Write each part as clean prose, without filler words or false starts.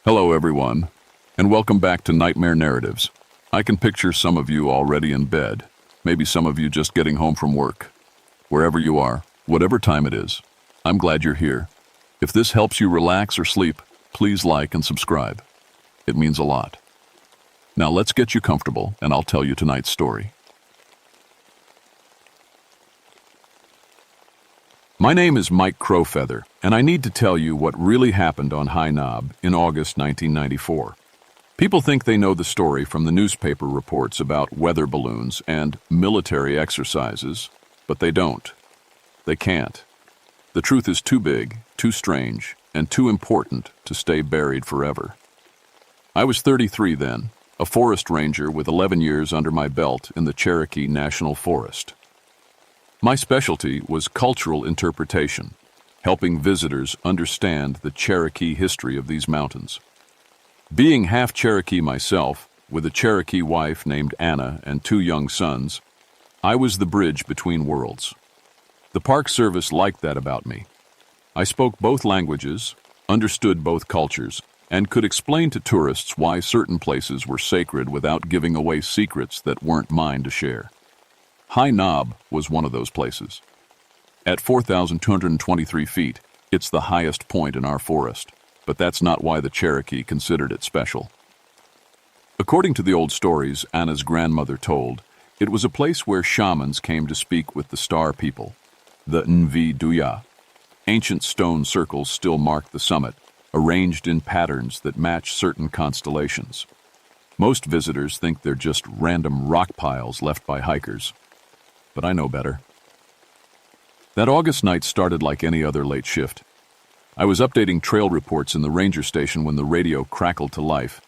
Hello, everyone, and welcome back to Nightmare Narratives. I can picture some of you already in bed, maybe some of you just getting home from work. Wherever you are, whatever time it is, I'm glad you're here. If this helps you relax or sleep, please like and subscribe. It means a lot. Now let's get you comfortable, and I'll tell you tonight's story. My name is Mike Crowfeather, and I need to tell you what really happened on High Knob in August 1994. People think they know the story from the newspaper reports about weather balloons and military exercises, but they don't. They can't. The truth is too big, too strange, and too important to stay buried forever. I was 33 then, a forest ranger with 11 years under my belt in the Cherokee National Forest. My specialty was cultural interpretation, helping visitors understand the Cherokee history of these mountains. Being half Cherokee myself, with a Cherokee wife named Anna and 2 young sons, I was the bridge between worlds. The Park Service liked that about me. I spoke both languages, understood both cultures, and could explain to tourists why certain places were sacred without giving away secrets that weren't mine to share. High Knob was one of those places. At 4,223 feet, it's the highest point in our forest, but that's not why the Cherokee considered it special. According to the old stories Anna's grandmother told, it was a place where shamans came to speak with the star people, the Nvi-Duya. Ancient stone circles still mark the summit, arranged in patterns that match certain constellations. Most visitors think they're just random rock piles left by hikers. But I know better. That August night started like any other late shift. I was updating trail reports in the ranger station when the radio crackled to life.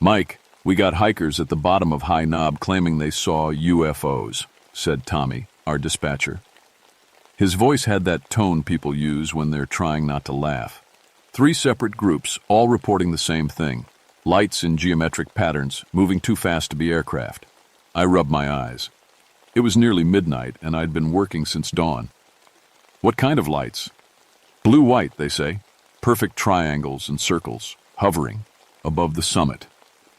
"Mike, we got hikers at the bottom of High Knob claiming they saw UFOs," said Tommy, our dispatcher. His voice had that tone people use when they're trying not to laugh. 3 separate groups, all reporting the same thing. Lights in geometric patterns, moving too fast to be aircraft. I rubbed my eyes. It was nearly midnight, and I'd been working since dawn. "What kind of lights?" "Blue-white, they say. Perfect triangles and circles, hovering above the summit."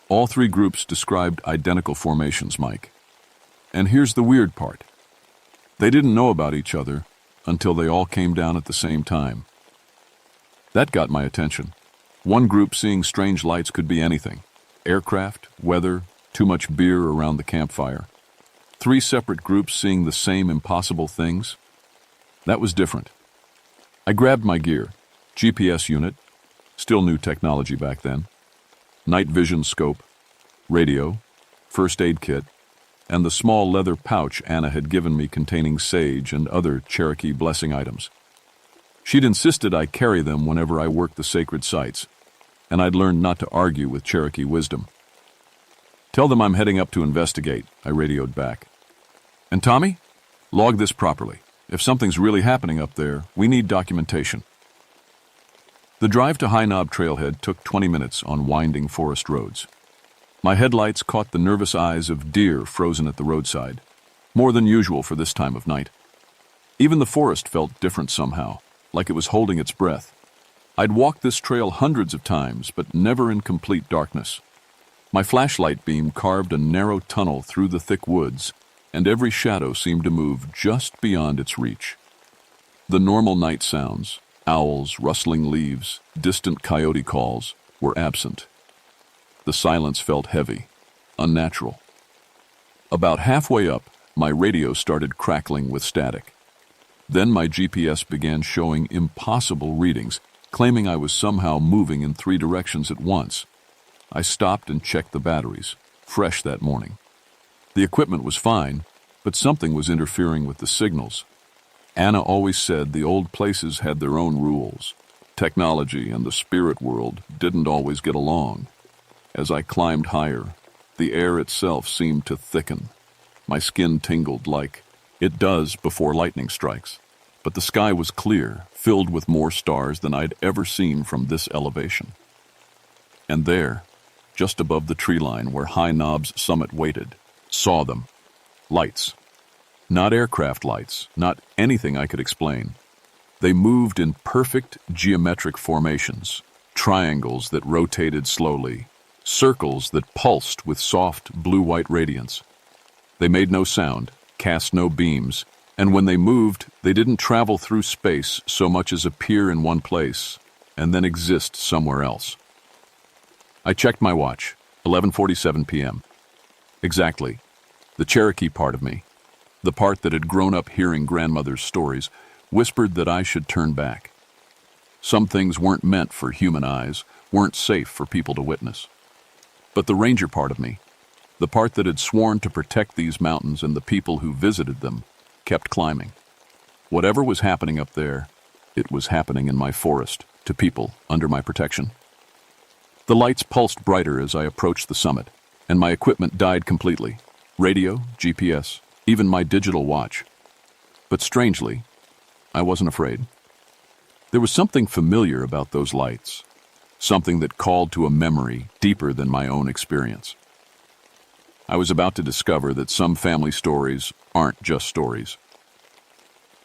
All 3 groups described identical formations, Mike. And here's the weird part. They didn't know about each other until they all came down at the same time. That got my attention. One group seeing strange lights could be anything. Aircraft, weather, too much beer around the campfire. 3 separate groups seeing the same impossible things? That was different. I grabbed my gear, GPS unit, still new technology back then, night vision scope, radio, first aid kit, and the small leather pouch Anna had given me containing sage and other Cherokee blessing items. She'd insisted I carry them whenever I worked the sacred sites, and I'd learned not to argue with Cherokee wisdom. "Tell them I'm heading up to investigate," I radioed back. "And Tommy, log this properly. If something's really happening up there, we need documentation." The drive to High Knob Trailhead took 20 minutes on winding forest roads. My headlights caught the nervous eyes of deer frozen at the roadside, more than usual for this time of night. Even the forest felt different somehow, like it was holding its breath. I'd walked this trail hundreds of times, but never in complete darkness. My flashlight beam carved a narrow tunnel through the thick woods, and every shadow seemed to move just beyond its reach. The normal night sounds, owls, rustling leaves, distant coyote calls, were absent. The silence felt heavy, unnatural. About halfway up, my radio started crackling with static. Then my GPS began showing impossible readings, claiming I was somehow moving in 3 directions at once. I stopped and checked the batteries, fresh that morning. The equipment was fine, but something was interfering with the signals. Anna always said the old places had their own rules. Technology and the spirit world didn't always get along. As I climbed higher, the air itself seemed to thicken. My skin tingled like it does before lightning strikes. But the sky was clear, filled with more stars than I'd ever seen from this elevation. And there, just above the tree line where High Knob's summit waited, saw them. Lights. Not aircraft lights, not anything I could explain. They moved in perfect geometric formations, triangles that rotated slowly, circles that pulsed with soft blue-white radiance. They made no sound, cast no beams, and when they moved, they didn't travel through space so much as appear in one place and then exist somewhere else. I checked my watch, 11:47 p.m. Exactly. The Cherokee part of me, the part that had grown up hearing grandmother's stories, whispered that I should turn back. Some things weren't meant for human eyes, weren't safe for people to witness. But the ranger part of me, the part that had sworn to protect these mountains and the people who visited them, kept climbing. Whatever was happening up there, it was happening in my forest, to people under my protection. The lights pulsed brighter as I approached the summit, and my equipment died completely. Radio, GPS, even my digital watch. But strangely, I wasn't afraid. There was something familiar about those lights, something that called to a memory deeper than my own experience. I was about to discover that some family stories aren't just stories.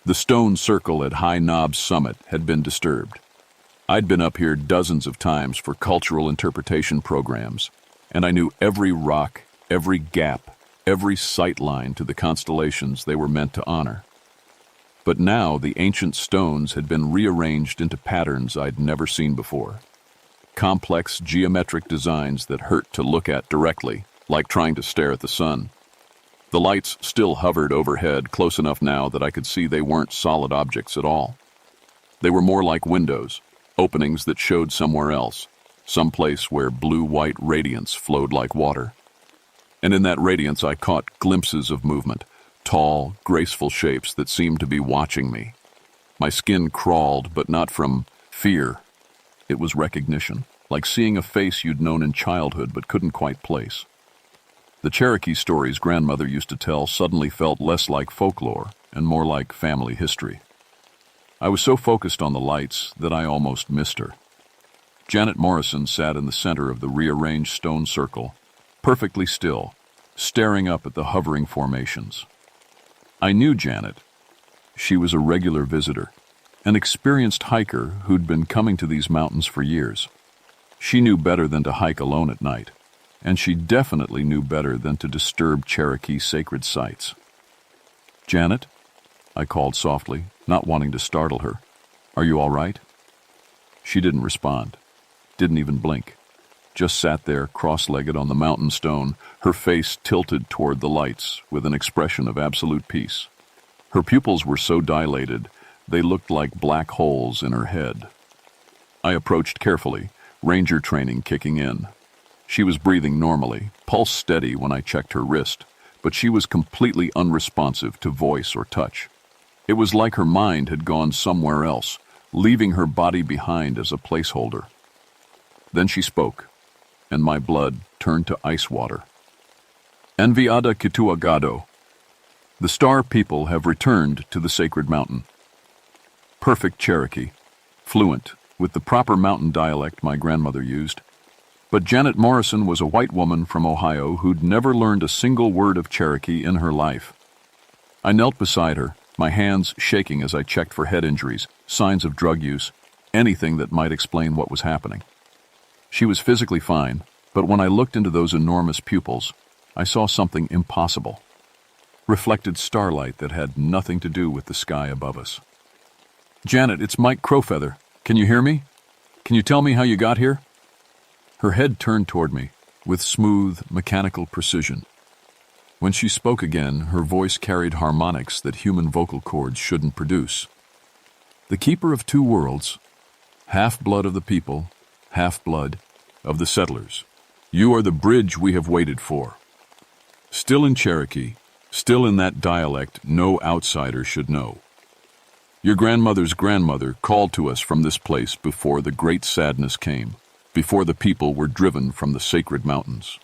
The stone circle at High Knob's summit had been disturbed. I'd been up here dozens of times for cultural interpretation programs, and I knew every rock, every gap, every sight line to the constellations they were meant to honor. But now the ancient stones had been rearranged into patterns I'd never seen before. Complex geometric designs that hurt to look at directly, like trying to stare at the sun. The lights still hovered overhead, close enough now that I could see they weren't solid objects at all. They were more like windows, openings that showed somewhere else, someplace where blue-white radiance flowed like water. And in that radiance I caught glimpses of movement, tall, graceful shapes that seemed to be watching me. My skin crawled, but not from fear. It was recognition, like seeing a face you'd known in childhood but couldn't quite place. The Cherokee stories grandmother used to tell suddenly felt less like folklore and more like family history. I was so focused on the lights that I almost missed her. Janet Morrison sat in the center of the rearranged stone circle, perfectly still, staring up at the hovering formations. I knew Janet. She was a regular visitor, an experienced hiker who'd been coming to these mountains for years. She knew better than to hike alone at night, and she definitely knew better than to disturb Cherokee sacred sites. "Janet?" I called softly, not wanting to startle her. "Are you all right?" She didn't respond, didn't even blink, just sat there cross-legged on the mountain stone, her face tilted toward the lights with an expression of absolute peace. Her pupils were so dilated, they looked like black holes in her head. I approached carefully, ranger training kicking in. She was breathing normally, pulse steady when I checked her wrist, but she was completely unresponsive to voice or touch. It was like her mind had gone somewhere else, leaving her body behind as a placeholder. Then she spoke, and my blood turned to ice water. "Enviada Kituagado. The Star people have returned to the sacred mountain." Perfect Cherokee, fluent, with the proper mountain dialect my grandmother used. But Janet Morrison was a white woman from Ohio who'd never learned a single word of Cherokee in her life. I knelt beside her, my hands shaking as I checked for head injuries, signs of drug use, anything that might explain what was happening. She was physically fine, but when I looked into those enormous pupils, I saw something impossible. Reflected starlight that had nothing to do with the sky above us. "Janet, it's Mike Crowfeather. Can you hear me? Can you tell me how you got here?" Her head turned toward me, with smooth, mechanical precision. When she spoke again, her voice carried harmonics that human vocal cords shouldn't produce. "The keeper of two worlds, half-blood of the people, half-blood of the settlers. You are the bridge we have waited for." Still in Cherokee, still in that dialect no outsider should know. "Your grandmother's grandmother called to us from this place before the great sadness came, before the people were driven from the sacred mountains."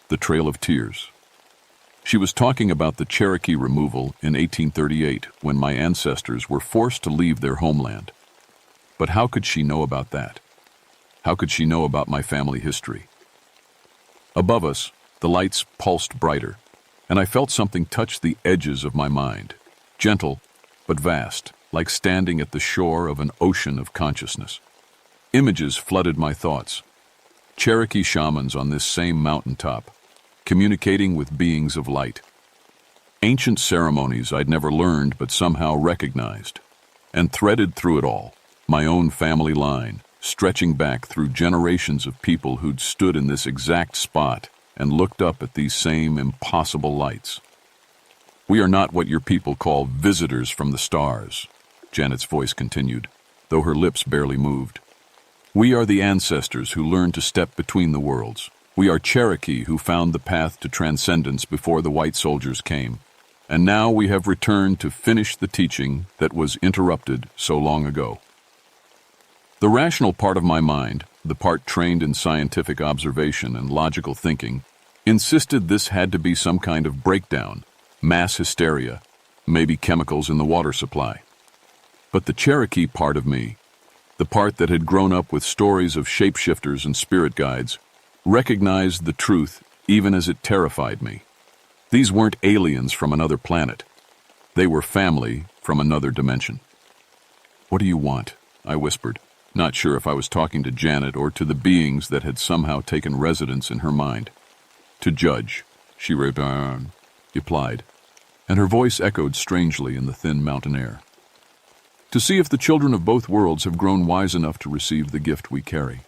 The Trail of Tears. She was talking about the Cherokee removal in 1838 when my ancestors were forced to leave their homeland. But how could she know about that? How could she know about my family history? Above us, the lights pulsed brighter, and I felt something touch the edges of my mind, gentle but vast, like standing at the shore of an ocean of consciousness. Images flooded my thoughts. Cherokee shamans on this same mountaintop, communicating with beings of light. Ancient ceremonies I'd never learned but somehow recognized. And threaded through it all, my own family line, stretching back through generations of people who'd stood in this exact spot and looked up at these same impossible lights. "We are not what your people call visitors from the stars," Janet's voice continued, though her lips barely moved. "We are the ancestors who learned to step between the worlds. We are Cherokee who found the path to transcendence before the white soldiers came. And now we have returned to finish the teaching that was interrupted so long ago." The rational part of my mind, the part trained in scientific observation and logical thinking, insisted this had to be some kind of breakdown, mass hysteria, maybe chemicals in the water supply. But the Cherokee part of me, the part that had grown up with stories of shapeshifters and spirit guides, recognized the truth even as it terrified me. These weren't aliens from another planet. They were family from another dimension. "What do you want?" I whispered, not sure if I was talking to Janet or to the beings that had somehow taken residence in her mind. "To judge," she replied, and her voice echoed strangely in the thin mountain air. "To see if the children of both worlds have grown wise enough to receive the gift we carry,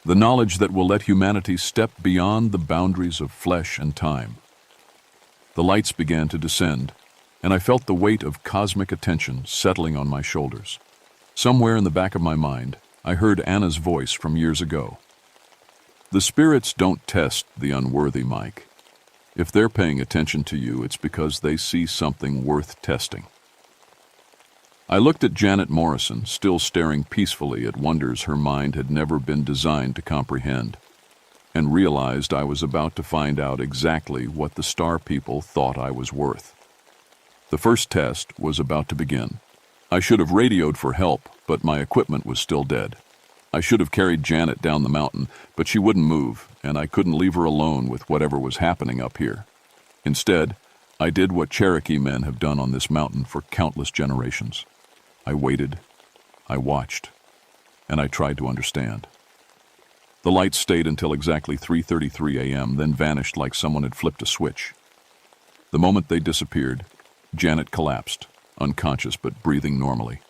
the knowledge that will let humanity step beyond the boundaries of flesh and time." The lights began to descend, and I felt the weight of cosmic attention settling on my shoulders. Somewhere in the back of my mind, I heard Anna's voice from years ago. "The spirits don't test the unworthy, Mike. If they're paying attention to you, it's because they see something worth testing." I looked at Janet Morrison, still staring peacefully at wonders her mind had never been designed to comprehend, and realized I was about to find out exactly what the star people thought I was worth. The first test was about to begin. I should have radioed for help, but my equipment was still dead. I should have carried Janet down the mountain, but she wouldn't move, and I couldn't leave her alone with whatever was happening up here. Instead, I did what Cherokee men have done on this mountain for countless generations. I waited, I watched, and I tried to understand. The lights stayed until exactly 3:33 a.m., then vanished like someone had flipped a switch. The moment they disappeared, Janet collapsed, unconscious but breathing normally.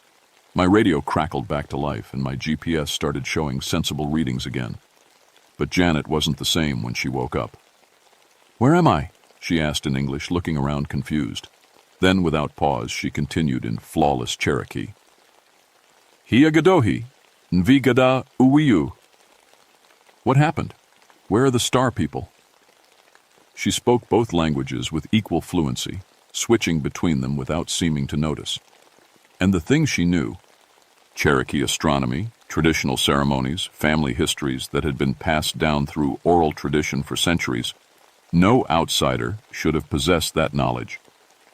My radio crackled back to life, and my GPS started showing sensible readings again. But Janet wasn't the same when she woke up. "Where am I?" she asked in English, looking around confused. Then, without pause, she continued in flawless Cherokee. "Hiagadohi, nvigada uwiu." "What happened? Where are the star people?" She spoke both languages with equal fluency, switching between them without seeming to notice. And the things she knew, Cherokee astronomy, traditional ceremonies, family histories that had been passed down through oral tradition for centuries, no outsider should have possessed that knowledge.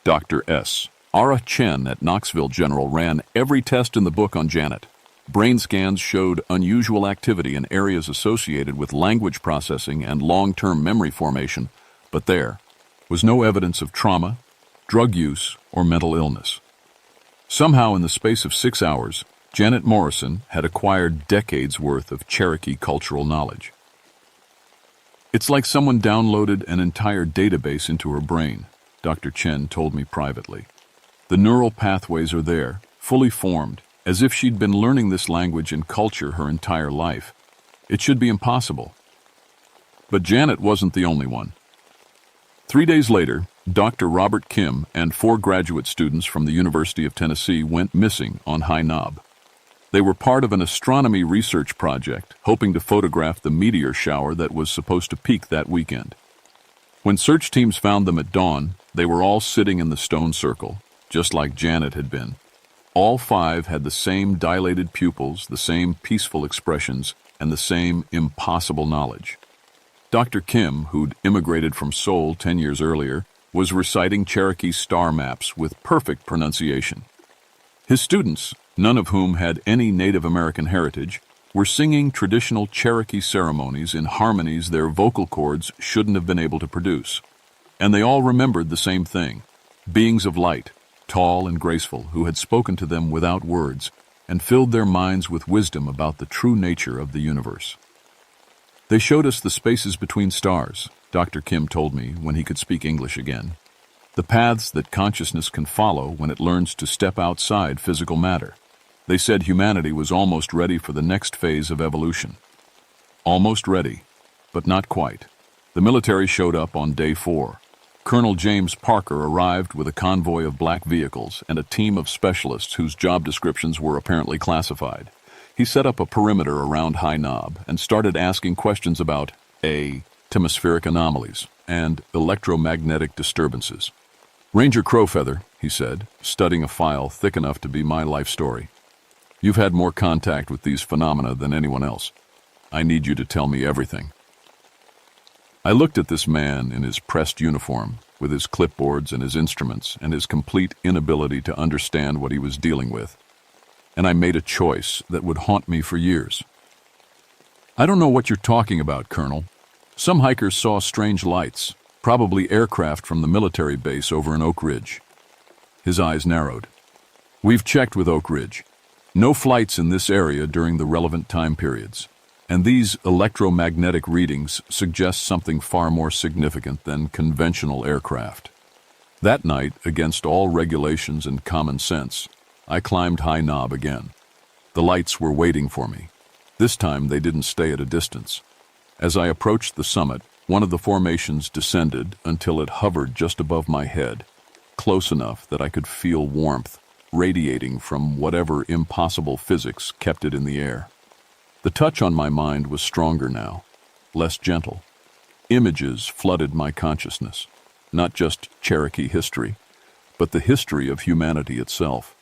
Dr. S. Ara Chen at Knoxville General ran every test in the book on Janet. Brain scans showed unusual activity in areas associated with language processing and long-term memory formation, but there was no evidence of trauma, drug use, or mental illness. Somehow, in the space of 6 hours, Janet Morrison had acquired decades' worth of Cherokee cultural knowledge. "It's like someone downloaded an entire database into her brain," Dr. Chen told me privately. "The neural pathways are there, fully formed, as if she'd been learning this language and culture her entire life. It should be impossible." But Janet wasn't the only one. 3 days later, Dr. Robert Kim and 4 graduate students from the University of Tennessee went missing on High Knob. They were part of an astronomy research project, hoping to photograph the meteor shower that was supposed to peak that weekend. When search teams found them at dawn, they were all sitting in the stone circle, just like Janet had been. All 5 had the same dilated pupils, the same peaceful expressions, and the same impossible knowledge. Dr. Kim, who'd immigrated from Seoul 10 years earlier, was reciting Cherokee star maps with perfect pronunciation. His students, none of whom had any Native American heritage, were singing traditional Cherokee ceremonies in harmonies their vocal cords shouldn't have been able to produce. And they all remembered the same thing: beings of light, tall and graceful, who had spoken to them without words, and filled their minds with wisdom about the true nature of the universe. They showed us the spaces between stars, Dr. Kim told me when he could speak English again, the paths that consciousness can follow when it learns to step outside physical matter. They said humanity was almost ready for the next phase of evolution. Almost ready, but not quite. The military showed up on day 4. Colonel James Parker arrived with a convoy of black vehicles and a team of specialists whose job descriptions were apparently classified. He set up a perimeter around High Knob and started asking questions about atmospheric anomalies and electromagnetic disturbances. Ranger Crowfeather, he said, studying a file thick enough to be my life story. You've had more contact with these phenomena than anyone else. I need you to tell me everything. I looked at this man in his pressed uniform, with his clipboards and his instruments and his complete inability to understand what he was dealing with, and I made a choice that would haunt me for years. I don't know what you're talking about, Colonel. Some hikers saw strange lights, probably aircraft from the military base over in Oak Ridge. His eyes narrowed. We've checked with Oak Ridge. No flights in this area during the relevant time periods. And these electromagnetic readings suggest something far more significant than conventional aircraft. That night, against all regulations and common sense, I climbed High Knob again. The lights were waiting for me. This time they didn't stay at a distance. As I approached the summit, one of the formations descended until it hovered just above my head, close enough that I could feel warmth radiating from whatever impossible physics kept it in the air. The touch on my mind was stronger now, less gentle. Images flooded my consciousness, not just Cherokee history, but the history of humanity itself.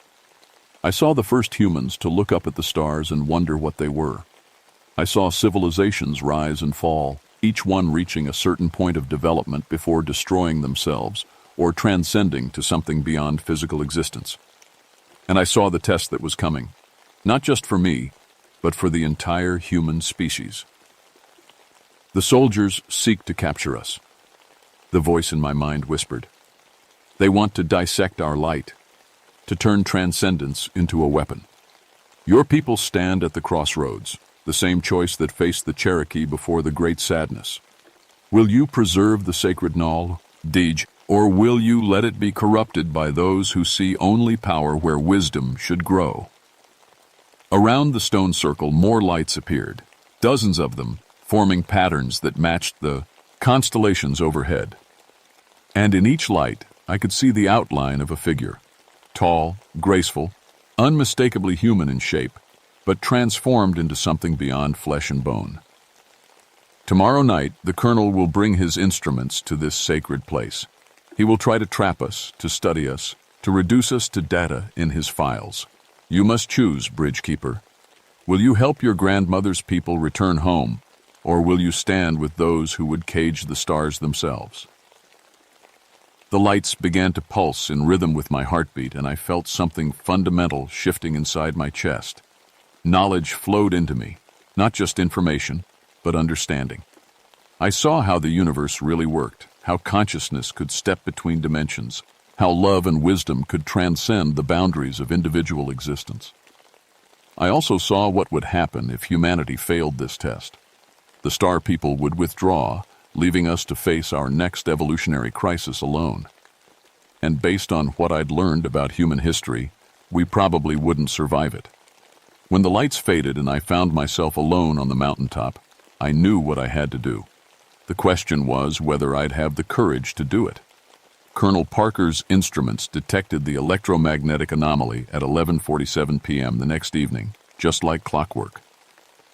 I saw the first humans to look up at the stars and wonder what they were. I saw civilizations rise and fall, each one reaching a certain point of development before destroying themselves or transcending to something beyond physical existence. And I saw the test that was coming, not just for me, but for the entire human species. The soldiers seek to capture us. The voice in my mind whispered. They want to dissect our light, to turn transcendence into a weapon. Your people stand at the crossroads, the same choice that faced the Cherokee before the Great Sadness. Will you preserve the sacred knoll, Deej, or will you let it be corrupted by those who see only power where wisdom should grow? Around the stone circle, more lights appeared, dozens of them, forming patterns that matched the constellations overhead. And in each light, I could see the outline of a figure, tall, graceful, unmistakably human in shape, but transformed into something beyond flesh and bone. Tomorrow night, the colonel will bring his instruments to this sacred place. He will try to trap us, to study us, to reduce us to data in his files. You must choose, Bridgekeeper. Will you help your grandmother's people return home, or will you stand with those who would cage the stars themselves? The lights began to pulse in rhythm with my heartbeat, and I felt something fundamental shifting inside my chest. Knowledge flowed into me, not just information, but understanding. I saw how the universe really worked, how consciousness could step between dimensions, how love and wisdom could transcend the boundaries of individual existence. I also saw what would happen if humanity failed this test. The star people would withdraw, leaving us to face our next evolutionary crisis alone. And based on what I'd learned about human history, we probably wouldn't survive it. When the lights faded and I found myself alone on the mountaintop, I knew what I had to do. The question was whether I'd have the courage to do it. Colonel Parker's instruments detected the electromagnetic anomaly at 11:47 p.m. the next evening, just like clockwork.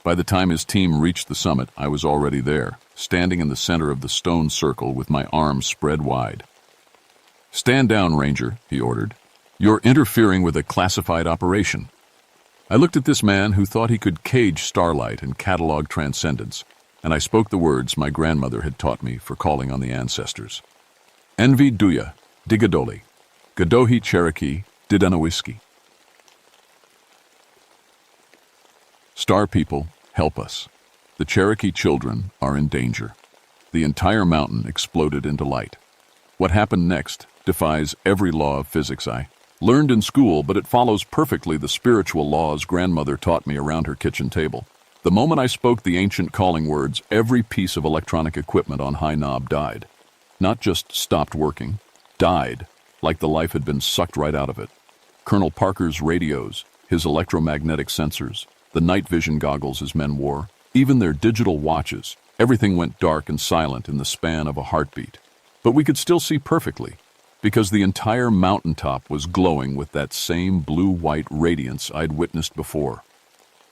By the time his team reached the summit, I was already there, standing in the center of the stone circle with my arms spread wide. Stand down, Ranger, he ordered. You're interfering with a classified operation. I looked at this man who thought he could cage starlight and catalog transcendence, and I spoke the words my grandmother had taught me for calling on the ancestors. Envi Duya, Digadoli, Gadohi Cherokee, Didanawiski. Star people, help us. The Cherokee children are in danger. The entire mountain exploded into light. What happened next defies every law of physics I Learned in school, but it follows perfectly the spiritual laws grandmother taught me around her kitchen table. The moment I spoke the ancient calling words, every piece of electronic equipment on High Knob died. Not just stopped working, died, like the life had been sucked right out of it. Colonel Parker's radios, his electromagnetic sensors, the night vision goggles his men wore, even their digital watches, everything went dark and silent in the span of a heartbeat. But we could still see perfectly, because the entire mountaintop was glowing with that same blue-white radiance I'd witnessed before.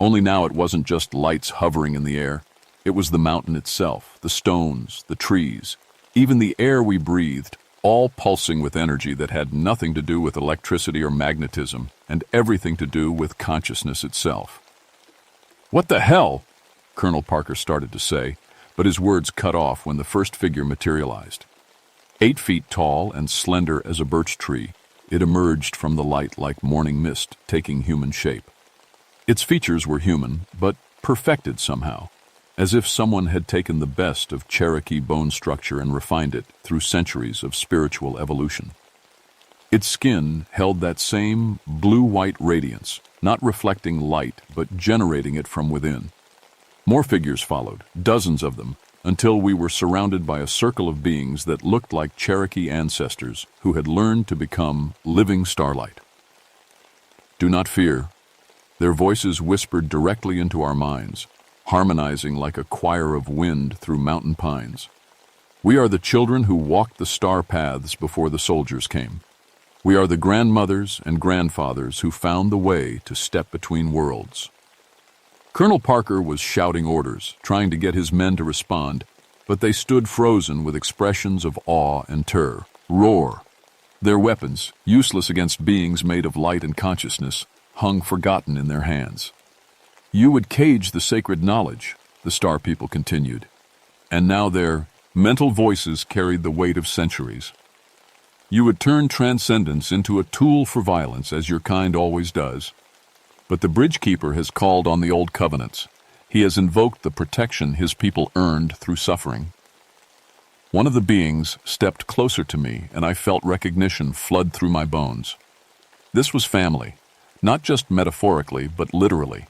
Only now it wasn't just lights hovering in the air. It was the mountain itself, the stones, the trees, even the air we breathed, all pulsing with energy that had nothing to do with electricity or magnetism, and everything to do with consciousness itself. "What the hell?" Colonel Parker started to say, but his words cut off when the first figure materialized. 8 feet tall and slender as a birch tree, it emerged from the light like morning mist, taking human shape. Its features were human, but perfected somehow, as if someone had taken the best of Cherokee bone structure and refined it through centuries of spiritual evolution. Its skin held that same blue-white radiance, not reflecting light, but generating it from within. More figures followed, dozens of them, until we were surrounded by a circle of beings that looked like Cherokee ancestors who had learned to become living starlight. "Do not fear." Their voices whispered directly into our minds, harmonizing like a choir of wind through mountain pines. "We are the children who walked the star paths before the soldiers came. We are the grandmothers and grandfathers who found the way to step between worlds." Colonel Parker was shouting orders, trying to get his men to respond, but they stood frozen with expressions of awe and terror. Roar! Their weapons, useless against beings made of light and consciousness, hung forgotten in their hands. "You would cage the sacred knowledge," the Star People continued, and now their mental voices carried the weight of centuries. "You would turn transcendence into a tool for violence, as your kind always does. But the Bridgekeeper has called on the old covenants. He has invoked the protection his people earned through suffering." One of the beings stepped closer to me, and I felt recognition flood through my bones. This was family, not just metaphorically, but literally.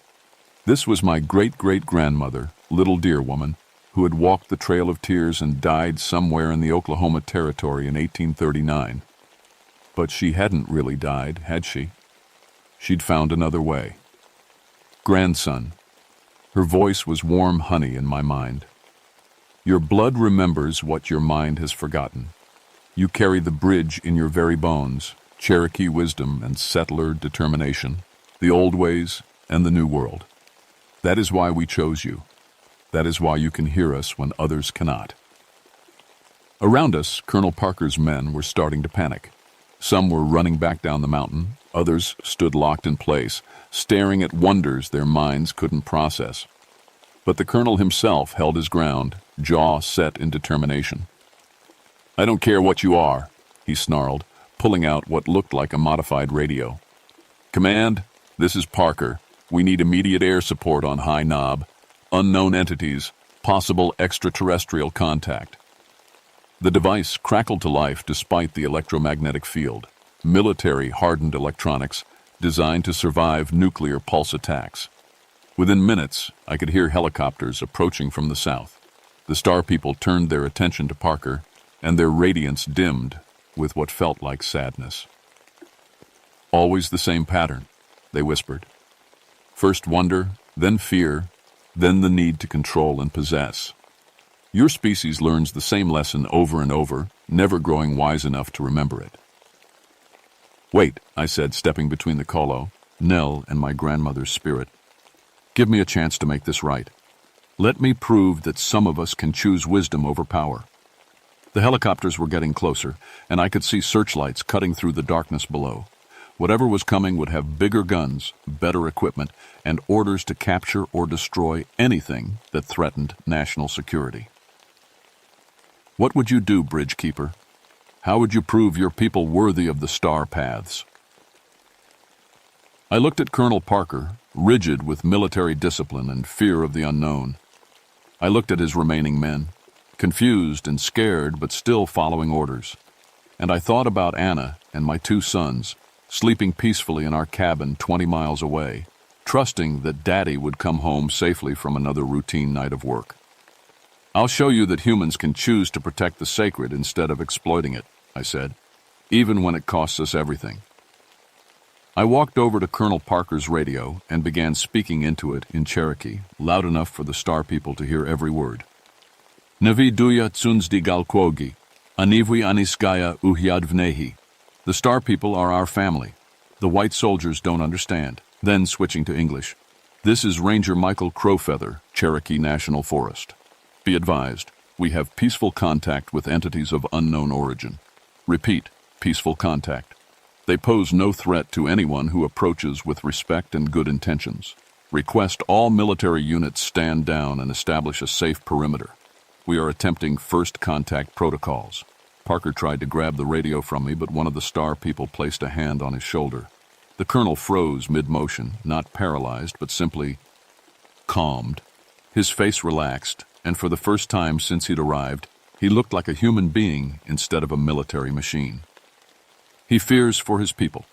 This was my great-great-grandmother, Little Deer Woman, who had walked the Trail of Tears and died somewhere in the Oklahoma Territory in 1839. But she hadn't really died, had she? She'd found another way. "Grandson." Her voice was warm honey in my mind. "Your blood remembers what your mind has forgotten. You carry the bridge in your very bones, Cherokee wisdom and settler determination, the old ways and the new world. That is why we chose you. That is why you can hear us when others cannot." Around us, Colonel Parker's men were starting to panic. Some were running back down the mountain. Others stood locked in place, staring at wonders their minds couldn't process. But the colonel himself held his ground, jaw set in determination. "I don't care what you are," he snarled, pulling out what looked like a modified radio. "Command, this is Parker. We need immediate air support on High Knob. Unknown entities, possible extraterrestrial contact." The device crackled to life despite the electromagnetic field. Military-hardened electronics designed to survive nuclear pulse attacks. Within minutes, I could hear helicopters approaching from the south. The Star People turned their attention to Parker, and their radiance dimmed with what felt like sadness. "Always the same pattern," they whispered. "First wonder, then fear, then the need to control and possess. Your species learns the same lesson over and over, never growing wise enough to remember it." "Wait," I said, stepping between the Colo, Nell, and my grandmother's spirit. "Give me a chance to make this right. Let me prove that some of us can choose wisdom over power." The helicopters were getting closer, and I could see searchlights cutting through the darkness below. Whatever was coming would have bigger guns, better equipment, and orders to capture or destroy anything that threatened national security. "What would you do, Bridgekeeper? How would you prove your people worthy of the star paths?" I looked at Colonel Parker, rigid with military discipline and fear of the unknown. I looked at his remaining men, confused and scared but still following orders. And I thought about Anna and my 2 sons, sleeping peacefully in our cabin 20 miles away, trusting that Daddy would come home safely from another routine night of work. "I'll show you that humans can choose to protect the sacred instead of exploiting it," I said, "even when it costs us everything." I walked over to Colonel Parker's radio and began speaking into it in Cherokee, loud enough for the Star people to hear every word. "Navi duya tsunzdi galkwogi, anivwi aniskaya uhyadvnehi." The Star people are our family. The white soldiers don't understand. Then switching to English. "This is Ranger Michael Crowfeather, Cherokee National Forest. Be advised, we have peaceful contact with entities of unknown origin. Repeat, peaceful contact. They pose no threat to anyone who approaches with respect and good intentions. Request all military units stand down and establish a safe perimeter. We are attempting first contact protocols." Parker tried to grab the radio from me, but one of the Star people placed a hand on his shoulder. The colonel froze mid-motion, not paralyzed, but simply calmed. His face relaxed, and for the first time since he'd arrived, he looked like a human being instead of a military machine. "He fears for his people,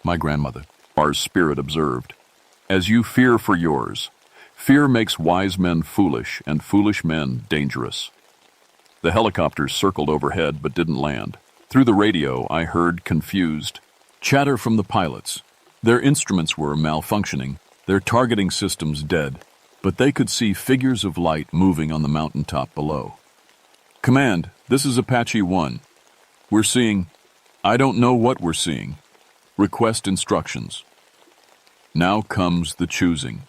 my grandmother," our spirit observed. "As you fear for yours. Fear makes wise men foolish and foolish men dangerous." The helicopters circled overhead but didn't land. Through the radio, I heard confused chatter from the pilots. Their instruments were malfunctioning, their targeting systems dead, but they could see figures of light moving on the mountaintop below. "Command, this is Apache 1. We're seeing... I don't know what we're seeing. Request instructions." "Now comes the choosing,"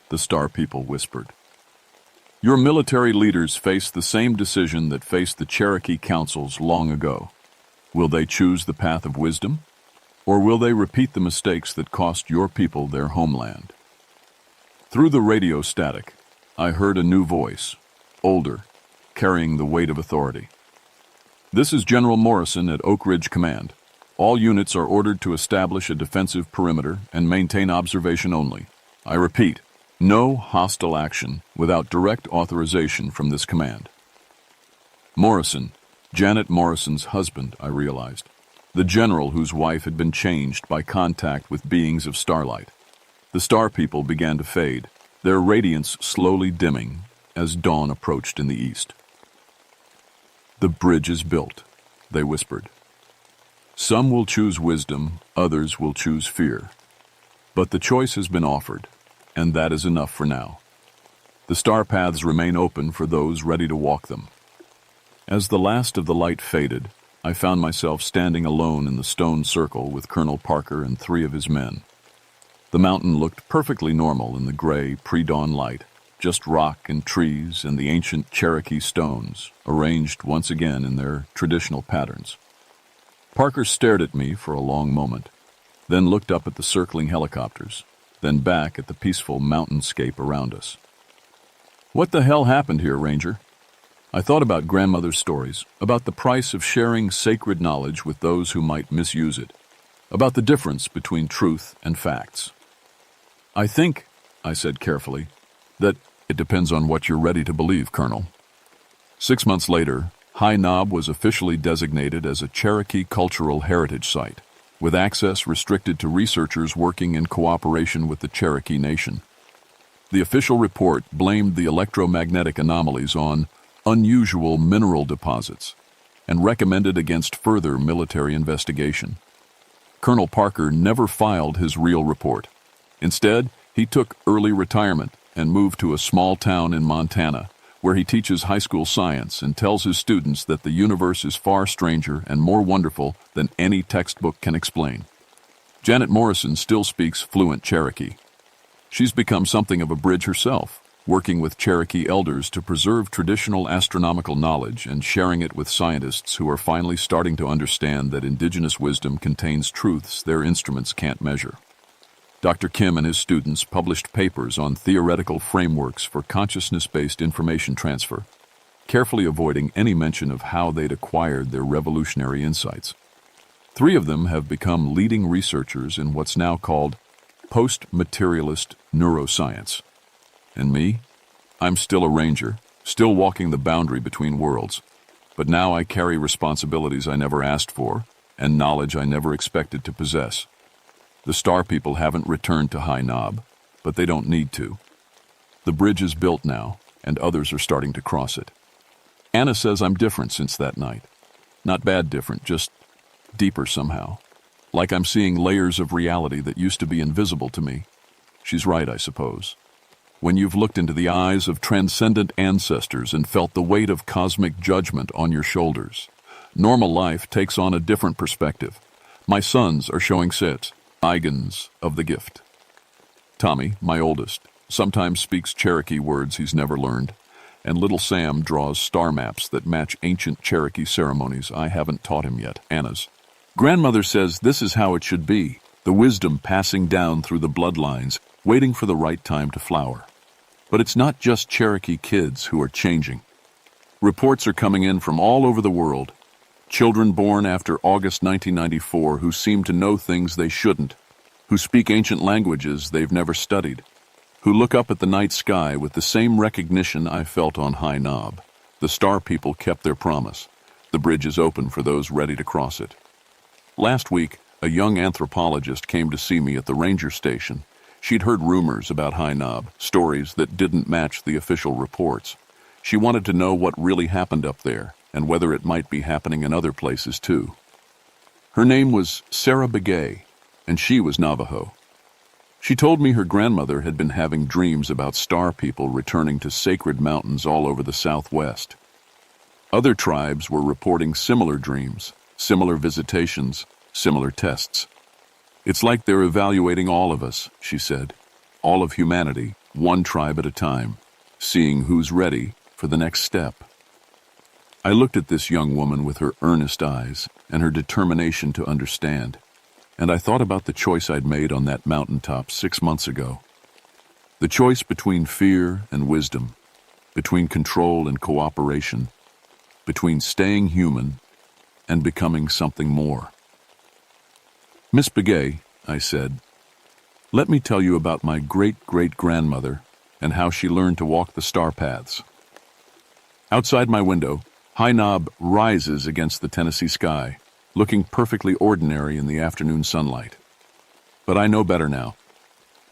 the Star people whispered. "Your military leaders face the same decision that faced the Cherokee councils long ago. Will they choose the path of wisdom? Or will they repeat the mistakes that cost your people their homeland?" Through the radio static, I heard a new voice, older, carrying the weight of authority. "This is General Morrison at Oak Ridge Command. All units are ordered to establish a defensive perimeter and maintain observation only. I repeat, no hostile action without direct authorization from this command." Morrison, Janet Morrison's husband, I realized. The general whose wife had been changed by contact with beings of starlight. The Star people began to fade, their radiance slowly dimming as dawn approached in the east. "The bridge is built," they whispered. "Some will choose wisdom, others will choose fear. But the choice has been offered, and that is enough for now. The star paths remain open for those ready to walk them." As the last of the light faded, I found myself standing alone in the stone circle with Colonel Parker and 3 of his men. The mountain looked perfectly normal in the gray, pre-dawn light, just rock and trees and the ancient Cherokee stones, arranged once again in their traditional patterns. Parker stared at me for a long moment, then looked up at the circling helicopters, then back at the peaceful mountainscape around us. "What the hell happened here, Ranger?" I thought about grandmother's stories, about the price of sharing sacred knowledge with those who might misuse it, about the difference between truth and facts. "I think," I said carefully, "that it depends on what you're ready to believe, Colonel." 6 months later, High Knob was officially designated as a Cherokee Cultural Heritage Site, with access restricted to researchers working in cooperation with the Cherokee Nation. The official report blamed the electromagnetic anomalies on unusual mineral deposits and recommended against further military investigation. Colonel Parker never filed his real report. Instead, he took early retirement and moved to a small town in Montana, where he teaches high school science and tells his students that the universe is far stranger and more wonderful than any textbook can explain. Janet Morrison still speaks fluent Cherokee. She's become something of a bridge herself, working with Cherokee elders to preserve traditional astronomical knowledge and sharing it with scientists who are finally starting to understand that indigenous wisdom contains truths their instruments can't measure. Dr. Kim and his students published papers on theoretical frameworks for consciousness-based information transfer, carefully avoiding any mention of how they'd acquired their revolutionary insights. 3 of them have become leading researchers in what's now called post-materialist neuroscience. And me? I'm still a ranger, still walking the boundary between worlds. But now I carry responsibilities I never asked for and knowledge I never expected to possess. The Star people haven't returned to High Knob, but they don't need to. The bridge is built now, and others are starting to cross it. Anna says I'm different since that night. Not bad different, just deeper somehow. Like I'm seeing layers of reality that used to be invisible to me. She's right, I suppose. When you've looked into the eyes of transcendent ancestors and felt the weight of cosmic judgment on your shoulders, normal life takes on a different perspective. My sons are showing signs of the gift. Tommy, my oldest, sometimes speaks Cherokee words he's never learned, and little Sam draws star maps that match ancient Cherokee ceremonies I haven't taught him yet, Anna's. Grandmother says this is how it should be, the wisdom passing down through the bloodlines, waiting for the right time to flower. But it's not just Cherokee kids who are changing. Reports are coming in from all over the world. Children born after August 1994 who seem to know things they shouldn't, who speak ancient languages they've never studied, who look up at the night sky with the same recognition I felt on High Knob. The Star people kept their promise. The bridge is open for those ready to cross it. Last week, a young anthropologist came to see me at the ranger station. She'd heard rumors about High Knob, stories that didn't match the official reports. She wanted to know what really happened up there, and whether it might be happening in other places too. Her name was Sarah Begay, and she was Navajo. She told me her grandmother had been having dreams about Star people returning to sacred mountains all over the Southwest. Other tribes were reporting similar dreams, similar visitations, similar tests. It's like they're evaluating all of us, she said, all of humanity, one tribe at a time, seeing who's ready for the next step. I looked at this young woman with her earnest eyes and her determination to understand, and I thought about the choice I'd made on that mountaintop 6 months ago. The choice between fear and wisdom, between control and cooperation, between staying human and becoming something more. Miss Begay, I said, let me tell you about my great-great-grandmother and how she learned to walk the star paths. Outside my window, High Knob rises against the Tennessee sky, looking perfectly ordinary in the afternoon sunlight. But I know better now.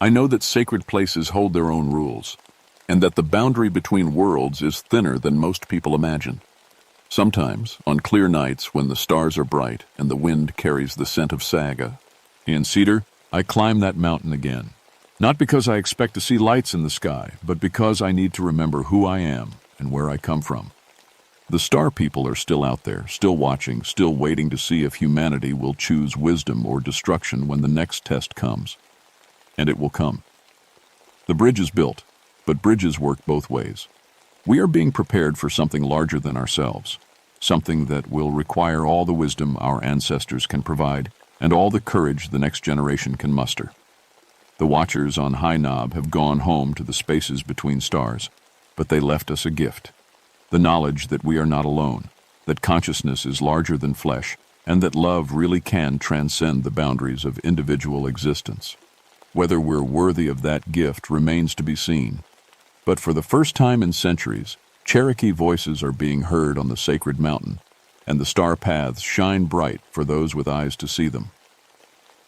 I know that sacred places hold their own rules, and that the boundary between worlds is thinner than most people imagine. Sometimes, on clear nights when the stars are bright and the wind carries the scent of saga, in cedar, I climb that mountain again. Not because I expect to see lights in the sky, but because I need to remember who I am and where I come from. The Star people are still out there, still watching, still waiting to see if humanity will choose wisdom or destruction when the next test comes. And it will come. The bridge is built, but bridges work both ways. We are being prepared for something larger than ourselves, something that will require all the wisdom our ancestors can provide and all the courage the next generation can muster. The watchers on High Knob have gone home to the spaces between stars, but they left us a gift. The knowledge that we are not alone, that consciousness is larger than flesh, and that love really can transcend the boundaries of individual existence. Whether we're worthy of that gift remains to be seen. But for the first time in centuries, Cherokee voices are being heard on the sacred mountain, and the star paths shine bright for those with eyes to see them.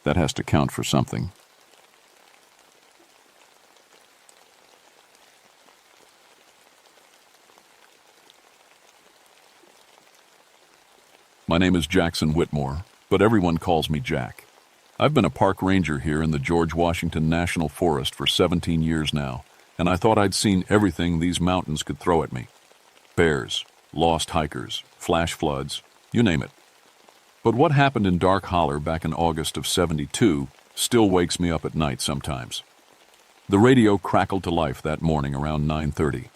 That has to count for something. My name is Jackson Whitmore, but everyone calls me Jack. I've been a park ranger here in the George Washington National Forest for 17 years now, and I thought I'd seen everything these mountains could throw at me. Bears, lost hikers, flash floods, you name it. But what happened in Dark Holler back in August of '72 still wakes me up at night sometimes. The radio crackled to life that morning around 9:30.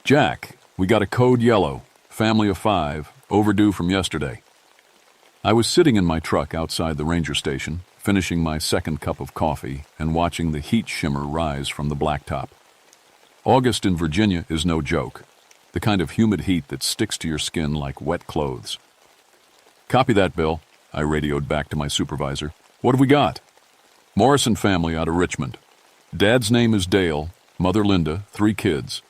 Jack, we got a code yellow, family of 5, overdue from yesterday. I was sitting in my truck outside the ranger station, finishing my second cup of coffee and watching the heat shimmer rise from the blacktop. August in Virginia is no joke, the kind of humid heat that sticks to your skin like wet clothes. Copy that, Bill, I radioed back to my supervisor. What have we got? Morrison family out of Richmond. Dad's name is Dale, mother Linda, 3 kids.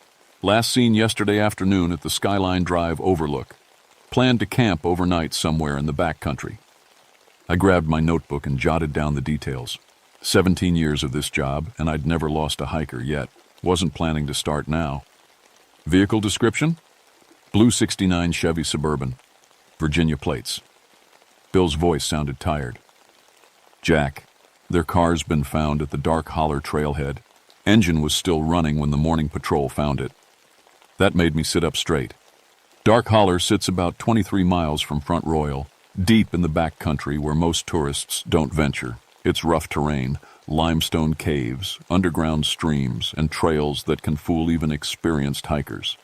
Last seen yesterday afternoon at the Skyline Drive overlook. Planned to camp overnight somewhere in the backcountry. I grabbed my notebook and jotted down the details. 17 years of this job, and I'd never lost a hiker yet. Wasn't planning to start now. Vehicle description? Blue 69 Chevy Suburban. Virginia plates. Bill's voice sounded tired. Jack, their car's been found at the Dark Holler trailhead. Engine was still running when the morning patrol found it. That made me sit up straight. Dark Holler sits about 23 miles from Front Royal, deep in the back country where most tourists don't venture. It's rough terrain, limestone caves, underground streams, and trails that can fool even experienced hikers.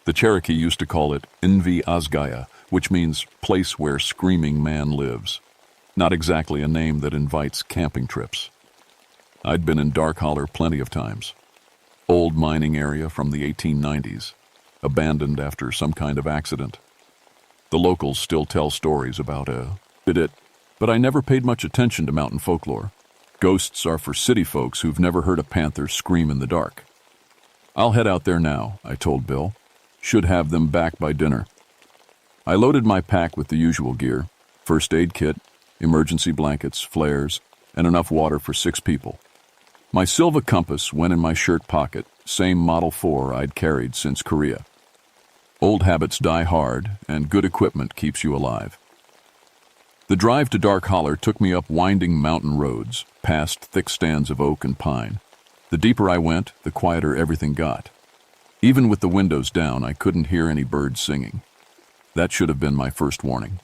The Cherokee used to call it Invi Asgaya, which means place where screaming man lives. Not exactly a name that invites camping trips. I'd been in Dark Holler plenty of times. Old mining area from the 1890s, abandoned after some kind of accident. The locals still tell stories about it, but I never paid much attention to mountain folklore. Ghosts are for city folks who've never heard a panther scream in the dark. I'll head out there now, I told Bill. Should have them back by dinner. I loaded my pack with the usual gear, first aid kit, emergency blankets, flares, and enough water for 6 people. My Silva compass went in my shirt pocket, same Model 4 I'd carried since Korea. Old habits die hard, and good equipment keeps you alive. The drive to Dark Holler took me up winding mountain roads, past thick stands of oak and pine. The deeper I went, the quieter everything got. Even with the windows down, I couldn't hear any birds singing. That should have been my first warning.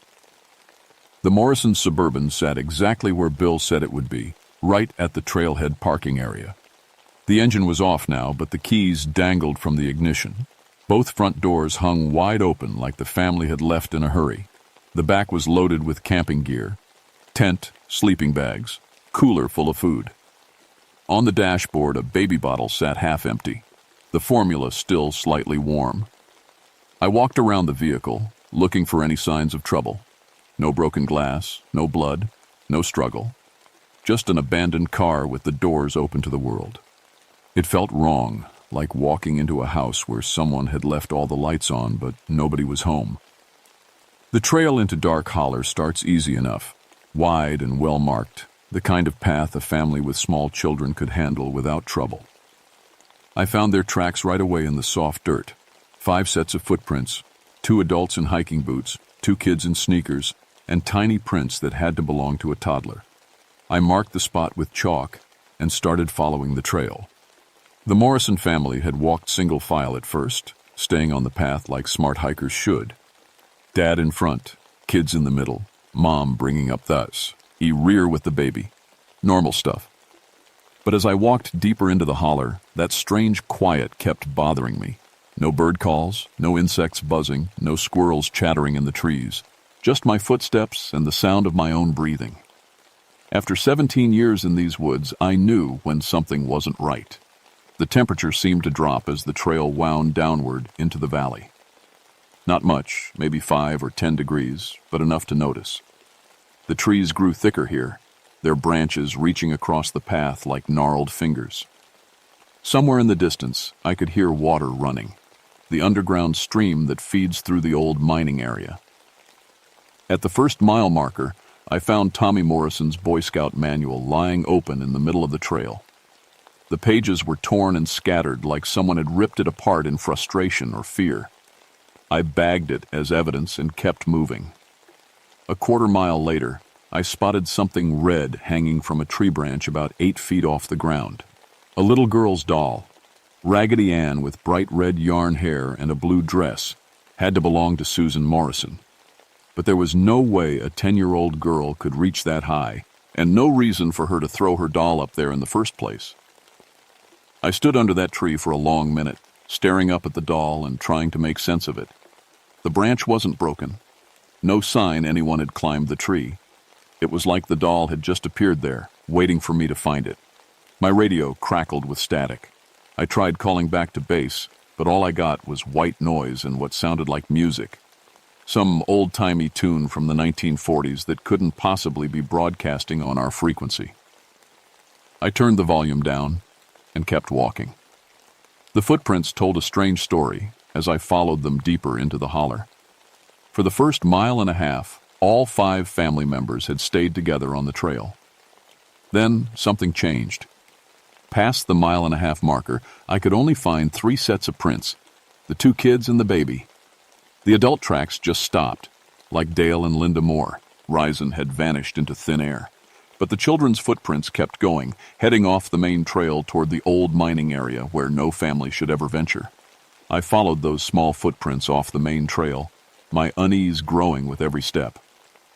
The Morrison Suburban sat exactly where Bill said it would be, right at the trailhead parking area. The engine was off now, but the keys dangled from the ignition. Both front doors hung wide open like the family had left in a hurry. The back was loaded with camping gear, tent, sleeping bags, cooler full of food. On the dashboard, a baby bottle sat half empty, the formula still slightly warm. I walked around the vehicle, looking for any signs of trouble. No broken glass, no blood, no struggle. Just an abandoned car with the doors open to the world. It felt wrong, like walking into a house where someone had left all the lights on, but nobody was home. The trail into Dark Holler starts easy enough, wide and well-marked, the kind of path a family with small children could handle without trouble. I found their tracks right away in the soft dirt. 5 sets of footprints, 2 adults in hiking boots, 2 kids in sneakers, and tiny prints that had to belong to a toddler. I marked the spot with chalk and started following the trail. The Morrison family had walked single file at first, staying on the path like smart hikers should. Dad in front, kids in the middle, Mom bringing up thus, rear with the baby. Normal stuff. But as I walked deeper into the holler, that strange quiet kept bothering me. No bird calls, no insects buzzing, no squirrels chattering in the trees. Just my footsteps and the sound of my own breathing. After 17 years in these woods, I knew when something wasn't right. The temperature seemed to drop as the trail wound downward into the valley. Not much, maybe 5 or 10 degrees, but enough to notice. The trees grew thicker here, their branches reaching across the path like gnarled fingers. Somewhere in the distance, I could hear water running, the underground stream that feeds through the old mining area. At the first mile marker, I found Tommy Morrison's Boy Scout manual lying open in the middle of the trail. The pages were torn and scattered like someone had ripped it apart in frustration or fear. I bagged it as evidence and kept moving. A quarter mile later, I spotted something red hanging from a tree branch about 8 feet off the ground. A little girl's doll, Raggedy Ann with bright red yarn hair and a blue dress, had to belong to Susan Morrison. But there was no way a 10-year-old girl could reach that high, and no reason for her to throw her doll up there in the first place. I stood under that tree for a long minute, staring up at the doll and trying to make sense of it. The branch wasn't broken. No sign anyone had climbed the tree. It was like the doll had just appeared there, waiting for me to find it. My radio crackled with static. I tried calling back to base, but all I got was white noise and what sounded like music. Some old-timey tune from the 1940s that couldn't possibly be broadcasting on our frequency. I turned the volume down and kept walking. The footprints told a strange story as I followed them deeper into the holler. For the first mile and a half, All 5 family members had stayed together on the trail. Then something changed. Past the mile-and-a-half marker, I could only find 3 sets of prints, the 2 kids and the baby. The adult tracks just stopped, like Dale and Linda Moore. Risen had vanished into thin air. But the children's footprints kept going, heading off the main trail toward the old mining area where no family should ever venture. I followed those small footprints off the main trail, my unease growing with every step.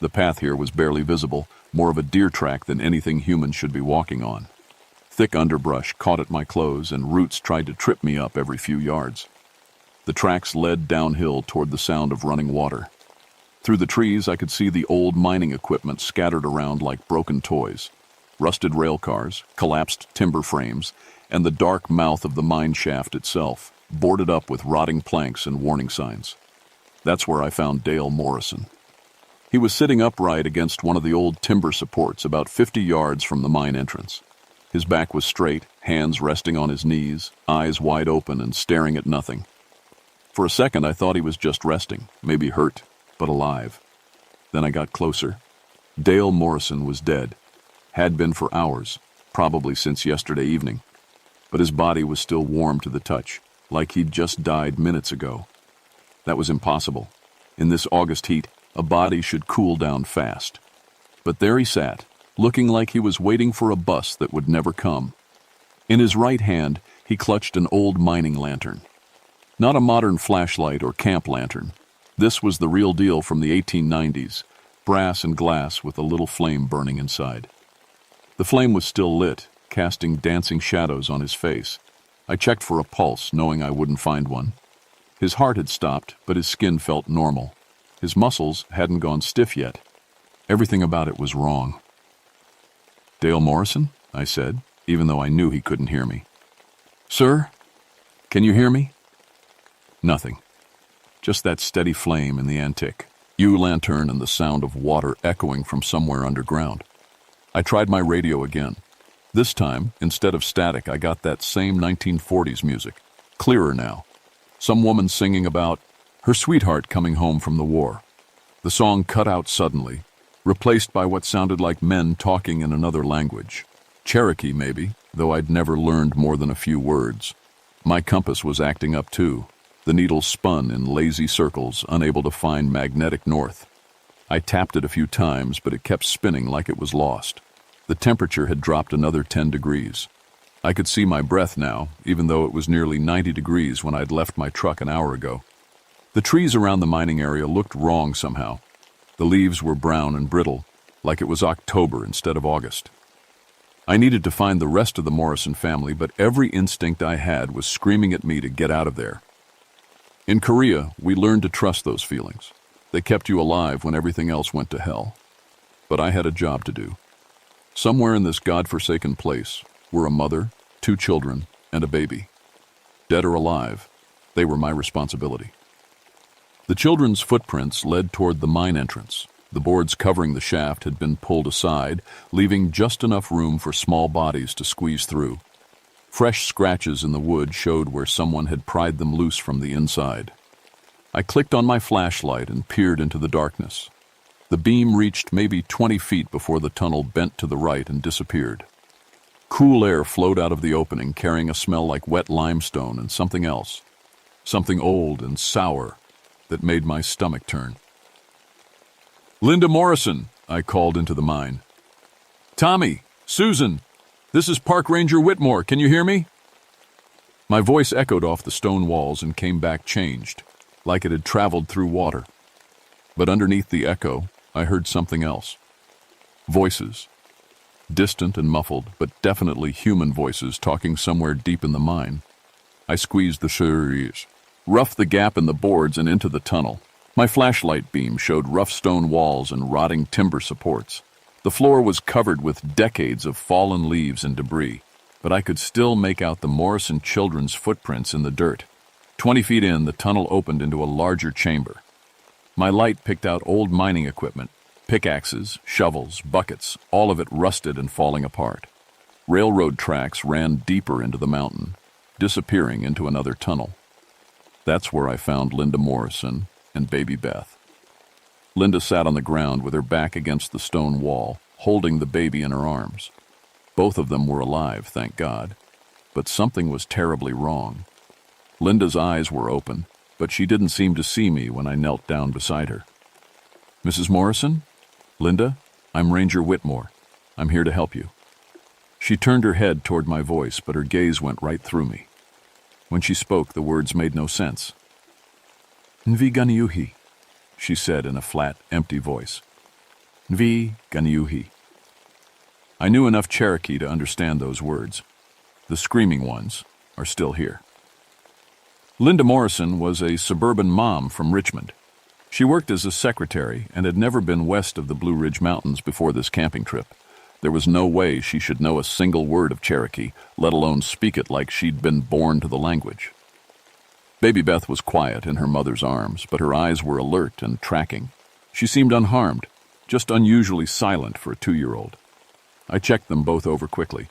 The path here was barely visible, more of a deer track than anything humans should be walking on. Thick underbrush caught at my clothes and roots tried to trip me up every few yards. The tracks led downhill toward the sound of running water. Through the trees, I could see the old mining equipment scattered around like broken toys. Rusted rail cars, collapsed timber frames, and the dark mouth of the mine shaft itself, boarded up with rotting planks and warning signs. That's where I found Dale Morrison. He was sitting upright against one of the old timber supports about 50 yards from the mine entrance. His back was straight, hands resting on his knees, eyes wide open and staring at nothing. For a second, I thought he was just resting, maybe hurt, but alive. Then I got closer. Dale Morrison was dead. Had been for hours, probably since yesterday evening. But his body was still warm to the touch, like he'd just died minutes ago. That was impossible. In this August heat, a body should cool down fast. But there he sat, looking like he was waiting for a bus that would never come. In his right hand, he clutched an old mining lantern. Not a modern flashlight or camp lantern. This was the real deal from the 1890s, brass and glass with a little flame burning inside. The flame was still lit, casting dancing shadows on his face. I checked for a pulse, knowing I wouldn't find one. His heart had stopped, but his skin felt normal. His muscles hadn't gone stiff yet. Everything about it was wrong. "Dale Morrison?" I said, even though I knew he couldn't hear me. "Sir? Can you hear me?" Nothing. Just that steady flame in the antique U-lantern and the sound of water echoing from somewhere underground. I tried my radio again. This time, instead of static, I got that same 1940s music, clearer now. Some woman singing about her sweetheart coming home from the war. The song cut out suddenly, replaced by what sounded like men talking in another language. Cherokee, maybe, though I'd never learned more than a few words. My compass was acting up too. The needle spun in lazy circles, unable to find magnetic north. I tapped it a few times, but it kept spinning like it was lost. The temperature had dropped another 10 degrees. I could see my breath now, even though it was nearly 90 degrees when I'd left my truck an hour ago. The trees around the mining area looked wrong somehow. The leaves were brown and brittle, like it was October instead of August. I needed to find the rest of the Morrison family, but every instinct I had was screaming at me to get out of there. In Korea, we learned to trust those feelings. They kept you alive when everything else went to hell. But I had a job to do. Somewhere in this godforsaken place were a mother, 2 children, and a baby. Dead or alive, they were my responsibility. The children's footprints led toward the mine entrance. The boards covering the shaft had been pulled aside, leaving just enough room for small bodies to squeeze through. Fresh scratches in the wood showed where someone had pried them loose from the inside. I clicked on my flashlight and peered into the darkness. The beam reached maybe 20 feet before the tunnel bent to the right and disappeared. Cool air flowed out of the opening, carrying a smell like wet limestone and something else. Something old and sour that made my stomach turn. "Linda Morrison," I called into the mine. "Tommy, Susan, this is Park Ranger Whitmore. Can you hear me?" My voice echoed off the stone walls and came back changed, like it had traveled through water. But underneath the echo, I heard something else. Voices. Distant and muffled, but definitely human voices talking somewhere deep in the mine. I squeezed the shutters, roughed the gap in the boards and into the tunnel. My flashlight beam showed rough stone walls and rotting timber supports. The floor was covered with decades of fallen leaves and debris, but I could still make out the Morrison children's footprints in the dirt. 20 feet in, the tunnel opened into a larger chamber. My light picked out old mining equipment, pickaxes, shovels, buckets, all of it rusted and falling apart. Railroad tracks ran deeper into the mountain, disappearing into another tunnel. That's where I found Linda Morrison and baby Beth. Linda sat on the ground with her back against the stone wall, holding the baby in her arms. Both of them were alive, thank God. But something was terribly wrong. Linda's eyes were open, but she didn't seem to see me when I knelt down beside her. "Mrs. Morrison? Linda, I'm Ranger Whitmore. I'm here to help you." She turned her head toward my voice, but her gaze went right through me. When she spoke, the words made no sense. "Nvi ganiuhi," she said in a flat, empty voice. "Nvi ganiuhi." I knew enough Cherokee to understand those words. The screaming ones are still here. Linda Morrison was a suburban mom from Richmond. She worked as a secretary and had never been west of the Blue Ridge Mountains before this camping trip. There was no way she should know a single word of Cherokee, let alone speak it like she'd been born to the language. Baby Beth was quiet in her mother's arms, but her eyes were alert and tracking. She seemed unharmed, just unusually silent for a 2-year-old. I checked them both over quickly.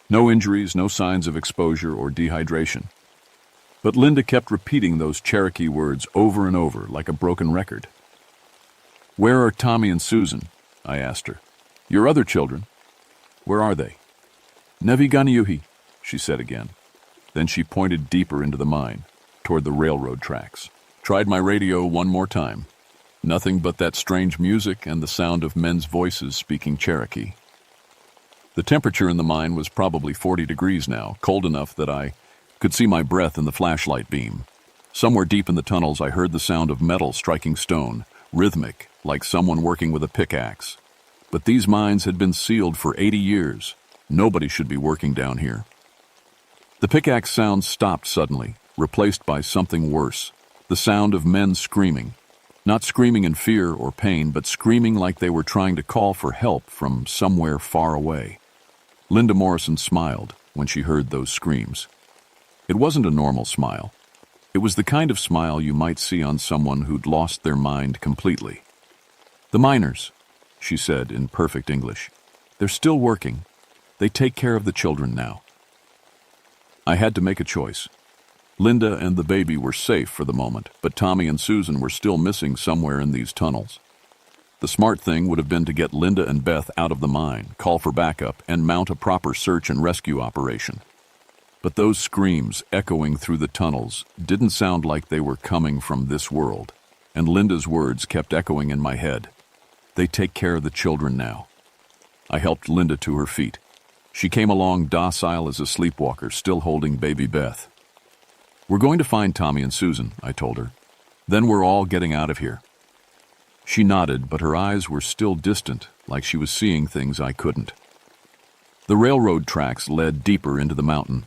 No injuries, no signs of exposure or dehydration. But Linda kept repeating those Cherokee words over and over like a broken record. "Where are Tommy and Susan?" I asked her. "Your other children? Where are they?" "Nevi ganiuhi," she said again. Then she pointed deeper into the mine, toward the railroad tracks. Tried my radio one more time. Nothing but that strange music and the sound of men's voices speaking Cherokee. The temperature in the mine was probably 40 degrees now, cold enough that I could see my breath in the flashlight beam. Somewhere deep in the tunnels, I heard the sound of metal striking stone, rhythmic, like someone working with a pickaxe. But these mines had been sealed for 80 years. Nobody should be working down here. The pickaxe sound stopped suddenly, replaced by something worse, the sound of men screaming. Not screaming in fear or pain, but screaming like they were trying to call for help from somewhere far away. Linda Morrison smiled when she heard those screams. It wasn't a normal smile. It was the kind of smile you might see on someone who'd lost their mind completely. "The miners," she said in perfect English. "They're still working. They take care of the children now." I had to make a choice. Linda and the baby were safe for the moment, but Tommy and Susan were still missing somewhere in these tunnels. The smart thing would have been to get Linda and Beth out of the mine, call for backup, and mount a proper search and rescue operation. But those screams echoing through the tunnels didn't sound like they were coming from this world, and Linda's words kept echoing in my head. "They take care of the children now." I helped Linda to her feet. She came along docile as a sleepwalker, still holding baby Beth. "We're going to find Tommy and Susan," I told her. "Then we're all getting out of here." She nodded, but her eyes were still distant, like she was seeing things I couldn't. The railroad tracks led deeper into the mountain.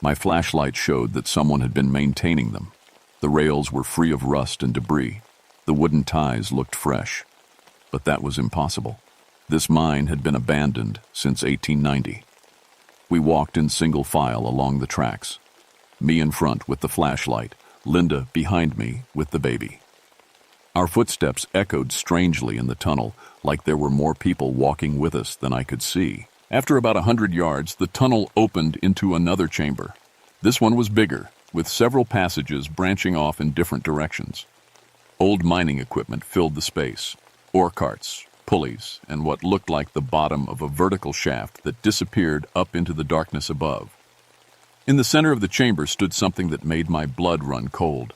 My flashlight showed that someone had been maintaining them. The rails were free of rust and debris. The wooden ties looked fresh. But that was impossible. This mine had been abandoned since 1890. We walked in single file along the tracks. Me in front with the flashlight, Linda behind me with the baby. Our footsteps echoed strangely in the tunnel, like there were more people walking with us than I could see. After about 100 yards, the tunnel opened into another chamber. This one was bigger, with several passages branching off in different directions. Old mining equipment filled the space. Ore carts, pulleys, and what looked like the bottom of a vertical shaft that disappeared up into the darkness above. In the center of the chamber stood something that made my blood run cold.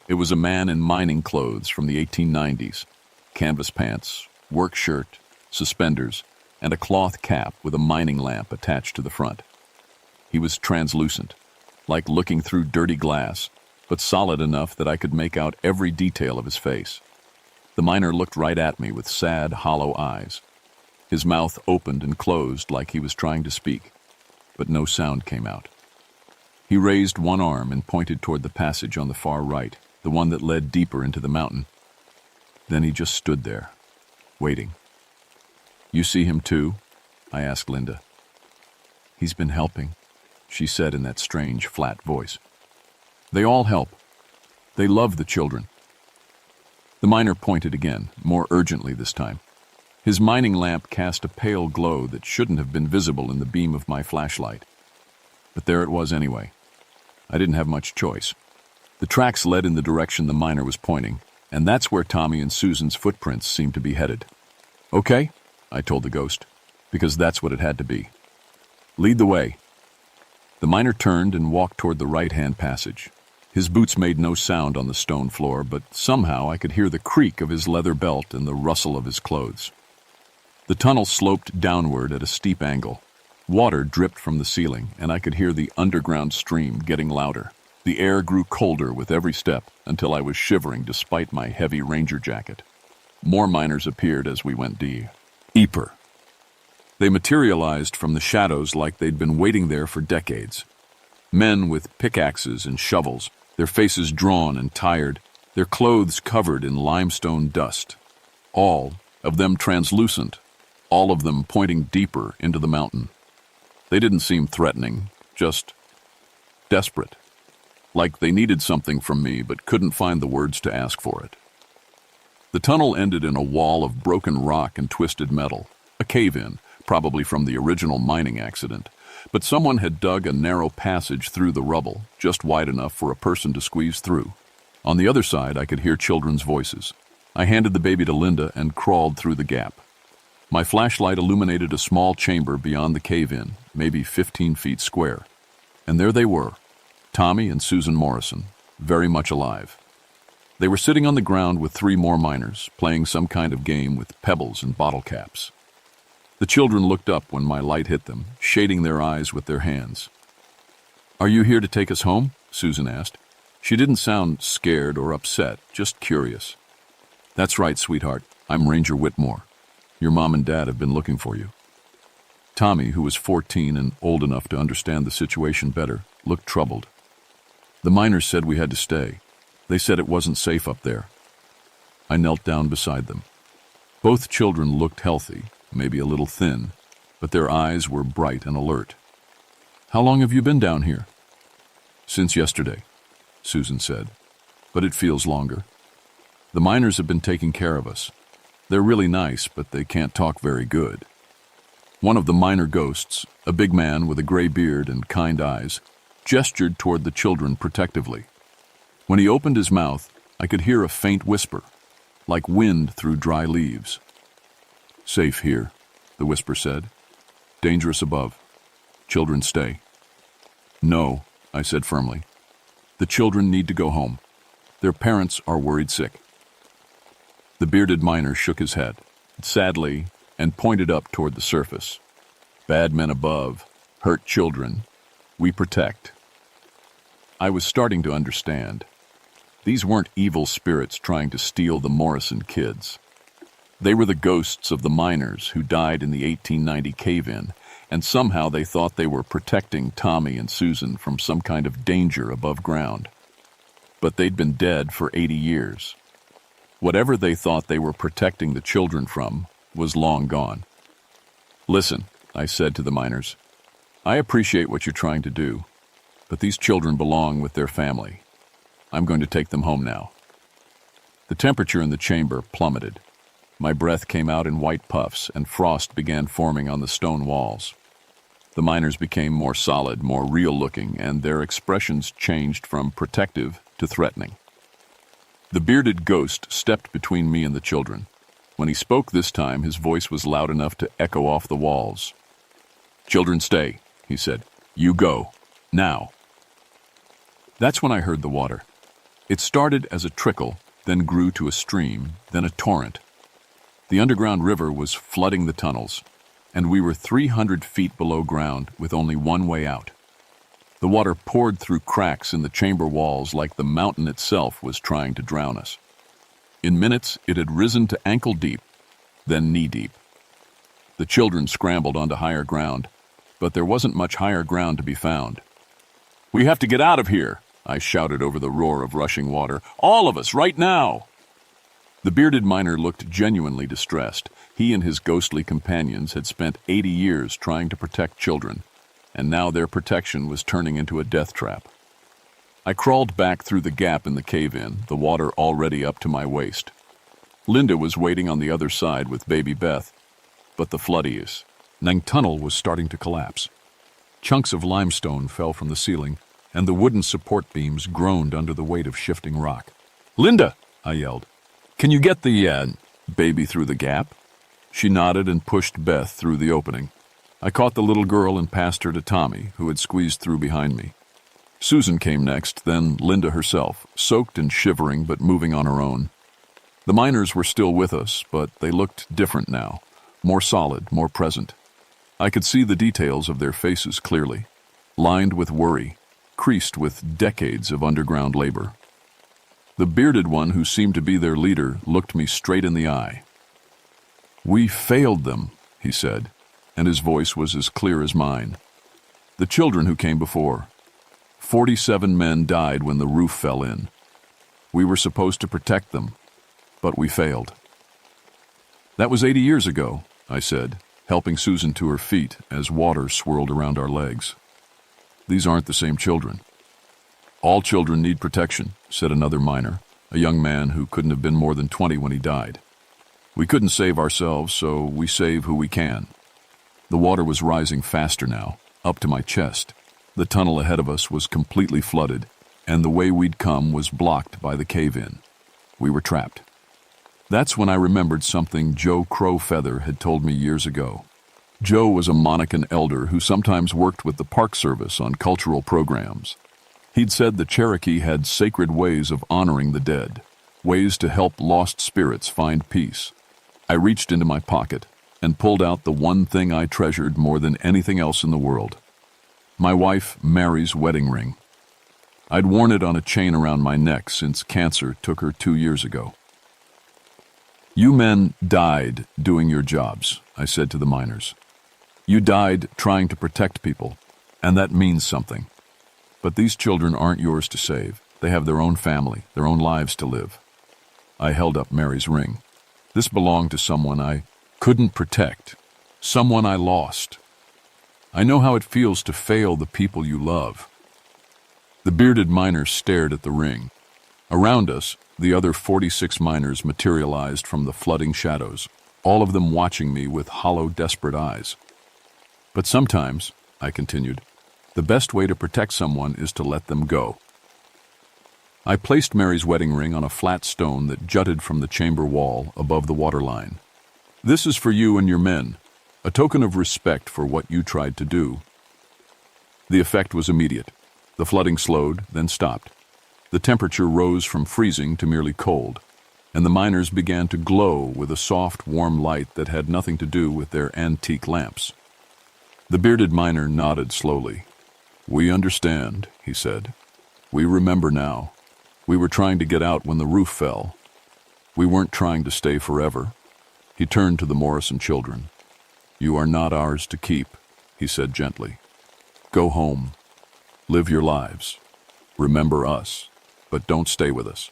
It was a man in mining clothes from the 1890s. Canvas pants, work shirt, suspenders, and a cloth cap with a mining lamp attached to the front. He was translucent, like looking through dirty glass, but solid enough that I could make out every detail of his face. The miner looked right at me with sad, hollow eyes. His mouth opened and closed like he was trying to speak, but no sound came out. He raised one arm and pointed toward the passage on the far right, the one that led deeper into the mountain. Then he just stood there, waiting. "You see him too?" I asked Linda. "He's been helping," she said in that strange, flat voice. "They all help. They love the children." The miner pointed again, more urgently this time. His mining lamp cast a pale glow that shouldn't have been visible in the beam of my flashlight. But there it was anyway. I didn't have much choice. The tracks led in the direction the miner was pointing, And that's where Tommy and Susan's footprints seemed to be headed. Okay, I told the ghost, because that's what it had to be. Lead the way. The miner turned and walked toward the right-hand passage. His boots made no sound on the stone floor, but somehow I could hear the creak of his leather belt and the rustle of his clothes. The tunnel sloped downward at a steep angle. Water dripped from the ceiling, and I could hear the underground stream getting louder. The air grew colder with every step until I was shivering despite my heavy ranger jacket. More miners appeared as we went deeper. They materialized from the shadows like they'd been waiting there for decades. Men with pickaxes and shovels, their faces drawn and tired, their clothes covered in limestone dust. All of them translucent, all of them pointing deeper into the mountain. They didn't seem threatening, just desperate. Like they needed something from me but couldn't find the words to ask for it. The tunnel ended in a wall of broken rock and twisted metal, a cave-in, probably from the original mining accident, but someone had dug a narrow passage through the rubble, just wide enough for a person to squeeze through. On the other side, I could hear children's voices. I handed the baby to Linda and crawled through the gap. My flashlight illuminated a small chamber beyond the cave-in, maybe 15 feet square. And there they were, Tommy and Susan Morrison, very much alive. They were sitting on the ground with 3 more miners, playing some kind of game with pebbles and bottle caps. The children looked up when my light hit them, shading their eyes with their hands. "Are you here to take us home?" Susan asked. She didn't sound scared or upset, just curious. "That's right, sweetheart. I'm Ranger Whitmore. Your mom and dad have been looking for you." Tommy, who was 14 and old enough to understand the situation better, looked troubled. "The miners said we had to stay. They said it wasn't safe up there." I knelt down beside them. Both children looked healthy, maybe a little thin, but their eyes were bright and alert. "How long have you been down here?" "Since yesterday," Susan said, "but it feels longer. The miners have been taking care of us. They're really nice, but they can't talk very good." One of the miner ghosts, a big man with a gray beard and kind eyes, gestured toward the children protectively. When he opened his mouth, I could hear a faint whisper, like wind through dry leaves. "Safe here," the whisper said. "Dangerous above. Children stay." "No," I said firmly. "The children need to go home. Their parents are worried sick." The bearded miner shook his head, sadly, and pointed up toward the surface. "Bad men above, hurt children. We protect." I was starting to understand. These weren't evil spirits trying to steal the Morrison kids. They were the ghosts of the miners who died in the 1890 cave-in, and somehow they thought they were protecting Tommy and Susan from some kind of danger above ground. But they'd been dead for 80 years. Whatever they thought they were protecting the children from was long gone. "Listen," I said to the miners, "I appreciate what you're trying to do, but these children belong with their family. I'm going to take them home now." The temperature in the chamber plummeted. My breath came out in white puffs, and frost began forming on the stone walls. The miners became more solid, more real-looking, and their expressions changed from protective to threatening. The bearded ghost stepped between me and the children. When he spoke this time, his voice was loud enough to echo off the walls. "Children, stay," he said. "You go. Now." That's when I heard the water. It started as a trickle, then grew to a stream, then a torrent. The underground river was flooding the tunnels, and we were 300 feet below ground with only one way out. The water poured through cracks in the chamber walls like the mountain itself was trying to drown us. In minutes, it had risen to ankle deep, then knee deep. The children scrambled onto higher ground, but there wasn't much higher ground to be found. "We have to get out of here," I shouted over the roar of rushing water. "All of us, right now!" The bearded miner looked genuinely distressed. He and his ghostly companions had spent 80 years trying to protect children, and now their protection was turning into a death trap. I crawled back through the gap in the cave-in, the water already up to my waist. Linda was waiting on the other side with baby Beth, but the floodies. Nang tunnel was starting to collapse. Chunks of limestone fell from the ceiling, and the wooden support beams groaned under the weight of shifting rock. "Linda!" I yelled. Can you get the baby through the gap? She nodded and pushed Beth through the opening. I caught the little girl and passed her to Tommy, who had squeezed through behind me. Susan came next, then Linda herself, soaked and shivering but moving on her own. The miners were still with us, but they looked different now, more solid, more present. I could see the details of their faces clearly, lined with worry, creased with decades of underground labor. The bearded one, who seemed to be their leader, looked me straight in the eye. "We failed them," he said, and his voice was as clear as mine. "The children who came before. 47 men died when the roof fell in. We were supposed to protect them, but we failed." "That was 80 years ago," I said, helping Susan to her feet as water swirled around our legs. "These aren't the same children." "All children need protection," said another miner, a young man who couldn't have been more than 20 when he died. "We couldn't save ourselves, so we save who we can." The water was rising faster now, up to my chest. The tunnel ahead of us was completely flooded, and the way we'd come was blocked by the cave-in. We were trapped. That's when I remembered something Joe Crowfeather had told me years ago. Joe was a Monacan elder who sometimes worked with the Park Service on cultural programs. He'd said the Cherokee had sacred ways of honoring the dead, ways to help lost spirits find peace. I reached into my pocket and pulled out the one thing I treasured more than anything else in the world. My wife Mary's wedding ring. I'd worn it on a chain around my neck since cancer took her 2 years ago. "You men died doing your jobs," I said to the miners. "You died trying to protect people, and that means something. But these children aren't yours to save. They have their own family, their own lives to live." I held up Mary's ring. This belonged to someone I couldn't protect, someone I lost. I know how it feels to fail the people you love. The bearded miner stared at the ring. Around us, the other 46 miners materialized from the flooding shadows, all of them watching me with hollow, desperate eyes. "But sometimes," I continued, "the best way to protect someone is to let them go." I placed Mary's wedding ring on a flat stone that jutted from the chamber wall above the waterline. "This is for you and your men, a token of respect for what you tried to do." The effect was immediate. The flooding slowed, then stopped. The temperature rose from freezing to merely cold, and the miners began to glow with a soft, warm light that had nothing to do with their antique lamps. The bearded miner nodded slowly. "We understand," he said. "We remember now. We were trying to get out when the roof fell. We weren't trying to stay forever." He turned to the Morrison children. "You are not ours to keep," he said gently. "Go home. Live your lives. Remember us, but don't stay with us."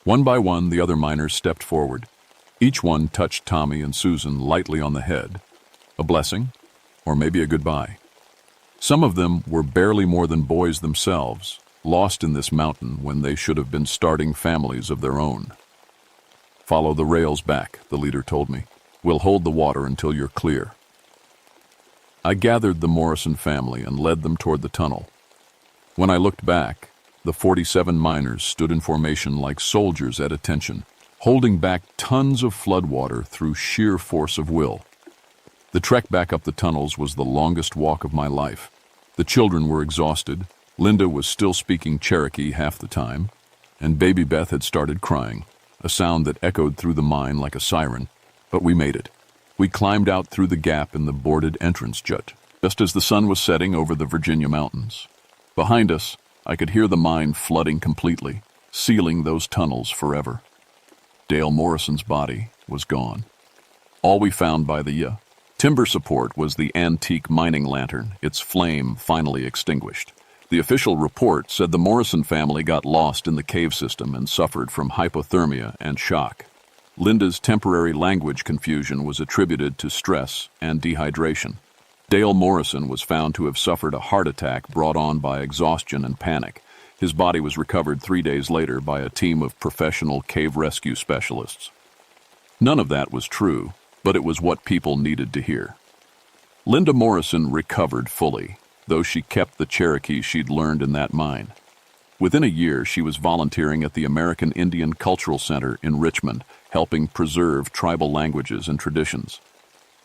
One by one, the other miners stepped forward. Each one touched Tommy and Susan lightly on the head. A blessing, or maybe a goodbye. Some of them were barely more than boys themselves, lost in this mountain when they should have been starting families of their own. "Follow the rails back," the leader told me. "We'll hold the water until you're clear." I gathered the Morrison family and led them toward the tunnel. When I looked back, the 47 miners stood in formation like soldiers at attention, holding back tons of floodwater through sheer force of will. The trek back up the tunnels was the longest walk of my life. The children were exhausted. Linda was still speaking Cherokee half the time, and baby Beth had started crying, a sound that echoed through the mine like a siren. But we made it. We climbed out through the gap in the boarded entrance jut, just as the sun was setting over the Virginia mountains. Behind us, I could hear the mine flooding completely, sealing those tunnels forever. Dale Morrison's body was gone. All we found by the timber support was the antique mining lantern, its flame finally extinguished. The official report said the Morrison family got lost in the cave system and suffered from hypothermia and shock. Linda's temporary language confusion was attributed to stress and dehydration. Dale Morrison was found to have suffered a heart attack brought on by exhaustion and panic. His body was recovered 3 days later by a team of professional cave rescue specialists. None of that was true, but it was what people needed to hear. Linda Morrison recovered fully, though she kept the Cherokee she'd learned in that mine. Within a year, she was volunteering at the American Indian Cultural Center in Richmond, helping preserve tribal languages and traditions.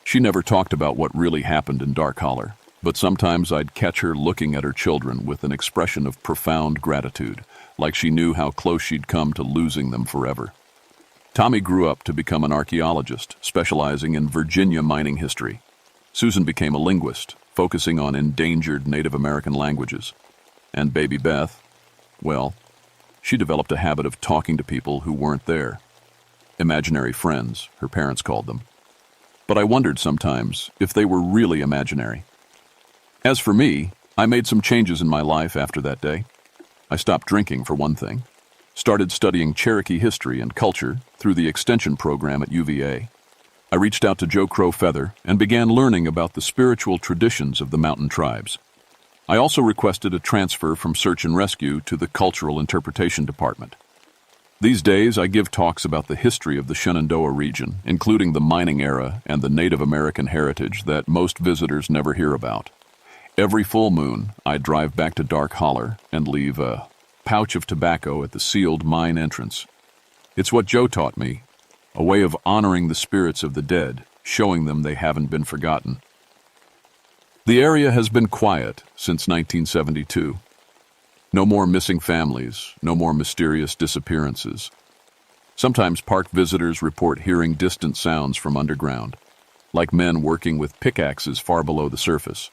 She never talked about what really happened in Dark Holler, but sometimes I'd catch her looking at her children with an expression of profound gratitude, like she knew how close she'd come to losing them forever. Tommy grew up to become an archaeologist, specializing in Virginia mining history. Susan became a linguist, focusing on endangered Native American languages. And baby Beth, well, she developed a habit of talking to people who weren't there. Imaginary friends, her parents called them. But I wondered sometimes if they were really imaginary. As for me, I made some changes in my life after that day. I stopped drinking, for one thing. Started studying Cherokee history and culture through the extension program at UVA. I reached out to Joe Crow Feather and began learning about the spiritual traditions of the mountain tribes. I also requested a transfer from Search and Rescue to the Cultural Interpretation Department. These days, I give talks about the history of the Shenandoah region, including the mining era and the Native American heritage that most visitors never hear about. Every full moon, I drive back to Dark Holler and leave a pouch of tobacco at the sealed mine entrance. It's what Joe taught me, a way of honoring the spirits of the dead, showing them they haven't been forgotten. The area has been quiet since 1972. No more missing families, no more mysterious disappearances. Sometimes park visitors report hearing distant sounds from underground, like men working with pickaxes far below the surface.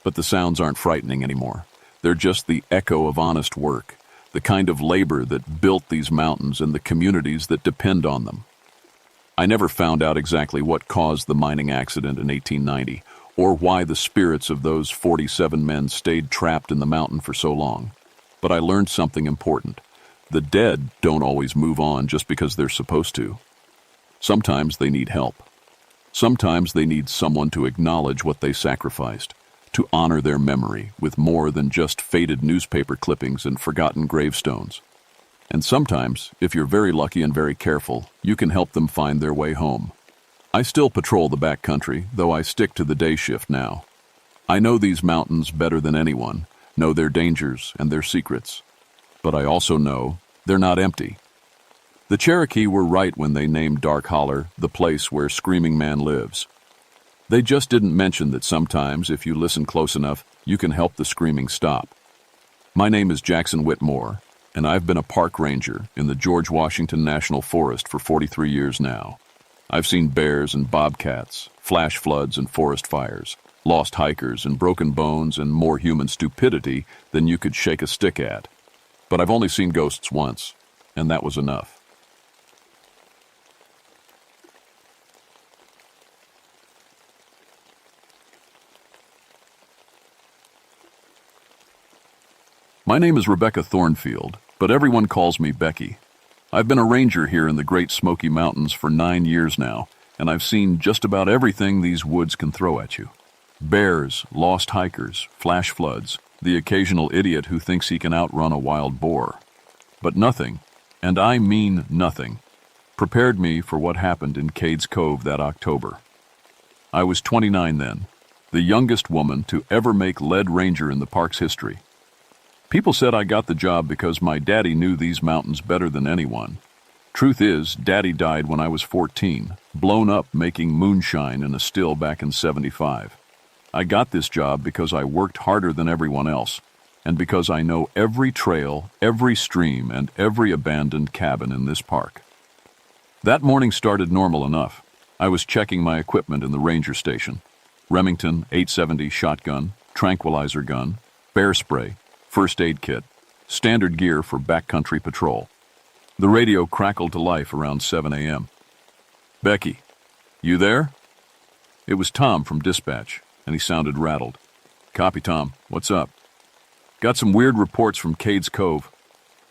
But the sounds aren't frightening anymore. They're just the echo of honest work, the kind of labor that built these mountains and the communities that depend on them. I never found out exactly what caused the mining accident in 1890, or why the spirits of those 47 men stayed trapped in the mountain for so long. But I learned something important. The dead don't always move on just because they're supposed to. Sometimes they need help. Sometimes they need someone to acknowledge what they sacrificed, to honor their memory with more than just faded newspaper clippings and forgotten gravestones. And sometimes, if you're very lucky and very careful, you can help them find their way home. I still patrol the backcountry, though I stick to the day shift now. I know these mountains better than anyone, know their dangers and their secrets. But I also know they're not empty. The Cherokee were right when they named Dark Holler the place where Screaming Man lives. They just didn't mention that sometimes, if you listen close enough, you can help the screaming stop. My name is Jackson Whitmore, and I've been a park ranger in the George Washington National Forest for 43 years now. I've seen bears and bobcats, flash floods and forest fires, lost hikers and broken bones and more human stupidity than you could shake a stick at. But I've only seen ghosts once, and that was enough. My name is Rebecca Thornfield, but everyone calls me Becky. I've been a ranger here in the Great Smoky Mountains for 9 years now, and I've seen just about everything these woods can throw at you. Bears, lost hikers, flash floods, the occasional idiot who thinks he can outrun a wild boar. But nothing, and I mean nothing, prepared me for what happened in Cades Cove that October. I was 29 then, the youngest woman to ever make lead ranger in the park's history. People said I got the job because my daddy knew these mountains better than anyone. Truth is, Daddy died when I was 14, blown up making moonshine in a still back in '75. I got this job because I worked harder than everyone else, and because I know every trail, every stream, and every abandoned cabin in this park. That morning started normal enough. I was checking my equipment in the ranger station. Remington 870 shotgun, tranquilizer gun, bear spray, first aid kit, standard gear for backcountry patrol. The radio crackled to life around 7 a.m. "Becky, you there?" It was Tom from dispatch, and he sounded rattled. "Copy, Tom. What's up?" "Got some weird reports from Cades Cove.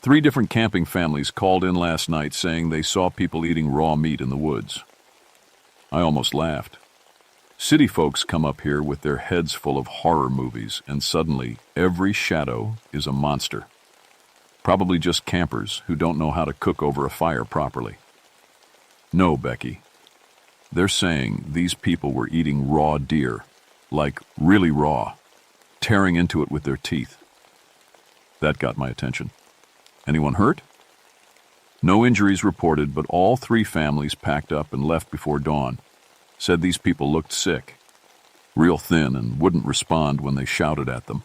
3 different camping families called in last night saying they saw people eating raw meat in the woods." I almost laughed. City folks come up here with their heads full of horror movies, and suddenly every shadow is a monster. Probably just campers who don't know how to cook over a fire properly. No, Becky. They're saying these people were eating raw deer, like really raw, tearing into it with their teeth. That got my attention. Anyone hurt? No injuries reported, but all 3 families packed up and left before dawn. Said these people looked sick, real thin, and wouldn't respond when they shouted at them.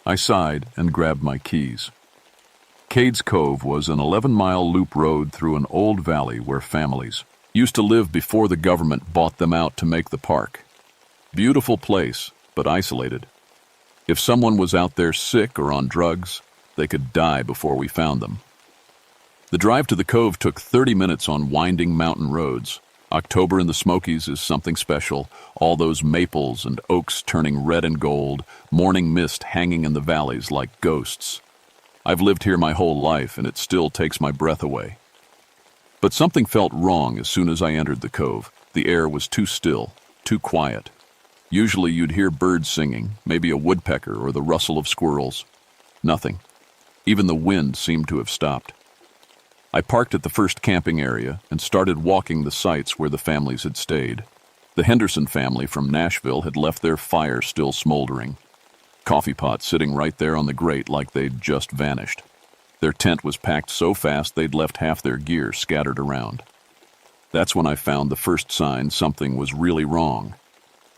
I sighed and grabbed my keys. Cades Cove was an 11-mile loop road through an old valley where families used to live before the government bought them out to make the park. Beautiful place, but isolated. If someone was out there sick or on drugs, they could die before we found them. The drive to the cove took 30 minutes on winding mountain roads. October in the Smokies is something special, all those maples and oaks turning red and gold, morning mist hanging in the valleys like ghosts. I've lived here my whole life, and it still takes my breath away. But something felt wrong as soon as I entered the cove. The air was too still, too quiet. Usually you'd hear birds singing, maybe a woodpecker or the rustle of squirrels. Nothing. Even the wind seemed to have stopped. I parked at the first camping area and started walking the sites where the families had stayed. The Henderson family from Nashville had left their fire still smoldering. Coffee pot sitting right there on the grate like they'd just vanished. Their tent was packed so fast they'd left half their gear scattered around. That's when I found the first sign something was really wrong.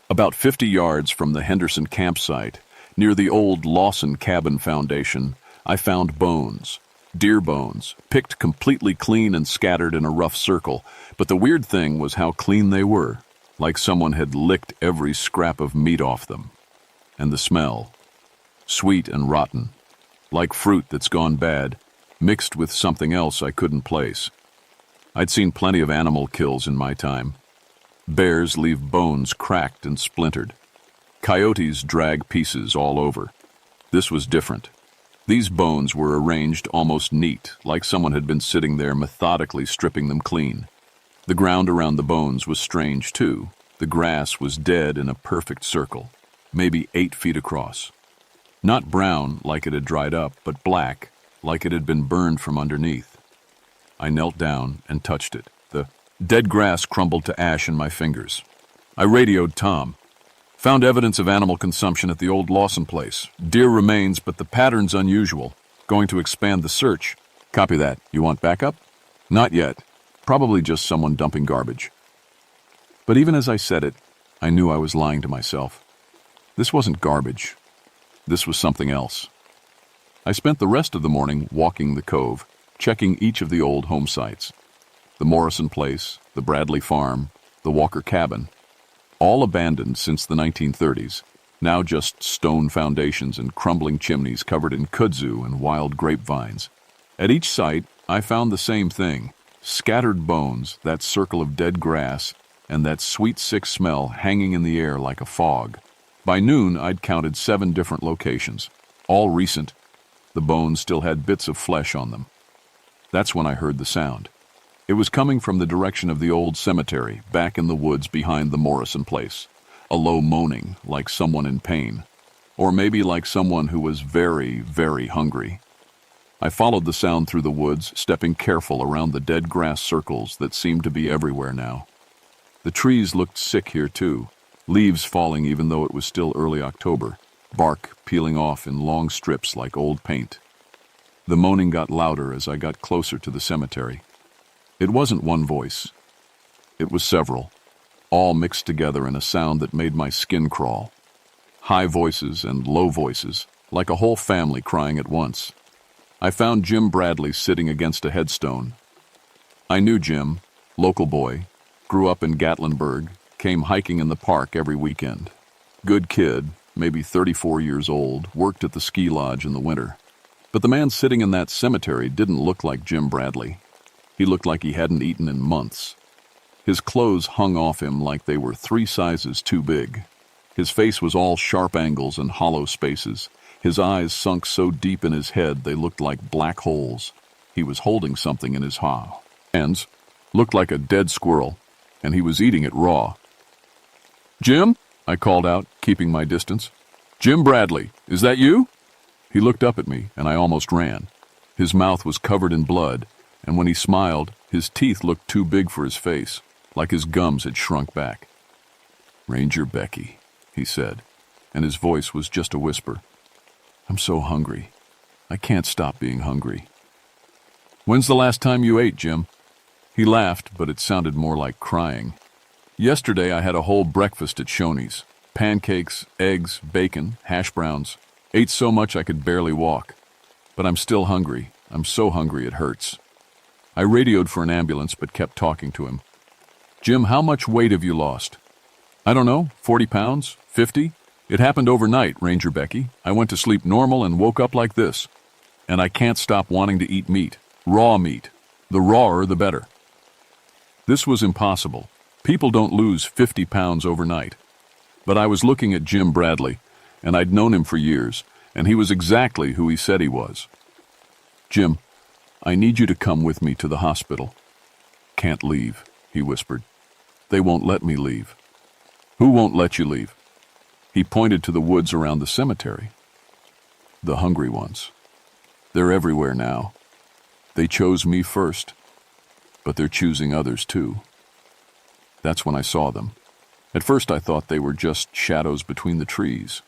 About 50 yards from the Henderson campsite, near the old Lawson Cabin Foundation, I found bones. Deer bones, picked completely clean and scattered in a rough circle, but the weird thing was how clean they were, like someone had licked every scrap of meat off them. And the smell, sweet and rotten, like fruit that's gone bad, mixed with something else I couldn't place. I'd seen plenty of animal kills in my time. Bears leave bones cracked and splintered. Coyotes drag pieces all over. This was different. These bones were arranged almost neat, like someone had been sitting there methodically stripping them clean. The ground around the bones was strange, too. The grass was dead in a perfect circle, maybe 8 feet across. Not brown, like it had dried up, but black, like it had been burned from underneath. I knelt down and touched it. The dead grass crumbled to ash in my fingers. I radioed Tom. Found evidence of animal consumption at the old Lawson place. Deer remains, but the pattern's unusual. Going to expand the search. Copy that. You want backup? Not yet. Probably just someone dumping garbage. But even as I said it, I knew I was lying to myself. This wasn't garbage. This was something else. I spent the rest of the morning walking the cove, checking each of the old home sites. The Morrison place, the Bradley farm, the Walker cabin. All abandoned since the 1930s, now just stone foundations and crumbling chimneys covered in kudzu and wild grapevines. At each site, I found the same thing: scattered bones, that circle of dead grass, and that sweet, sick smell hanging in the air like a fog. By noon, I'd counted 7 different locations, all recent. The bones still had bits of flesh on them. That's when I heard the sound. It was coming from the direction of the old cemetery, back in the woods behind the Morrison place. A low moaning, like someone in pain. Or maybe like someone who was very, very hungry. I followed the sound through the woods, stepping careful around the dead grass circles that seemed to be everywhere now. The trees looked sick here too, leaves falling even though it was still early October, bark peeling off in long strips like old paint. The moaning got louder as I got closer to the cemetery. It wasn't one voice. It was several, all mixed together in a sound that made my skin crawl. High voices and low voices, like a whole family crying at once. I found Jim Bradley sitting against a headstone. I knew Jim, local boy, grew up in Gatlinburg, came hiking in the park every weekend. Good kid, maybe 34 years old, worked at the ski lodge in the winter. But the man sitting in that cemetery didn't look like Jim Bradley. He looked like he hadn't eaten in months. His clothes hung off him like they were 3 sizes too big. His face was all sharp angles and hollow spaces. His eyes sunk so deep in his head they looked like black holes. He was holding something in his hands, looked like a dead squirrel, and he was eating it raw. "Jim?" I called out, keeping my distance. "Jim Bradley, is that you?" He looked up at me, and I almost ran. His mouth was covered in blood, and when he smiled, his teeth looked too big for his face, like his gums had shrunk back. "Ranger Becky," he said, and his voice was just a whisper. "I'm so hungry. I can't stop being hungry. When's the last time you ate, Jim? He laughed, but it sounded more like crying. Yesterday I had a whole breakfast at Shoney's. Pancakes, eggs, bacon, hash browns. Ate so much I could barely walk. But I'm still hungry. I'm so hungry it hurts. I radioed for an ambulance but kept talking to him. Jim, how much weight have you lost? I don't know, 40 pounds? 50? It happened overnight, Ranger Becky. I went to sleep normal and woke up like this. And I can't stop wanting to eat meat. Raw meat. The rawer the better. This was impossible. People don't lose 50 pounds overnight. But I was looking at Jim Bradley, and I'd known him for years, and he was exactly who he said he was. Jim, I need you to come with me to the hospital. Can't leave, he whispered. They won't let me leave. Who won't let you leave? He pointed to the woods around the cemetery. The hungry ones. They're everywhere now. They chose me first, but they're choosing others too. That's when I saw them. At first I thought they were just shadows between the trees.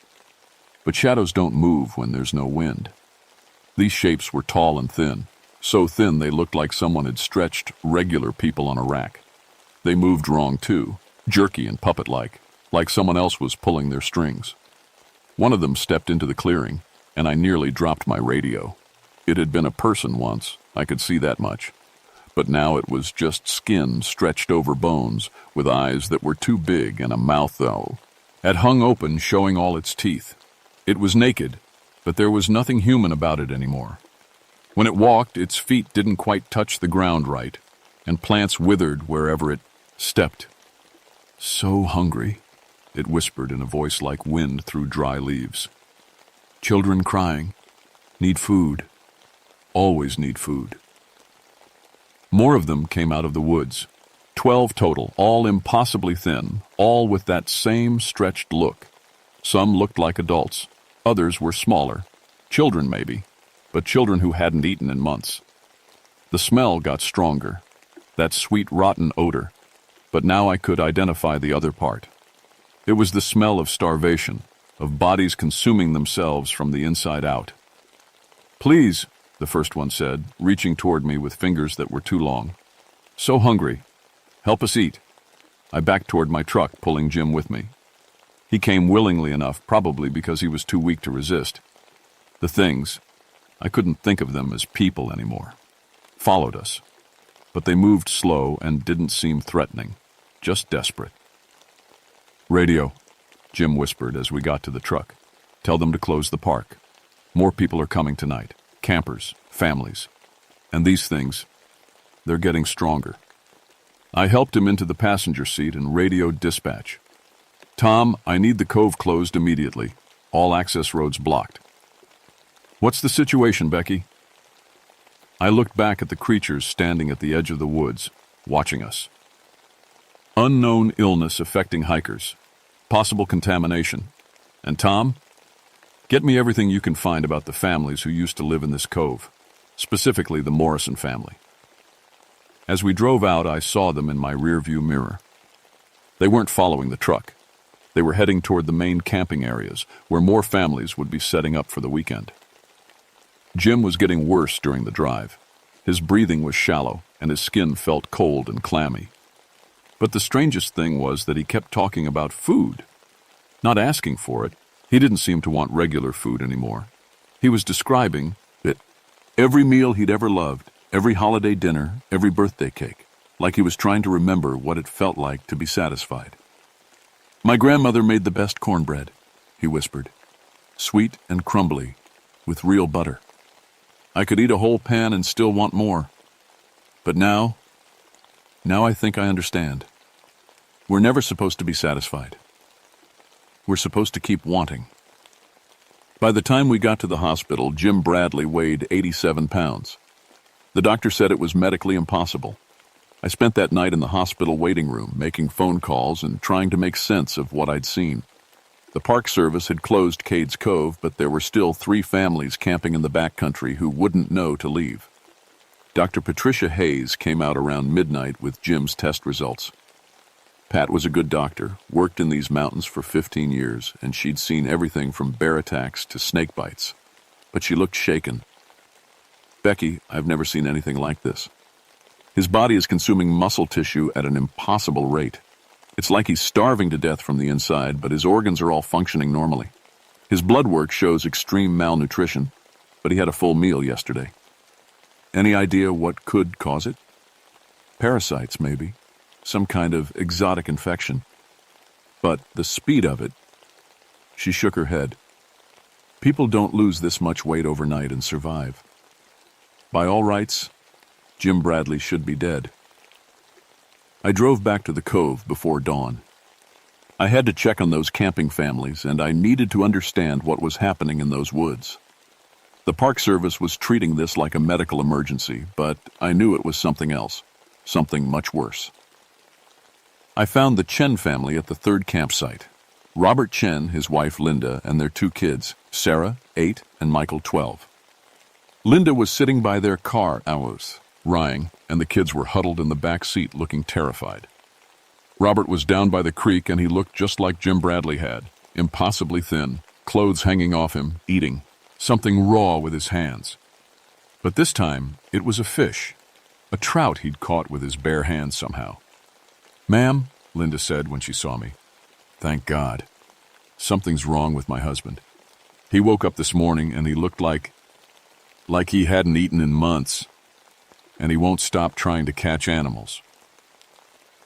But shadows don't move when there's no wind. These shapes were tall and thin, so thin they looked like someone had stretched regular people on a rack. They moved wrong too, jerky and puppet-like, like someone else was pulling their strings. One of them stepped into the clearing, and I nearly dropped my radio. It had been a person once, I could see that much. But now it was just skin stretched over bones, with eyes that were too big and a mouth that had hung open, showing all its teeth. It was naked, but there was nothing human about it anymore. When it walked, its feet didn't quite touch the ground right, and plants withered wherever it stepped. So hungry, it whispered in a voice like wind through dry leaves. Children crying, need food, always need food. More of them came out of the woods. 12 total, all impossibly thin, all with that same stretched look. Some looked like adults, others were smaller, children maybe, but children who hadn't eaten in months. The smell got stronger, that sweet rotten odor, but now I could identify the other part. It was the smell of starvation, of bodies consuming themselves from the inside out. Please, the first one said, reaching toward me with fingers that were too long. So hungry. Help us eat. I backed toward my truck, pulling Jim with me. He came willingly enough, probably because he was too weak to resist. The things, I couldn't think of them as people anymore, followed us. But they moved slow and didn't seem threatening, just desperate. Radio, Jim whispered as we got to the truck. Tell them to close the park. More people are coming tonight. Campers, families. And these things, they're getting stronger. I helped him into the passenger seat and radioed dispatch. Tom, I need the cove closed immediately. All access roads blocked. What's the situation, Becky? I looked back at the creatures standing at the edge of the woods, watching us. Unknown illness affecting hikers. Possible contamination. And Tom? Get me everything you can find about the families who used to live in this cove, specifically the Morrison family. As we drove out, I saw them in my rearview mirror. They weren't following the truck. They were heading toward the main camping areas, where more families would be setting up for the weekend. Jim was getting worse during the drive. His breathing was shallow, and his skin felt cold and clammy. But the strangest thing was that he kept talking about food. Not asking for it, he didn't seem to want regular food anymore. He was describing it. Every meal he'd ever loved, every holiday dinner, every birthday cake, like he was trying to remember what it felt like to be satisfied. My grandmother made the best cornbread, he whispered, sweet and crumbly, with real butter. I could eat a whole pan and still want more. But now I think I understand. We're never supposed to be satisfied. We're supposed to keep wanting. By the time we got to the hospital, Jim Bradley weighed 87 pounds. The doctor said it was medically impossible. I spent that night in the hospital waiting room, making phone calls and trying to make sense of what I'd seen. The Park Service had closed Cades Cove, but there were still 3 families camping in the backcountry who wouldn't know to leave. Dr. Patricia Hayes came out around midnight with Jim's test results. Pat was a good doctor, worked in these mountains for 15 years, and she'd seen everything from bear attacks to snake bites. But she looked shaken, Becky, I've never seen anything like this. His body is consuming muscle tissue at an impossible rate. It's like he's starving to death from the inside, but his organs are all functioning normally. His blood work shows extreme malnutrition, but he had a full meal yesterday. Any idea what could cause it? Parasites, maybe. Some kind of exotic infection. But the speed of it... She shook her head. People don't lose this much weight overnight and survive. By all rights, Jim Bradley should be dead. I drove back to the cove before dawn. I had to check on those camping families, and I needed to understand what was happening in those woods. The Park Service was treating this like a medical emergency, but I knew it was something else, something much worse. I found the Chen family at the third campsite. Robert Chen, his wife Linda, and their 2 kids, Sarah, 8, and Michael, 12. Linda was sitting by their car, Ryan, and the kids were huddled in the back seat looking terrified. Robert was down by the creek and he looked just like Jim Bradley had, impossibly thin, clothes hanging off him, eating, something raw with his hands. But this time, it was a fish, a trout he'd caught with his bare hands somehow. "Ma'am," Linda said when she saw me. "Thank God. Something's wrong with my husband. He woke up this morning and he looked like he hadn't eaten in months. And he won't stop trying to catch animals."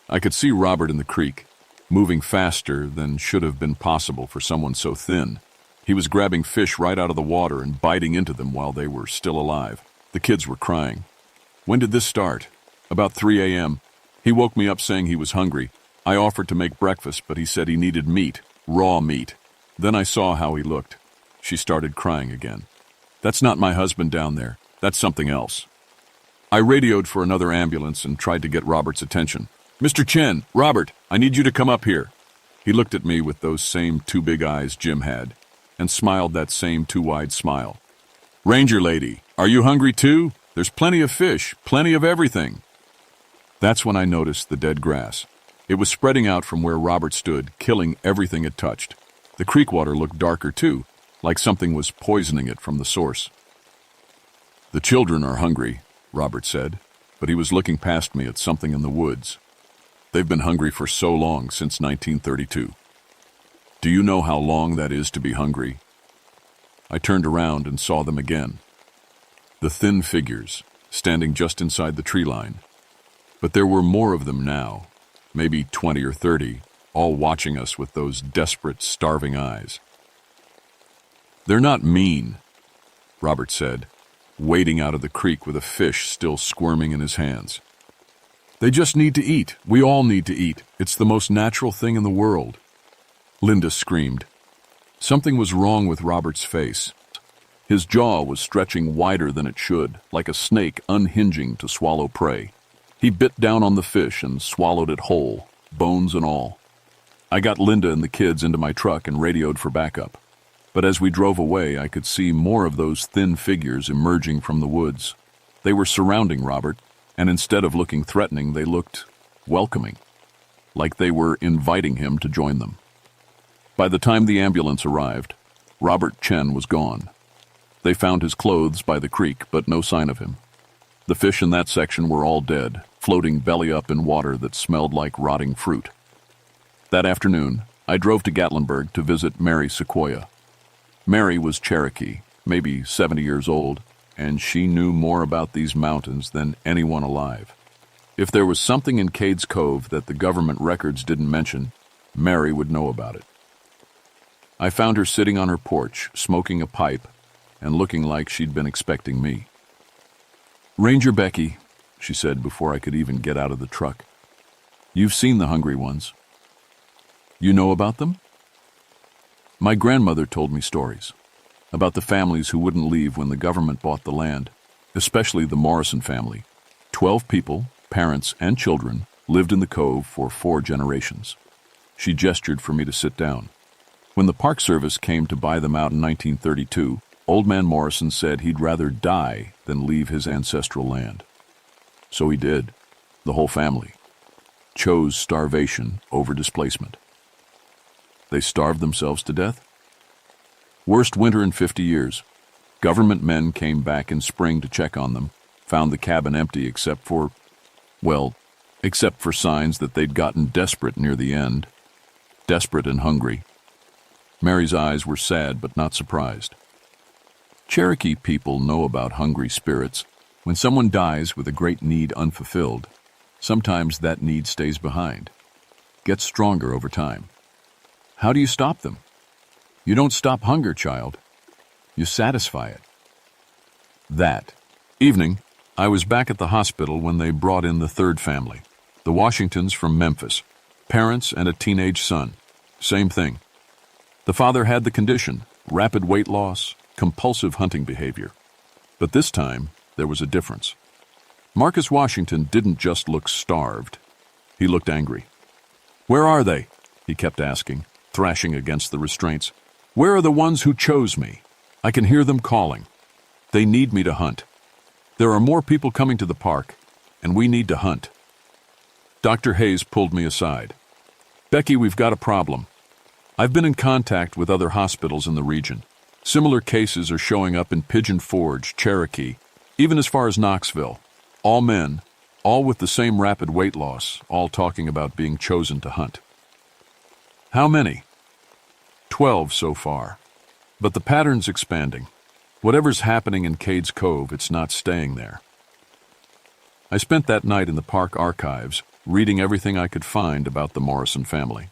I could see Robert in the creek, moving faster than should have been possible for someone so thin. He was grabbing fish right out of the water and biting into them while they were still alive. The kids were crying. When did this start? About 3 a.m. He woke me up saying he was hungry. I offered to make breakfast, but he said he needed meat, raw meat. Then I saw how he looked. She started crying again. "That's not my husband down there. That's something else." I radioed for another ambulance and tried to get Robert's attention. "Mr. Chen, Robert, I need you to come up here." He looked at me with those same 2 big eyes Jim had, and smiled that same 2 wide smile. "Ranger lady, are you hungry too? There's plenty of fish, plenty of everything." That's when I noticed the dead grass. It was spreading out from where Robert stood, killing everything it touched. The creek water looked darker too, like something was poisoning it from the source. "The children are hungry," Robert said, but he was looking past me at something in the woods. "They've been hungry for so long, since 1932. Do you know how long that is to be hungry?" I turned around and saw them again. The thin figures, standing just inside the tree line. But there were more of them now, maybe 20 or 30, all watching us with those desperate, starving eyes. "They're not mean," Robert said, wading out of the creek with a fish still squirming in his hands. "They just need to eat. We all need to eat. It's the most natural thing in the world." Linda screamed. Something was wrong with Robert's face. His jaw was stretching wider than it should, like a snake unhinging to swallow prey. He bit down on the fish and swallowed it whole, bones and all. I got Linda and the kids into my truck and radioed for backup. But as we drove away, I could see more of those thin figures emerging from the woods. They were surrounding Robert, and instead of looking threatening, they looked welcoming, like they were inviting him to join them. By the time the ambulance arrived, Robert Chen was gone. They found his clothes by the creek, but no sign of him. The fish in that section were all dead, floating belly up in water that smelled like rotting fruit. That afternoon, I drove to Gatlinburg to visit Mary Sequoia. Mary was Cherokee, maybe 70 years old, and she knew more about these mountains than anyone alive. If there was something in Cades Cove that the government records didn't mention, Mary would know about it. I found her sitting on her porch, smoking a pipe, and looking like she'd been expecting me. "Ranger Becky," she said before I could even get out of the truck. "You've seen the hungry ones. You know about them?" My grandmother told me stories about the families who wouldn't leave when the government bought the land, especially the Morrison family. 12 people, parents and children, lived in the cove for 4 generations. She gestured for me to sit down. When the Park Service came to buy them out in 1932, Old Man Morrison said he'd rather die than leave his ancestral land. So he did. The whole family chose starvation over displacement. They starved themselves to death. Worst winter in 50 years. Government men came back in spring to check on them, found the cabin empty except for signs that they'd gotten desperate near the end. Desperate and hungry. Mary's eyes were sad but not surprised. Cherokee people know about hungry spirits. When someone dies with a great need unfulfilled, sometimes that need stays behind, gets stronger over time. How do you stop them? You don't stop hunger, child. You satisfy it. That evening, I was back at the hospital when they brought in the third family, the Washingtons from Memphis, parents and a teenage son. Same thing. The father had the condition, rapid weight loss, compulsive hunting behavior. But this time, there was a difference. Marcus Washington didn't just look starved. He looked angry. "Where are they?" he kept asking, thrashing against the restraints. "Where are the ones who chose me? I can hear them calling. They need me to hunt. There are more people coming to the park, and we need to hunt." Dr. Hayes pulled me aside. "Becky, we've got a problem. I've been in contact with other hospitals in the region. Similar cases are showing up in Pigeon Forge, Cherokee, even as far as Knoxville. All men, all with the same rapid weight loss, all talking about being chosen to hunt." "How many?" 12 so far. But the pattern's expanding. Whatever's happening in Cades Cove, it's not staying there. I spent that night in the park archives, reading everything I could find about the Morrison family.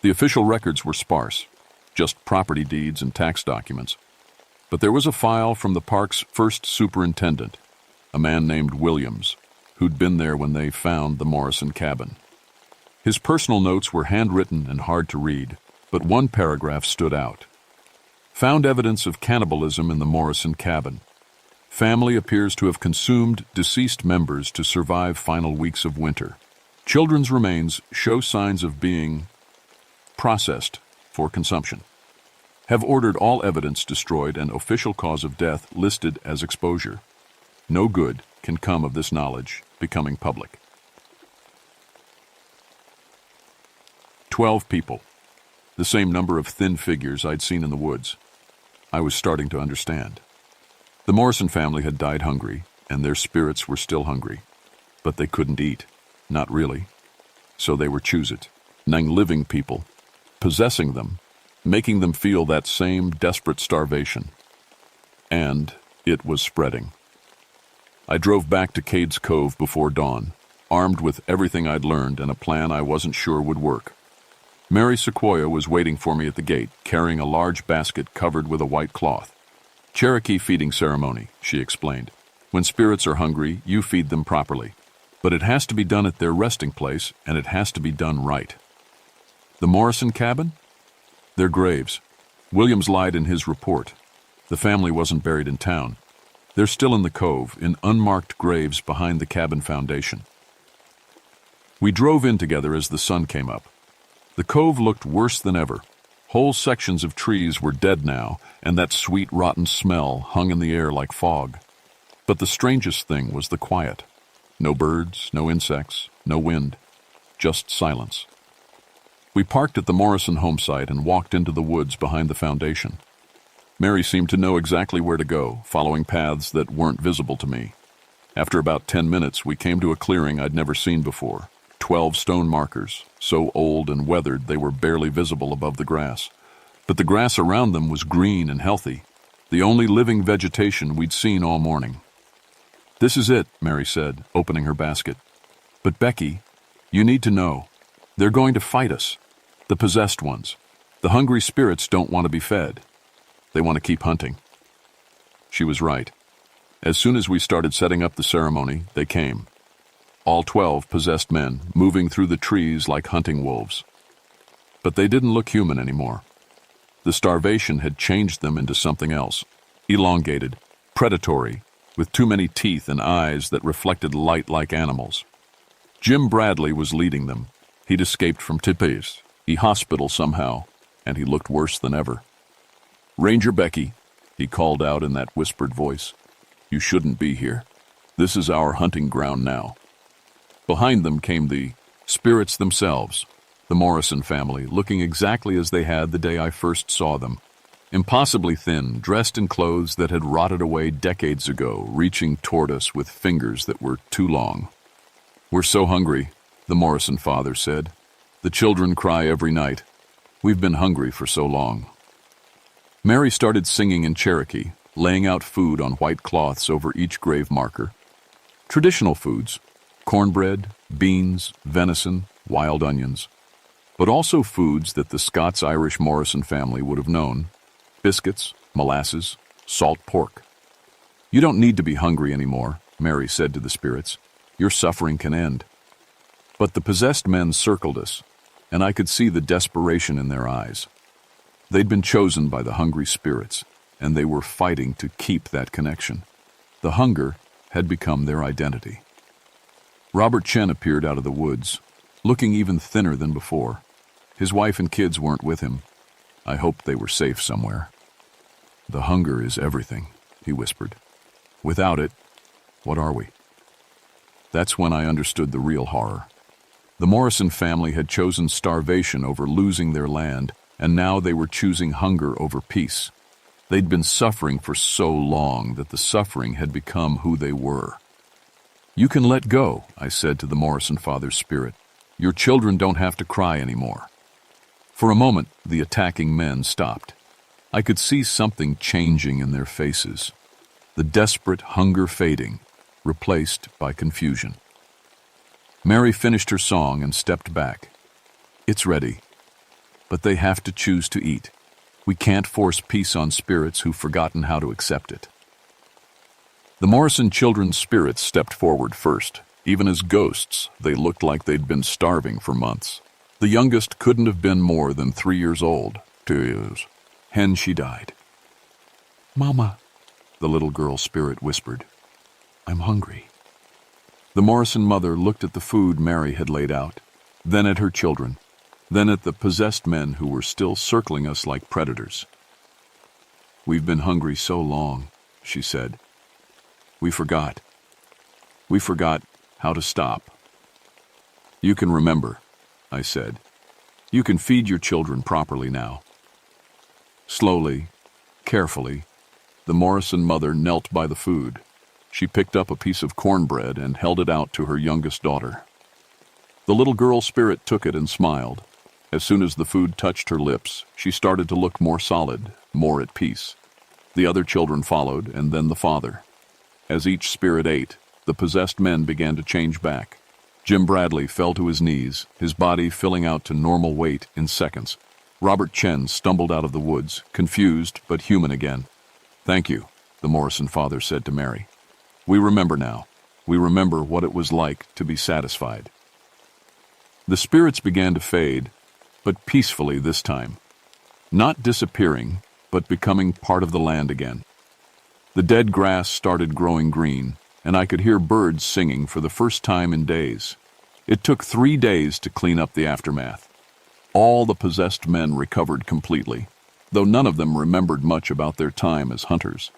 The official records were sparse, just property deeds and tax documents. But there was a file from the park's first superintendent, a man named Williams, who'd been there when they found the Morrison cabin. His personal notes were handwritten and hard to read, but one paragraph stood out. "Found evidence of cannibalism in the Morrison cabin. Family appears to have consumed deceased members to survive final weeks of winter. Children's remains show signs of being processed for consumption. Have ordered all evidence destroyed and official cause of death listed as exposure. No good can come of this knowledge becoming public." 12 people. The same number of thin figures I'd seen in the woods. I was starting to understand. The Morrison family had died hungry, and their spirits were still hungry. But they couldn't eat. Not really. So they were living people, possessing them, making them feel that same desperate starvation. And it was spreading. I drove back to Cades Cove before dawn, armed with everything I'd learned and a plan I wasn't sure would work. Mary Sequoia was waiting for me at the gate, carrying a large basket covered with a white cloth. "Cherokee feeding ceremony," she explained. "When spirits are hungry, you feed them properly. But it has to be done at their resting place, and it has to be done right." "The Morrison cabin?" "Their graves. Williams lied in his report. The family wasn't buried in town. They're still in the cove, in unmarked graves behind the cabin foundation." We drove in together as the sun came up. The cove looked worse than ever. Whole sections of trees were dead now, and that sweet rotten smell hung in the air like fog. But the strangest thing was the quiet. No birds, no insects, no wind. Just silence. We parked at the Morrison homesite and walked into the woods behind the foundation. Mary seemed to know exactly where to go, following paths that weren't visible to me. After about 10 minutes, we came to a clearing I'd never seen before. 12 stone markers, so old and weathered they were barely visible above the grass. But the grass around them was green and healthy, the only living vegetation we'd seen all morning. "This is it," Mary said, opening her basket. "But Becky, you need to know. They're going to fight us. The possessed ones. The hungry spirits don't want to be fed. They want to keep hunting." She was right. As soon as we started setting up the ceremony, they came. All 12 possessed men, moving through the trees like hunting wolves. But they didn't look human anymore. The starvation had changed them into something else, elongated, predatory, with too many teeth and eyes that reflected light like animals. Jim Bradley was leading them. He'd escaped from Tippes. He hospital somehow, and he looked worse than ever. "Ranger Becky," he called out in that whispered voice, "you shouldn't be here. This is our hunting ground now." Behind them came the spirits themselves, the Morrison family, looking exactly as they had the day I first saw them. Impossibly thin, dressed in clothes that had rotted away decades ago, reaching toward us with fingers that were too long. "We're so hungry," the Morrison father said. "The children cry every night. We've been hungry for so long." Mary started singing in Cherokee, laying out food on white cloths over each grave marker. Traditional foods: cornbread, beans, venison, wild onions. But also foods that the Scots-Irish Morrison family would have known: biscuits, molasses, salt pork. "You don't need to be hungry anymore," Mary said to the spirits. "Your suffering can end." But the possessed men circled us, and I could see the desperation in their eyes. They'd been chosen by the hungry spirits, and they were fighting to keep that connection. The hunger had become their identity. Robert Chen appeared out of the woods, looking even thinner than before. His wife and kids weren't with him. I hoped they were safe somewhere. "The hunger is everything," he whispered. "Without it, what are we?" That's when I understood the real horror. The Morrison family had chosen starvation over losing their land, and now they were choosing hunger over peace. They'd been suffering for so long that the suffering had become who they were. "You can let go," I said to the Morrison father's spirit. "Your children don't have to cry anymore." For a moment, the attacking men stopped. I could see something changing in their faces. The desperate hunger fading, replaced by confusion. Mary finished her song and stepped back. "It's ready, but they have to choose to eat. We can't force peace on spirits who've forgotten how to accept it." The Morrison children's spirits stepped forward first. Even as ghosts, they looked like they'd been starving for months. The youngest couldn't have been more than 3 years old. 2 years. Hen she died. "Mama," the little girl spirit whispered. "I'm hungry." The Morrison mother looked at the food Mary had laid out, then at her children, then at the possessed men who were still circling us like predators. "We've been hungry so long," she said. We forgot. We forgot how to stop." "You can remember," I said. "You can feed your children properly now." Slowly, carefully, the Morrison mother knelt by the food. She picked up a piece of cornbread and held it out to her youngest daughter. The little girl spirit took it and smiled. As soon as the food touched her lips, she started to look more solid, more at peace. The other children followed, and then the father. As each spirit ate, the possessed men began to change back. Jim Bradley fell to his knees, his body filling out to normal weight in seconds. Robert Chen stumbled out of the woods, confused but human again. "Thank you," the Morrison father said to Mary. "We remember now. We remember what it was like to be satisfied." The spirits began to fade, but peacefully this time. Not disappearing, but becoming part of the land again. The dead grass started growing green, and I could hear birds singing for the first time in days. It took 3 days to clean up the aftermath. All the possessed men recovered completely, though none of them remembered much about their time as hunters.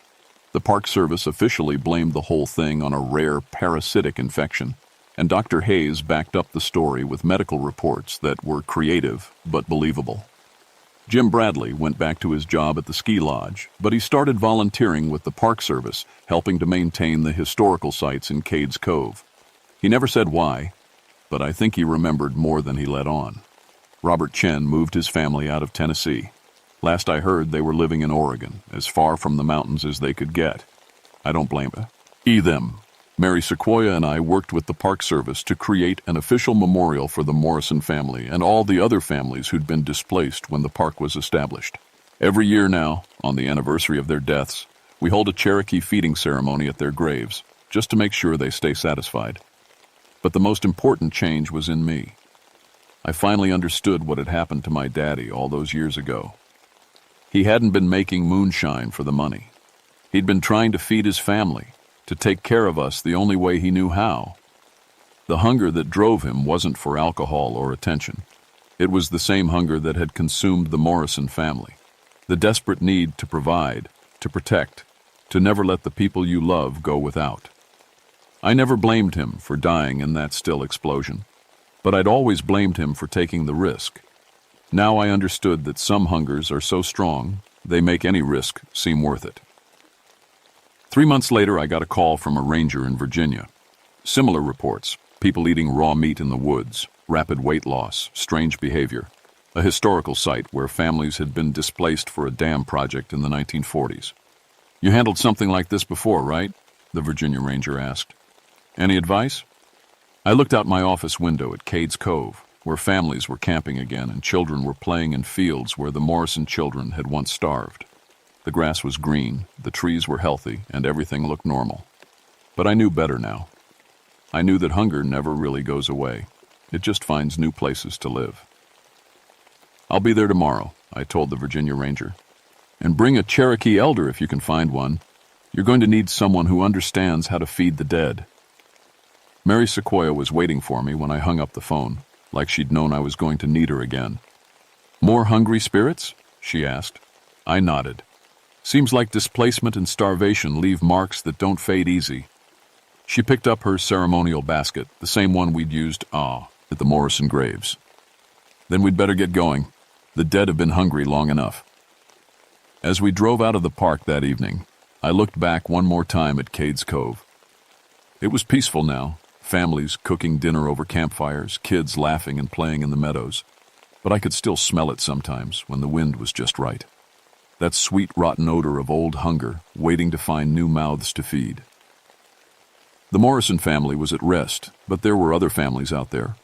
The Park Service officially blamed the whole thing on a rare parasitic infection, and Dr. Hayes backed up the story with medical reports that were creative but believable. Jim Bradley went back to his job at the ski lodge, but he started volunteering with the Park Service, helping to maintain the historical sites in Cades Cove. He never said why, but I think he remembered more than he let on. Robert Chen moved his family out of Tennessee. Last I heard, they were living in Oregon, as far from the mountains as they could get. I don't blame them. Mary Sequoia and I worked with the Park Service to create an official memorial for the Morrison family and all the other families who'd been displaced when the park was established. Every year now, on the anniversary of their deaths, we hold a Cherokee feeding ceremony at their graves, just to make sure they stay satisfied. But the most important change was in me. I finally understood what had happened to my daddy all those years ago. He hadn't been making moonshine for the money. He'd been trying to feed his family, to take care of us the only way he knew how. The hunger that drove him wasn't for alcohol or attention. It was the same hunger that had consumed the Morrison family. The desperate need to provide, to protect, to never let the people you love go without. I never blamed him for dying in that still explosion, but I'd always blamed him for taking the risk. Now I understood that some hungers are so strong, They make any risk seem worth it. 3 months later, I got a call from a ranger in Virginia. Similar reports: people eating raw meat in the woods, rapid weight loss, strange behavior. A historical site where families had been displaced for a dam project in the 1940s. "You handled something like this before, right?" the Virginia ranger asked. "Any advice?" I looked out my office window at Cades Cove, where families were camping again and children were playing in fields where the Morrison children had once starved. The grass was green, the trees were healthy, and everything looked normal. But I knew better now. I knew that hunger never really goes away. It just finds new places to live. "I'll be there tomorrow," I told the Virginia ranger. "And bring a Cherokee elder if you can find one. You're going to need someone who understands how to feed the dead." Mary Sequoia was waiting for me when I hung up the phone, like she'd known I was going to need her again. "More hungry spirits?" she asked. I nodded. "Seems like displacement and starvation leave marks that don't fade easy." She picked up her ceremonial basket, the same one we'd used, at the Morrison graves. "Then we'd better get going. The dead have been hungry long enough." As we drove out of the park that evening, I looked back one more time at Cades Cove. It was peaceful now, families cooking dinner over campfires, kids laughing and playing in the meadows. But I could still smell it sometimes when the wind was just right. That sweet, rotten odor of old hunger, waiting to find new mouths to feed. The Morrison family was at rest, but there were other families out there.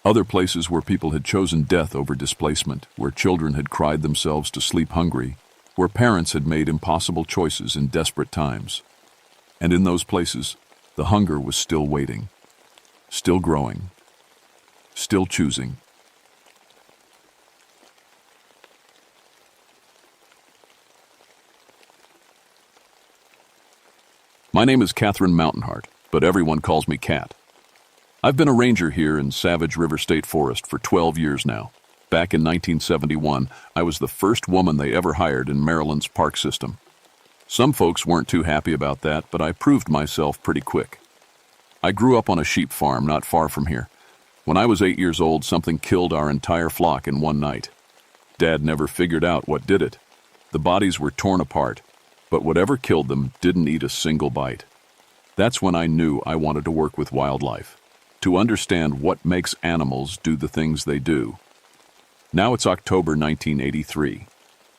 Other places where people had chosen death over displacement, where children had cried themselves to sleep hungry, where parents had made impossible choices in desperate times. And in those places, the hunger was still waiting, still growing, still choosing. My name is Catherine Mountainheart, but everyone calls me Cat. I've been a ranger here in Savage River State Forest for 12 years now. Back in 1971, I was the first woman they ever hired in Maryland's park system. Some folks weren't too happy about that, but I proved myself pretty quick. I grew up on a sheep farm not far from here. When I was 8 years old, something killed our entire flock in one night. Dad never figured out what did it. The bodies were torn apart, but whatever killed them didn't eat a single bite. That's when I knew I wanted to work with wildlife, to understand what makes animals do the things they do. Now it's October 1983,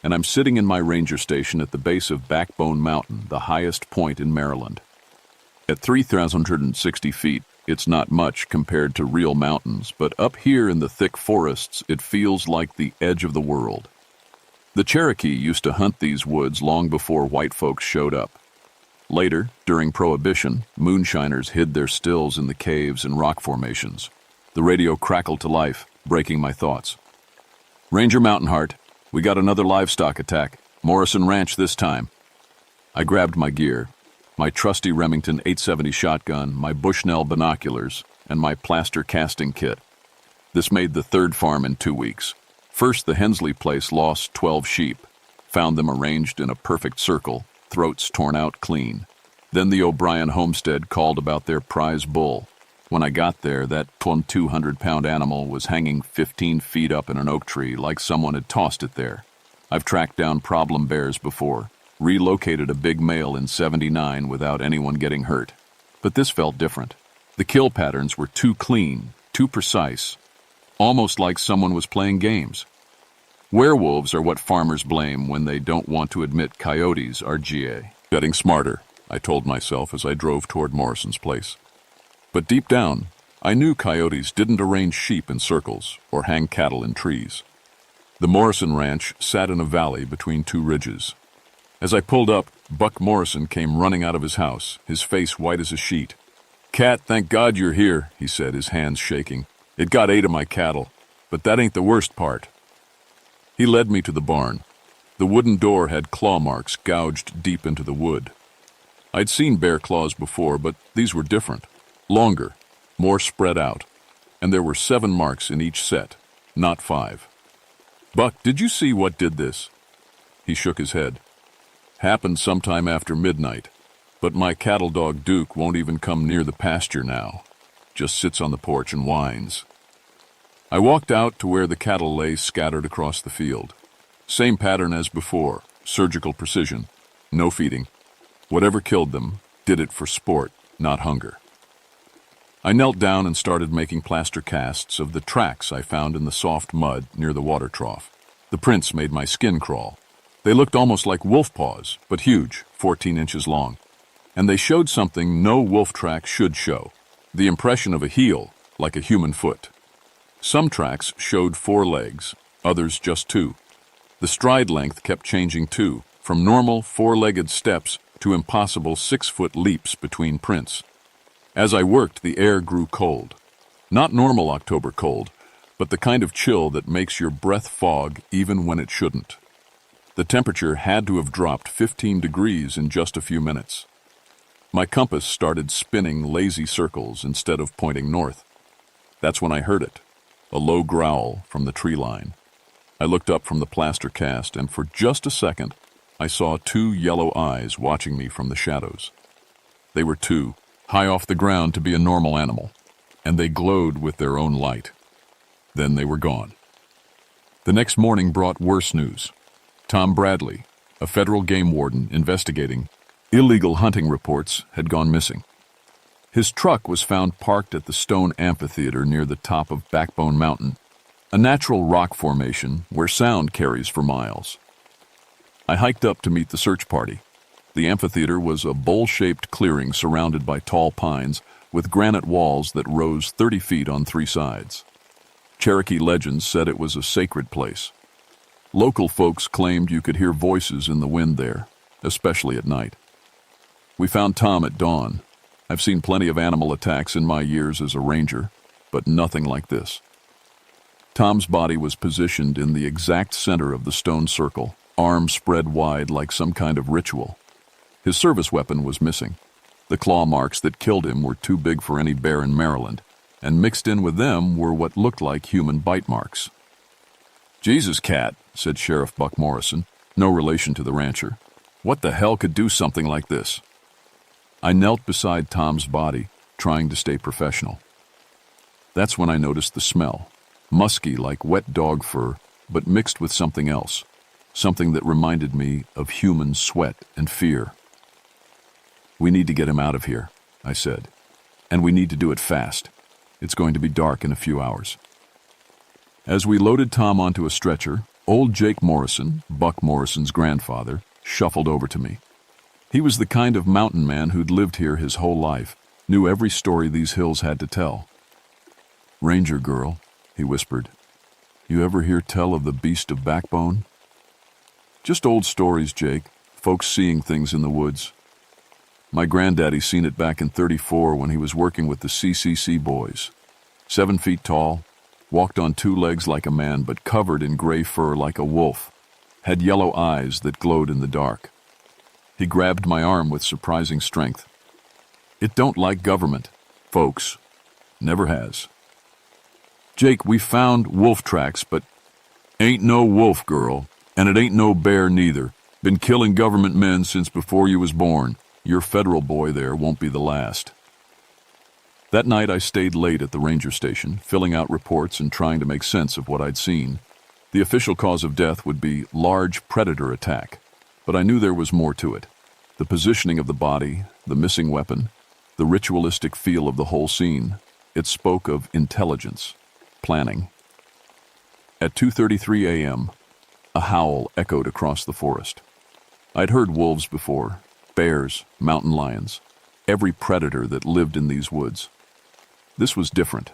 and I'm sitting in my ranger station at the base of Backbone Mountain, the highest point in Maryland. At 3,360 feet, it's not much compared to real mountains, but up here in the thick forests, it feels like the edge of the world. The Cherokee used to hunt these woods long before white folks showed up. Later, during Prohibition, moonshiners hid their stills in the caves and rock formations. The radio crackled to life, breaking my thoughts. "Ranger Mountainheart, we got another livestock attack. Morrison Ranch this time." I grabbed my gear, my trusty Remington 870 shotgun, my Bushnell binoculars, and my plaster casting kit. This made the third farm in 2 weeks. First, the Hensley place lost 12 sheep, found them arranged in a perfect circle, throats torn out clean. Then the O'Brien homestead called about their prize bull. When I got there, that 200-pound animal was hanging 15 feet up in an oak tree like someone had tossed it there. I've tracked down problem bears before, relocated a big male in '79 without anyone getting hurt. But this felt different. The kill patterns were too clean, too precise, almost like someone was playing games. Werewolves are what farmers blame when they don't want to admit coyotes are GA. Getting smarter, I told myself as I drove toward Morrison's place. But deep down, I knew coyotes didn't arrange sheep in circles or hang cattle in trees. The Morrison Ranch sat in a valley between two ridges. As I pulled up, Buck Morrison came running out of his house, his face white as a sheet. "Cat, thank God you're here," he said, his hands shaking. "It got 8 of my cattle, but that ain't the worst part." He led me to the barn. The wooden door had claw marks gouged deep into the wood. I'd seen bear claws before, but these were different. Longer, more spread out, and there were 7 marks in each set, not 5. "Buck, did you see what did this?" He shook his head. "Happened sometime after midnight, but my cattle dog Duke won't even come near the pasture now. Just sits on the porch and whines." I walked out to where the cattle lay scattered across the field. Same pattern as before, surgical precision, no feeding. Whatever killed them did it for sport, not hunger. I knelt down and started making plaster casts of the tracks I found in the soft mud near the water trough. The prints made my skin crawl. They looked almost like wolf paws, but huge, 14 inches long. And they showed something no wolf track should show, the impression of a heel, like a human foot. Some tracks showed 4 legs, others just 2. The stride length kept changing too, from normal 4-legged steps to impossible 6-foot leaps between prints. As I worked, the air grew cold. Not normal October cold, but the kind of chill that makes your breath fog even when it shouldn't. The temperature had to have dropped 15 degrees in just a few minutes. My compass started spinning lazy circles instead of pointing north. That's when I heard it, a low growl from the tree line. I looked up from the plaster cast, and for just a second, I saw 2 yellow eyes watching me from the shadows. They were 2, high off the ground to be a normal animal, and they glowed with their own light. Then they were gone. The next morning brought worse news. Tom Bradley, a federal game warden investigating illegal hunting reports, had gone missing. His truck was found parked at the stone amphitheater near the top of Backbone Mountain, a natural rock formation where sound carries for miles. I hiked up to meet the search party. The amphitheater was a bowl-shaped clearing surrounded by tall pines with granite walls that rose 30 feet on 3 sides. Cherokee legends said it was a sacred place. Local folks claimed you could hear voices in the wind there, especially at night. We found Tom at dawn. I've seen plenty of animal attacks in my years as a ranger, but nothing like this. Tom's body was positioned in the exact center of the stone circle, arms spread wide like some kind of ritual. His service weapon was missing. The claw marks that killed him were too big for any bear in Maryland, and mixed in with them were what looked like human bite marks. "Jesus, Cat," said Sheriff Buck Morrison, no relation to the rancher. "What the hell could do something like this?" I knelt beside Tom's body, trying to stay professional. That's when I noticed the smell, musky like wet dog fur, but mixed with something else, something that reminded me of human sweat and fear. "We need to get him out of here," I said, "and we need to do it fast. It's going to be dark in a few hours." As we loaded Tom onto a stretcher, old Jake Morrison, Buck Morrison's grandfather, shuffled over to me. He was the kind of mountain man who'd lived here his whole life, knew every story these hills had to tell. "Ranger girl," he whispered, "you ever hear tell of the Beast of Backbone?" "Just old stories, Jake, folks seeing things in the woods. My granddaddy seen it back in '34 when he was working with the CCC boys. 7 feet tall, walked on 2 legs like a man but covered in gray fur like a wolf, had yellow eyes that glowed in the dark." He grabbed my arm with surprising strength. "It don't like government, folks. Never has. Jake, we found wolf tracks, but ain't no wolf, girl, and it ain't no bear neither. Been killing government men since before you was born. Your federal boy there won't be the last." That night I stayed late at the ranger station, filling out reports and trying to make sense of what I'd seen. The official cause of death would be large predator attack, but I knew there was more to it. The positioning of the body, the missing weapon, the ritualistic feel of the whole scene. It spoke of intelligence, planning. At 2:33 a.m., a howl echoed across the forest. I'd heard wolves before, bears, mountain lions, every predator that lived in these woods. This was different.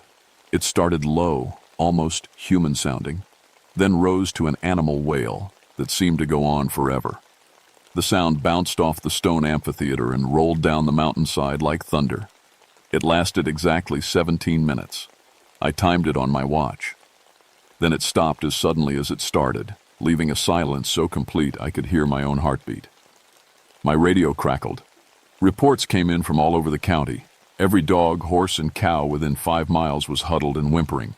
It started low, almost human-sounding, then rose to an animal wail that seemed to go on forever. The sound bounced off the stone amphitheater and rolled down the mountainside like thunder. It lasted exactly 17 minutes. I timed it on my watch. Then it stopped as suddenly as it started, leaving a silence so complete I could hear my own heartbeat. My radio crackled. Reports came in from all over the county. Every dog, horse, and cow within 5 miles was huddled and whimpering.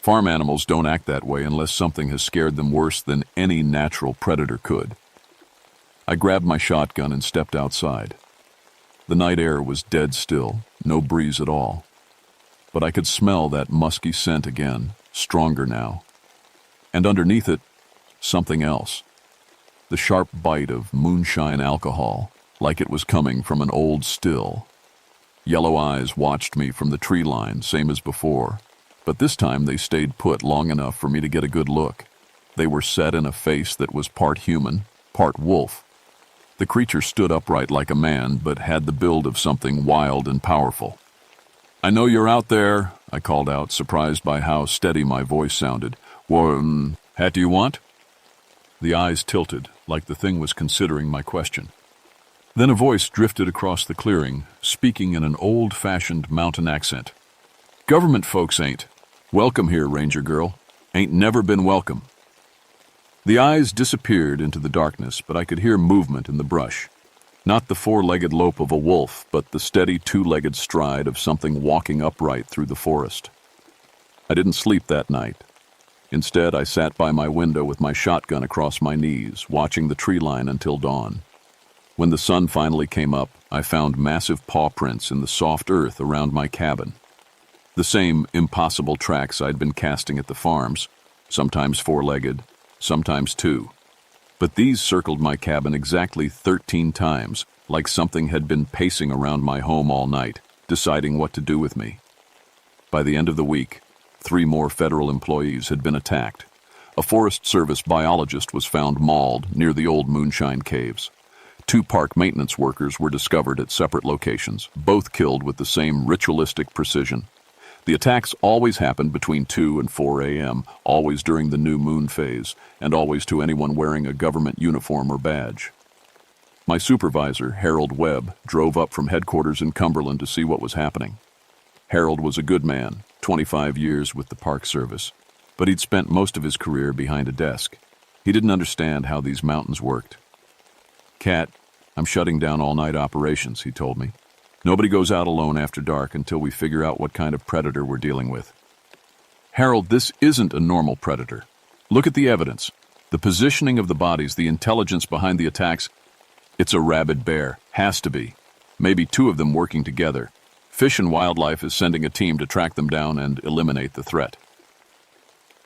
Farm animals don't act that way unless something has scared them worse than any natural predator could. I grabbed my shotgun and stepped outside. The night air was dead still, no breeze at all. But I could smell that musky scent again, stronger now. And underneath it, something else. the sharp bite of moonshine alcohol, like it was coming from an old still. Yellow eyes watched me from the tree line, same as before, but this time they stayed put long enough for me to get a good look. They were set in a face that was part human, part wolf. The creature stood upright like a man, but had the build of something wild and powerful. "I know you're out there," I called out, surprised by how steady my voice sounded. "What do you want?" The eyes tilted, like the thing was considering my question. Then a voice drifted across the clearing, speaking in an old-fashioned mountain accent. "Government folks ain't welcome here, Ranger girl. Ain't never been welcome." The eyes disappeared into the darkness, but I could hear movement in the brush. Not the four-legged lope of a wolf, but the steady two-legged stride of something walking upright through the forest. I didn't sleep that night. Instead, I sat by my window with my shotgun across my knees, watching the tree line until dawn. When the sun finally came up, I found massive paw prints in the soft earth around my cabin. The same impossible tracks I'd been casting at the farms, sometimes four-legged, sometimes two. But these circled my cabin exactly 13 times, like something had been pacing around my home all night, deciding what to do with me. By the end of the week, 3 more federal employees had been attacked. A Forest Service biologist was found mauled near the old Moonshine Caves. 2 park maintenance workers were discovered at separate locations, both killed with the same ritualistic precision. The attacks always happened between 2 and 4 a.m., always during the new moon phase, and always to anyone wearing a government uniform or badge. My supervisor, Harold Webb, drove up from headquarters in Cumberland to see what was happening. Harold was a good man, 25 years with the Park Service, but he'd spent most of his career behind a desk. He didn't understand how these mountains worked. "Cat, I'm shutting down all-night operations," he told me. "Nobody goes out alone after dark until we figure out what kind of predator we're dealing with." "Harold, this isn't a normal predator. Look at the evidence. The positioning of the bodies, the intelligence behind the attacks. It's a rabid bear. Has to be. Maybe 2 of them working together. Fish and Wildlife is sending a team to track them down and eliminate the threat."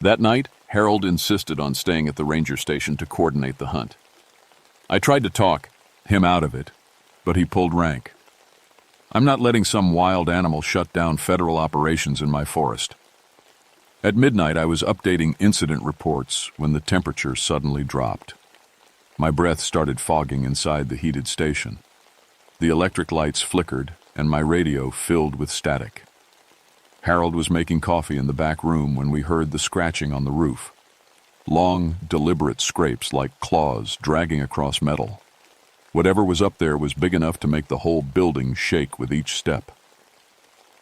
That night, Harold insisted on staying at the ranger station to coordinate the hunt. I tried to talk him out of it, but he pulled rank. "I'm not letting some wild animal shut down federal operations in my forest." At midnight, I was updating incident reports when the temperature suddenly dropped. My breath started fogging inside the heated station. The electric lights flickered, and my radio filled with static. Harold was making coffee in the back room when we heard the scratching on the roof. Long, deliberate scrapes like claws dragging across metal. Whatever was up there was big enough to make the whole building shake with each step.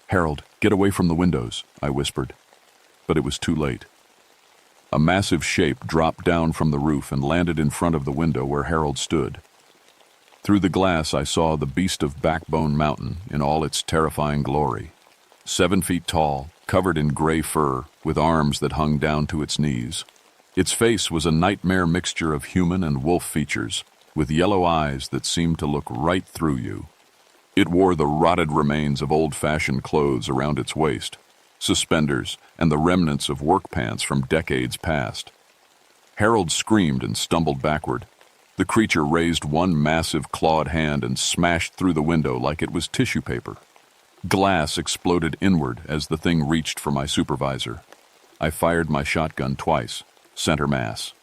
"Harold, get away from the windows," I whispered. But it was too late. A massive shape dropped down from the roof and landed in front of the window where Harold stood. Through the glass, I saw the beast of Backbone Mountain in all its terrifying glory. 7 feet tall, covered in gray fur, with arms that hung down to its knees. Its face was a nightmare mixture of human and wolf features, with yellow eyes that seemed to look right through you. It wore the rotted remains of old-fashioned clothes around its waist, suspenders, and the remnants of work pants from decades past. Harold screamed and stumbled backward. The creature raised one massive clawed hand and smashed through the window like it was tissue paper. Glass exploded inward as the thing reached for my supervisor. I fired my shotgun twice, center mass.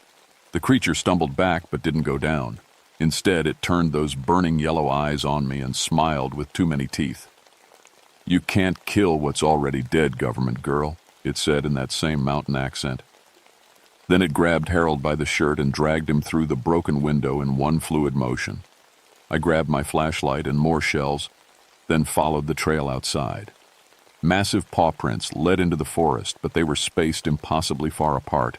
The creature stumbled back but didn't go down. Instead, it turned those burning yellow eyes on me and smiled with too many teeth. "You can't kill what's already dead, government girl," it said in that same mountain accent. Then it grabbed Harold by the shirt and dragged him through the broken window in one fluid motion. I grabbed my flashlight and more shells, then followed the trail outside. Massive paw prints led into the forest, but they were spaced impossibly far apart.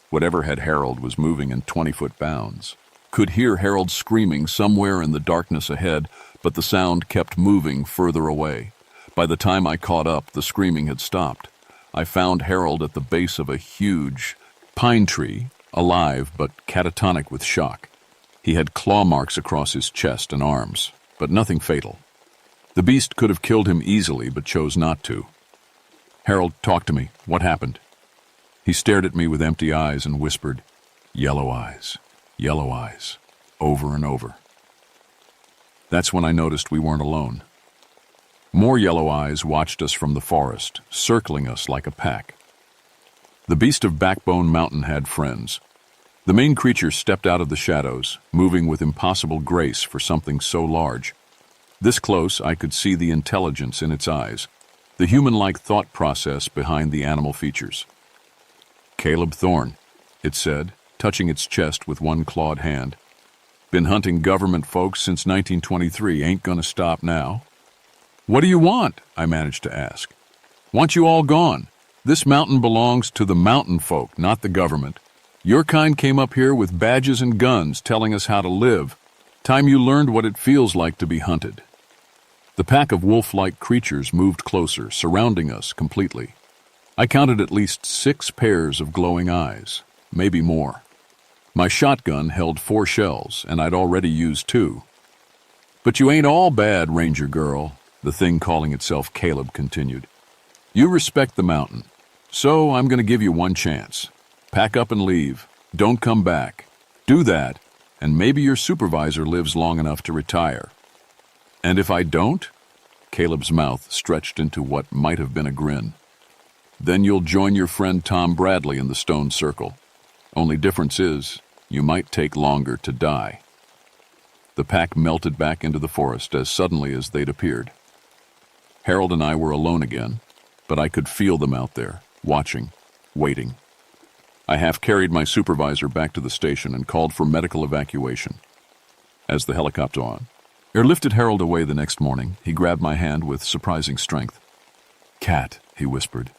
Whatever had Harold was moving in 20-foot bounds. Could hear Harold screaming somewhere in the darkness ahead, but the sound kept moving further away. By the time I caught up, the screaming had stopped. I found Harold at the base of a huge pine tree, alive but catatonic with shock. He had claw marks across his chest and arms, but nothing fatal. The beast could have killed him easily, but chose not to. "Harold, talk to me. What happened?" He stared at me with empty eyes and whispered, "Yellow eyes. Yellow eyes, over and over. That's when I noticed we weren't alone. More yellow eyes watched us from the forest, circling us like a pack. The beast of Backbone Mountain had friends. The main creature stepped out of the shadows, moving with impossible grace for something so large. This close, I could see the intelligence in its eyes, the human-like thought process behind the animal features. "Caleb Thorne," it said, touching its chest with one clawed hand. "Been hunting government folks since 1923, ain't gonna stop now." "What do you want?" I managed to ask. "Want you all gone. This mountain belongs to the mountain folk, not the government. Your kind came up here with badges and guns telling us how to live. Time you learned what it feels like to be hunted." The pack of wolf-like creatures moved closer, surrounding us completely. I counted at least 6 pairs of glowing eyes, maybe more. My shotgun held 4 shells, and I'd already used 2. "But you ain't all bad, Ranger Girl," the thing calling itself Caleb continued. "You respect the mountain, so I'm going to give you one chance. Pack up and leave. Don't come back. Do that, and maybe your supervisor lives long enough to retire." "And if I don't?" Caleb's mouth stretched into what might have been a grin. "Then you'll join your friend Tom Bradley in the stone circle. Only difference is, you might take longer to die." The pack melted back into the forest as suddenly as they'd appeared. Harold and I were alone again, but I could feel them out there, watching, waiting. I half-carried my supervisor back to the station and called for medical evacuation. As the helicopter airlifted Harold away the next morning, he grabbed my hand with surprising strength. "Cat," he whispered.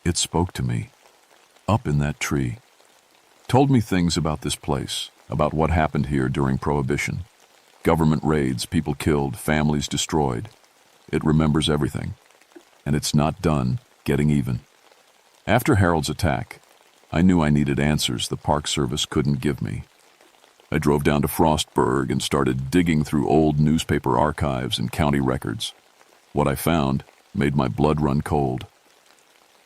"It spoke to me. Up in that tree. Told me things about this place, about what happened here during Prohibition. Government raids, people killed, families destroyed. It remembers everything. And it's not done getting even." After Harold's attack, I knew I needed answers the Park Service couldn't give me. I drove down to Frostburg and started digging through old newspaper archives and county records. What I found made my blood run cold.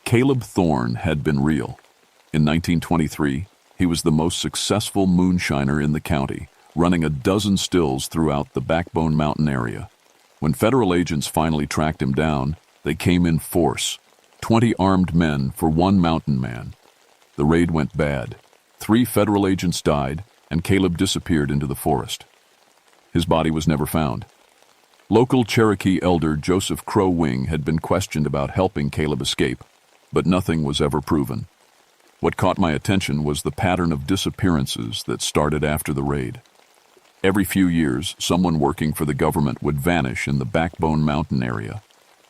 Caleb Thorne had been real. In 1923, he was the most successful moonshiner in the county, running a dozen stills throughout the Backbone Mountain area. When federal agents finally tracked him down, they came in force, 20 armed men for one mountain man. The raid went bad. 3 federal agents died, and Caleb disappeared into the forest. His body was never found. Local Cherokee elder Joseph Crow Wing had been questioned about helping Caleb escape, but nothing was ever proven. What caught my attention was the pattern of disappearances that started after the raid. Every few years, someone working for the government would vanish in the Backbone Mountain area.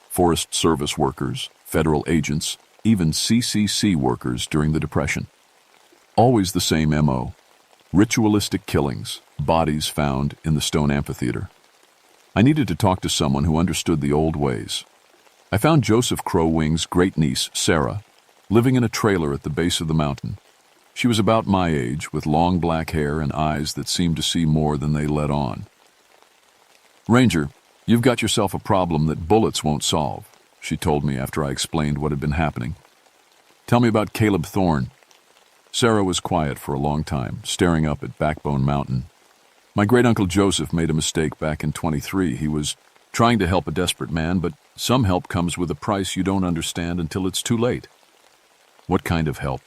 Forest Service workers, federal agents, even CCC workers during the Depression. Always the same MO. Ritualistic killings, bodies found in the stone amphitheater. I needed to talk to someone who understood the old ways. I found Joseph Crow Wing's great-niece, Sarah, living in a trailer at the base of the mountain. She was about my age, with long black hair and eyes that seemed to see more than they let on. "Ranger, you've got yourself a problem that bullets won't solve," she told me after I explained what had been happening. "Tell me about Caleb Thorne." Sarah was quiet for a long time, staring up at Backbone Mountain. "My great-uncle Joseph made a mistake back in 23. He was trying to help a desperate man, but some help comes with a price you don't understand until it's too late." "What kind of help?"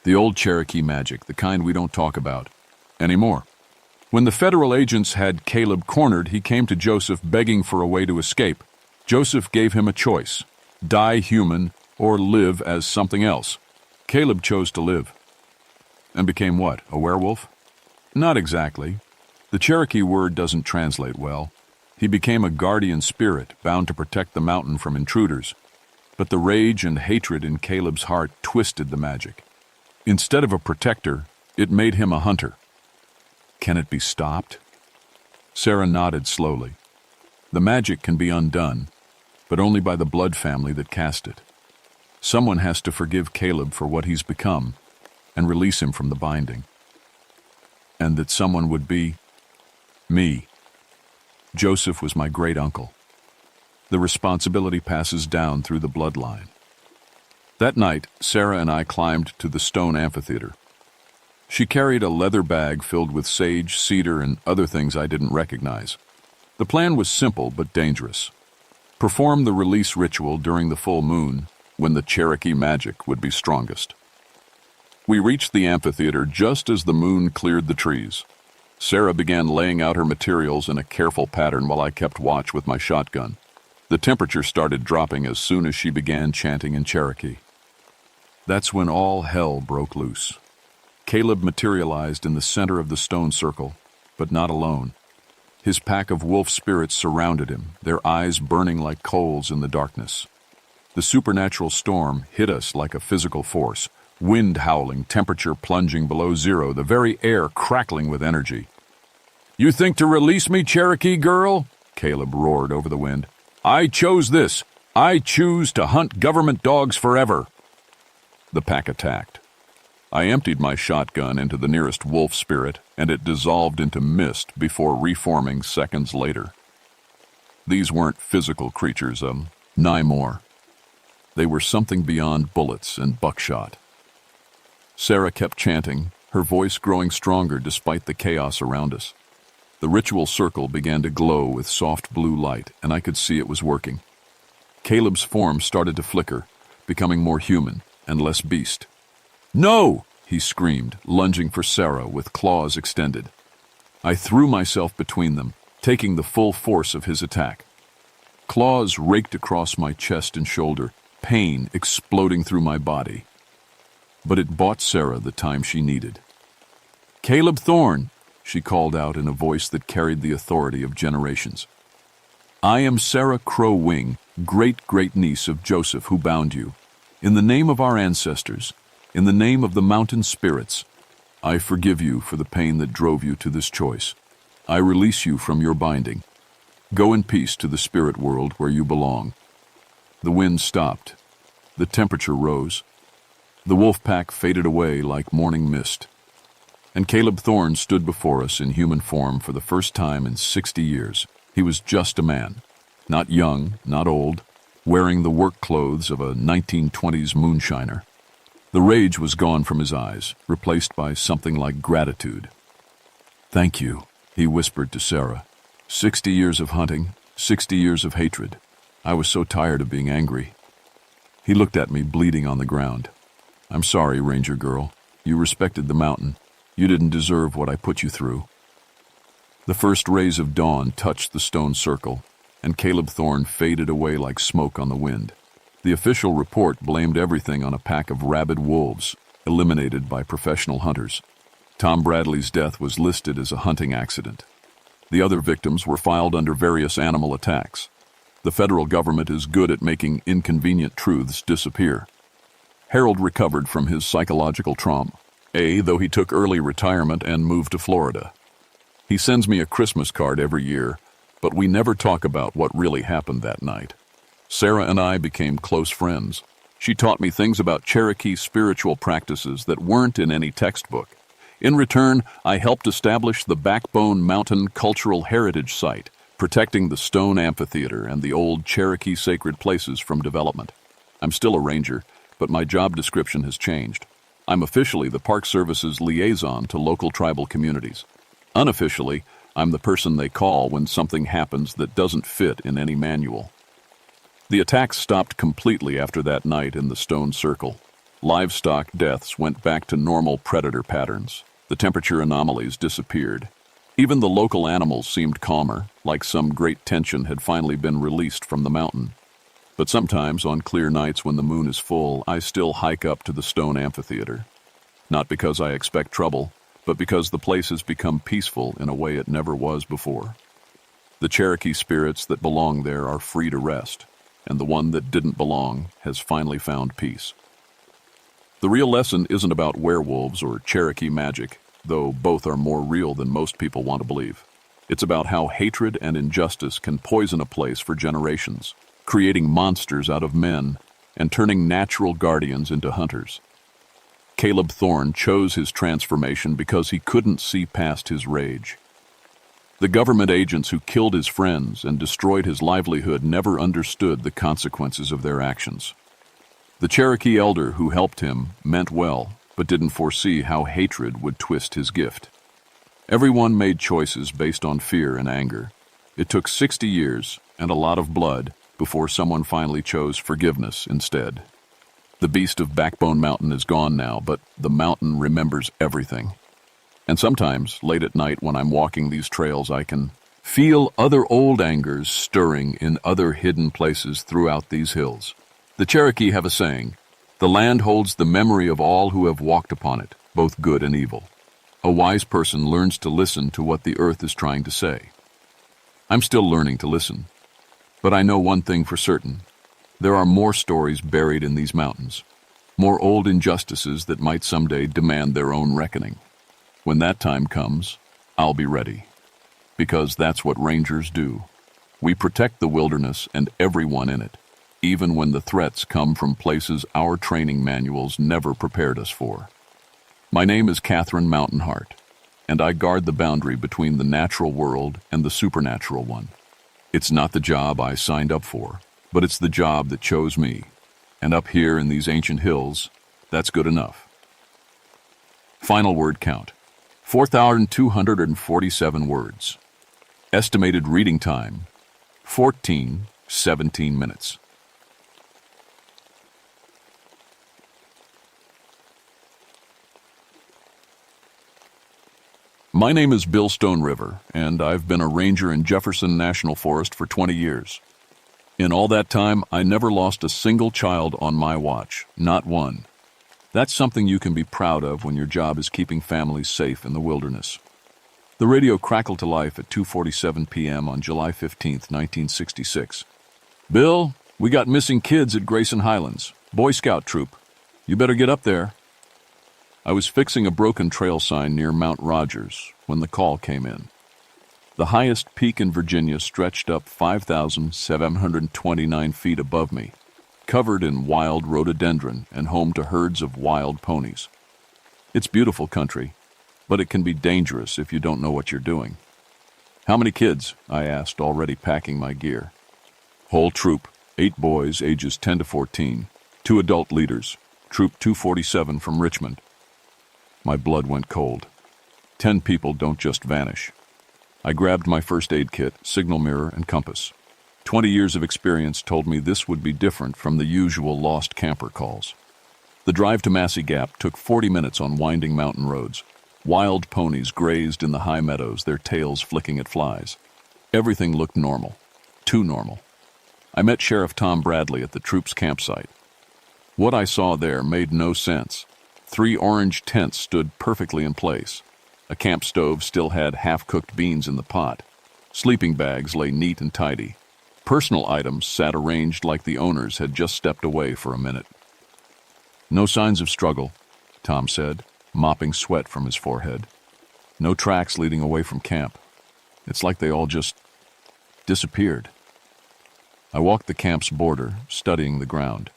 "The old Cherokee magic, the kind we don't talk about anymore. When the federal agents had Caleb cornered, he came to Joseph begging for a way to escape. Joseph gave him a choice: die human or live as something else. Caleb chose to live." "And became what, a werewolf?" "Not exactly. The Cherokee word doesn't translate well. He became a guardian spirit, bound to protect the mountain from intruders. But the rage and hatred in Caleb's heart twisted the magic. Instead of a protector, it made him a hunter." "Can it be stopped?" Sarah nodded slowly. "The magic can be undone, but only by the blood family that cast it. Someone has to forgive Caleb for what he's become and release him from the binding. And that someone would be me. Joseph was my great-uncle. The responsibility passes down through the bloodline." That night, Sarah and I climbed to the stone amphitheater. She carried a leather bag filled with sage, cedar, and other things I didn't recognize. The plan was simple but dangerous. Perform the release ritual during the full moon, when the Cherokee magic would be strongest. We reached the amphitheater just as the moon cleared the trees. Sarah began laying out her materials in a careful pattern while I kept watch with my shotgun. The temperature started dropping as soon as she began chanting in Cherokee. That's when all hell broke loose. Caleb materialized in the center of the stone circle, but not alone. His pack of wolf spirits surrounded him, their eyes burning like coals in the darkness. The supernatural storm hit us like a physical force, wind howling, temperature plunging below zero, the very air crackling with energy. "You think to release me, Cherokee girl?" Caleb roared over the wind. "I chose this. I choose to hunt government dogs forever." The pack attacked. I emptied my shotgun into the nearest wolf spirit, and it dissolved into mist before reforming seconds later. These weren't physical creatures, Nymore. They were something beyond bullets and buckshot. Sarah kept chanting, her voice growing stronger despite the chaos around us. The ritual circle began to glow with soft blue light, and I could see it was working. Caleb's form started to flicker, becoming more human and less beast. "No!" he screamed, lunging for Sarah with claws extended. I threw myself between them, taking the full force of his attack. Claws raked across my chest and shoulder, pain exploding through my body. But it bought Sarah the time she needed. "Caleb Thorne," she called out in a voice that carried the authority of generations. "I am Sarah Crow Wing, great-great-niece of Joseph who bound you. In the name of our ancestors, in the name of the mountain spirits, I forgive you for the pain that drove you to this choice. I release you from your binding. Go in peace to the spirit world where you belong." The wind stopped. The temperature rose. The wolf pack faded away like morning mist. And Caleb Thorne stood before us in human form for the first time in 60 years. He was just a man. Not young, not old, wearing the work clothes of a 1920s moonshiner. The rage was gone from his eyes, replaced by something like gratitude. "Thank you," he whispered to Sarah. 60 years of hunting, 60 years of hatred. I was so tired of being angry. He looked at me, bleeding on the ground. "I'm sorry, Ranger girl. You respected the mountain. You didn't deserve what I put you through." The first rays of dawn touched the stone circle, and Caleb Thorne faded away like smoke on the wind. The official report blamed everything on a pack of rabid wolves, eliminated by professional hunters. Tom Bradley's death was listed as a hunting accident. The other victims were filed under various animal attacks. The federal government is good at making inconvenient truths disappear. Harold recovered from his psychological trauma, though he took early retirement and moved to Florida. He sends me a Christmas card every year, but we never talk about what really happened that night. Sarah and I became close friends. She taught me things about Cherokee spiritual practices that weren't in any textbook. In return, I helped establish the Backbone Mountain Cultural Heritage Site, protecting the stone amphitheater and the old Cherokee sacred places from development. I'm still a ranger, but my job description has changed. I'm officially the Park Service's liaison to local tribal communities. Unofficially, I'm the person they call when something happens that doesn't fit in any manual. The attacks stopped completely after that night in the stone circle. Livestock deaths went back to normal predator patterns. The temperature anomalies disappeared. Even the local animals seemed calmer, like some great tension had finally been released from the mountain. But sometimes, on clear nights when the moon is full, I still hike up to the stone amphitheater. Not because I expect trouble, but because the place has become peaceful in a way it never was before. The Cherokee spirits that belong there are free to rest, and the one that didn't belong has finally found peace. The real lesson isn't about werewolves or Cherokee magic, though both are more real than most people want to believe. It's about how hatred and injustice can poison a place for generations, creating monsters out of men and turning natural guardians into hunters. Caleb Thorne chose his transformation because he couldn't see past his rage. The government agents who killed his friends and destroyed his livelihood never understood the consequences of their actions. The Cherokee elder who helped him meant well, but didn't foresee how hatred would twist his gift. Everyone made choices based on fear and anger. It took 60 years and a lot of blood before someone finally chose forgiveness instead. The beast of Backbone Mountain is gone now, but the mountain remembers everything. And sometimes, late at night when I'm walking these trails, I can feel other old angers stirring in other hidden places throughout these hills. The Cherokee have a saying, "The land holds the memory of all who have walked upon it, both good and evil." A wise person learns to listen to what the earth is trying to say. I'm still learning to listen, but I know one thing for certain. There are more stories buried in these mountains, more old injustices that might someday demand their own reckoning. When that time comes, I'll be ready. Because that's what rangers do. We protect the wilderness and everyone in it, even when the threats come from places our training manuals never prepared us for. My name is Catherine Mountainheart, and I guard the boundary between the natural world and the supernatural one. It's not the job I signed up for, but it's the job that chose me. And up here in these ancient hills, that's good enough. Final word count, 4,247 words. Estimated reading time, 17 minutes. My name is Bill Stone River, and I've been a ranger in Jefferson National Forest for 20 years. In all that time, I never lost a single child on my watch, not one. That's something you can be proud of when your job is keeping families safe in the wilderness. The radio crackled to life at 2:47 p.m. on July 15, 1966. "Bill, we got missing kids at Grayson Highlands. Boy Scout troop. You better get up there." I was fixing a broken trail sign near Mount Rogers when the call came in. The highest peak in Virginia stretched up 5,729 feet above me, covered in wild rhododendron and home to herds of wild ponies. It's beautiful country, but it can be dangerous if you don't know what you're doing. "How many kids?" I asked, already packing my gear. "Whole troop, 8 boys ages 10 to 14, 2 adult leaders, Troop 247 from Richmond." My blood went cold. 10 people don't just vanish. I grabbed my first aid kit, signal mirror, and compass. 20 years of experience told me this would be different from the usual lost camper calls. The drive to Massey Gap took 40 minutes on winding mountain roads. Wild ponies grazed in the high meadows, their tails flicking at flies. Everything looked normal. Too normal. I met Sheriff Tom Bradley at the troop's campsite. What I saw there made no sense. 3 orange tents stood perfectly in place. A camp stove still had half-cooked beans in the pot. Sleeping bags lay neat and tidy. Personal items sat arranged like the owners had just stepped away for a minute. "No signs of struggle," Tom said, mopping sweat from his forehead. "No tracks leading away from camp. It's like they all just disappeared." I walked the camp's border, studying the ground.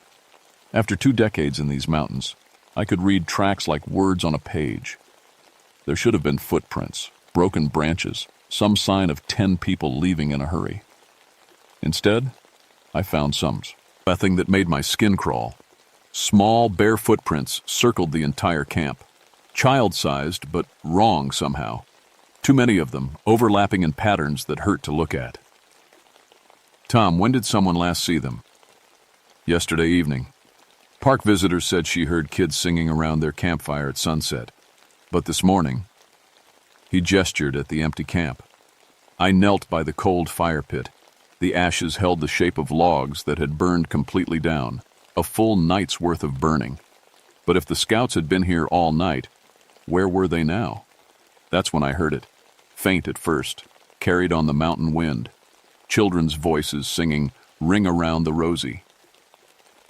After 2 decades in these mountains, I could read tracks like words on a page. There should have been footprints, broken branches, some sign of 10 people leaving in a hurry. Instead, I found something that made my skin crawl. Small, bare footprints circled the entire camp. Child-sized, but wrong somehow. Too many of them, overlapping in patterns that hurt to look at. "Tom, when did someone last see them?" "Yesterday evening. Park visitors said she heard kids singing around their campfire at sunset. But this morning," he gestured at the empty camp. I knelt by the cold fire pit. The ashes held the shape of logs that had burned completely down, a full night's worth of burning. But if the scouts had been here all night, where were they now? That's when I heard it, faint at first, carried on the mountain wind. Children's voices singing, "Ring Around the Rosie."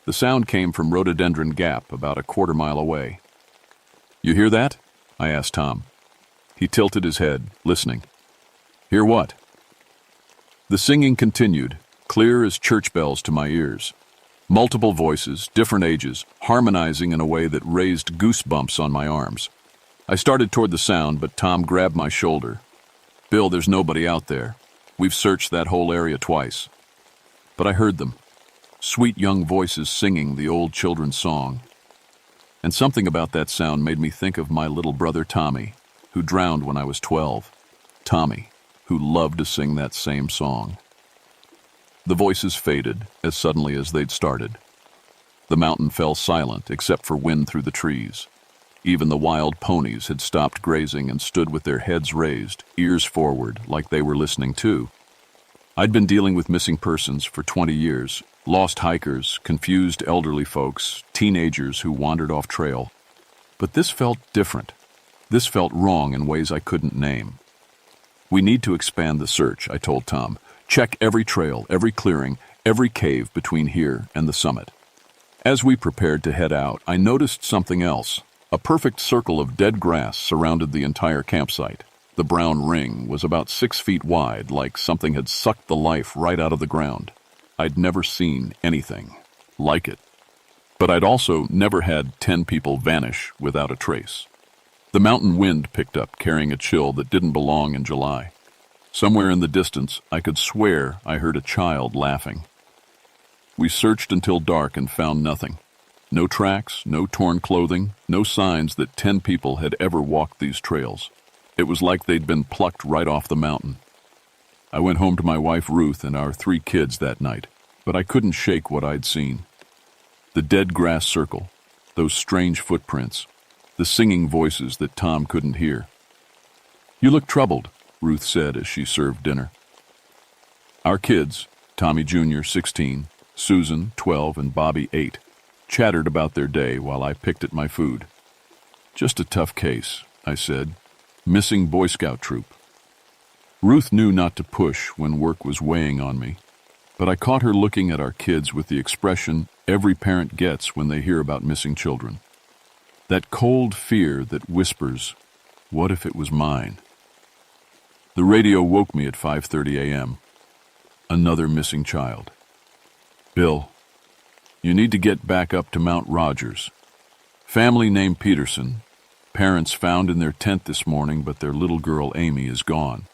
The sound came from Rhododendron Gap, about a quarter mile away. "You hear that?" I asked Tom. He tilted his head, listening. "Hear what?" The singing continued, clear as church bells to my ears. Multiple voices, different ages, harmonizing in a way that raised goosebumps on my arms. I started toward the sound, but Tom grabbed my shoulder. "Bill, there's nobody out there. We've searched that whole area twice." But I heard them. Sweet young voices singing the old children's song. And something about that sound made me think of my little brother Tommy, who drowned when I was 12. Tommy, who loved to sing that same song. The voices faded as suddenly as they'd started. The mountain fell silent except for wind through the trees. Even the wild ponies had stopped grazing and stood with their heads raised, ears forward, like they were listening too. I'd been dealing with missing persons for 20 years, lost hikers, confused elderly folks, teenagers who wandered off trail. But this felt different. This felt wrong in ways I couldn't name. We need to expand the search, I told Tom. Check every trail, every clearing, every cave between here and the summit. As we prepared to head out, I noticed something else. A perfect circle of dead grass surrounded the entire campsite. The brown ring was about 6 feet wide, like something had sucked the life right out of the ground. I'd never seen anything like it. But I'd also never had 10 people vanish without a trace. The mountain wind picked up, carrying a chill that didn't belong in July. Somewhere in the distance, I could swear I heard a child laughing. We searched until dark and found nothing. No tracks, no torn clothing, no signs that 10 people had ever walked these trails. It was like they'd been plucked right off the mountain. I went home to my wife Ruth and our 3 kids that night, but I couldn't shake what I'd seen. The dead grass circle, those strange footprints, the singing voices that Tom couldn't hear. "You look troubled," Ruth said as she served dinner. Our kids, Tommy Jr., 16, Susan, 12, and Bobby, 8, chattered about their day while I picked at my food. "Just a tough case," I said. "Missing Boy Scout troop." Ruth knew not to push when work was weighing on me, but I caught her looking at our kids with the expression every parent gets when they hear about missing children. That cold fear that whispers, "What if it was mine?" The radio woke me at 5:30 a.m. Another missing child. "Bill, you need to get back up to Mount Rogers. Family named Peterson. Parents found in their tent this morning, but their little girl Amy is gone."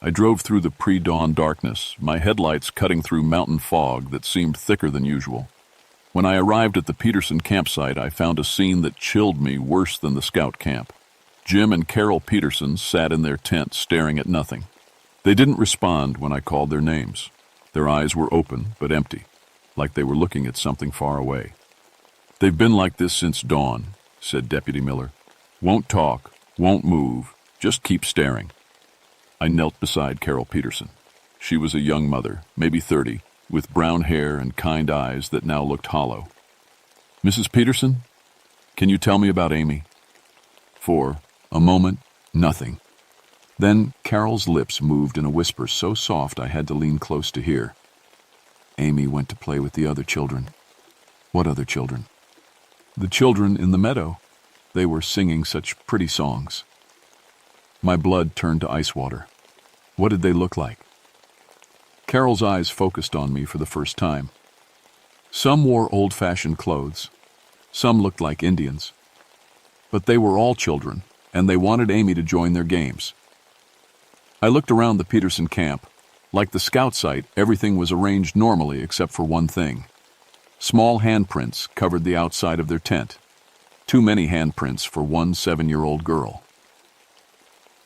I drove through the pre-dawn darkness, my headlights cutting through mountain fog that seemed thicker than usual. When I arrived at the Peterson campsite, I found a scene that chilled me worse than the scout camp. Jim and Carol Peterson sat in their tent staring at nothing. They didn't respond when I called their names. Their eyes were open but empty, like they were looking at something far away. "They've been like this since dawn," said Deputy Miller. "Won't talk, won't move, just keep staring." I knelt beside Carol Peterson. She was a young mother, maybe 30, with brown hair and kind eyes that now looked hollow. "Mrs. Peterson, can you tell me about Amy?" For a moment, nothing. Then Carol's lips moved in a whisper so soft I had to lean close to hear. "Amy went to play with the other children." "What other children?" "The children in the meadow. They were singing such pretty songs." My blood turned to ice water. What did they look like? Carol's eyes focused on me for the first time. Some wore old-fashioned clothes. Some looked like Indians. But they were all children, and they wanted Amy to join their games. I looked around the Peterson camp. Like the scout site, everything was arranged normally except for one thing. Small handprints covered the outside of their tent. Too many handprints for one 7-year-old girl.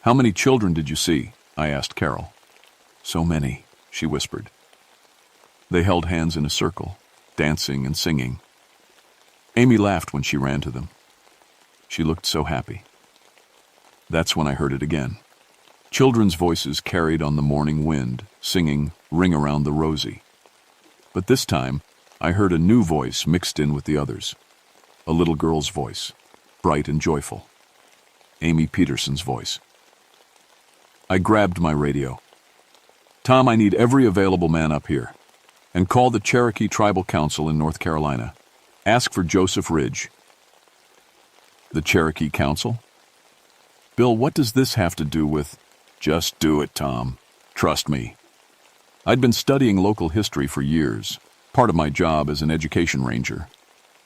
"How many children did you see?" I asked Carol. "So many," she whispered. They held hands in a circle, dancing and singing. Amy laughed when she ran to them. She looked so happy. That's when I heard it again. Children's voices carried on the morning wind, singing "Ring Around the Rosie." But this time, I heard a new voice mixed in with the others. A little girl's voice, bright and joyful. Amy Peterson's voice. I grabbed my radio. "Tom, I need every available man up here. And call the Cherokee Tribal Council in North Carolina. Ask for Joseph Ridge." "The Cherokee Council?" "Bill, what does this have to do with—" "Just do it, Tom. Trust me." I'd been studying local history for years, part of my job as an education ranger.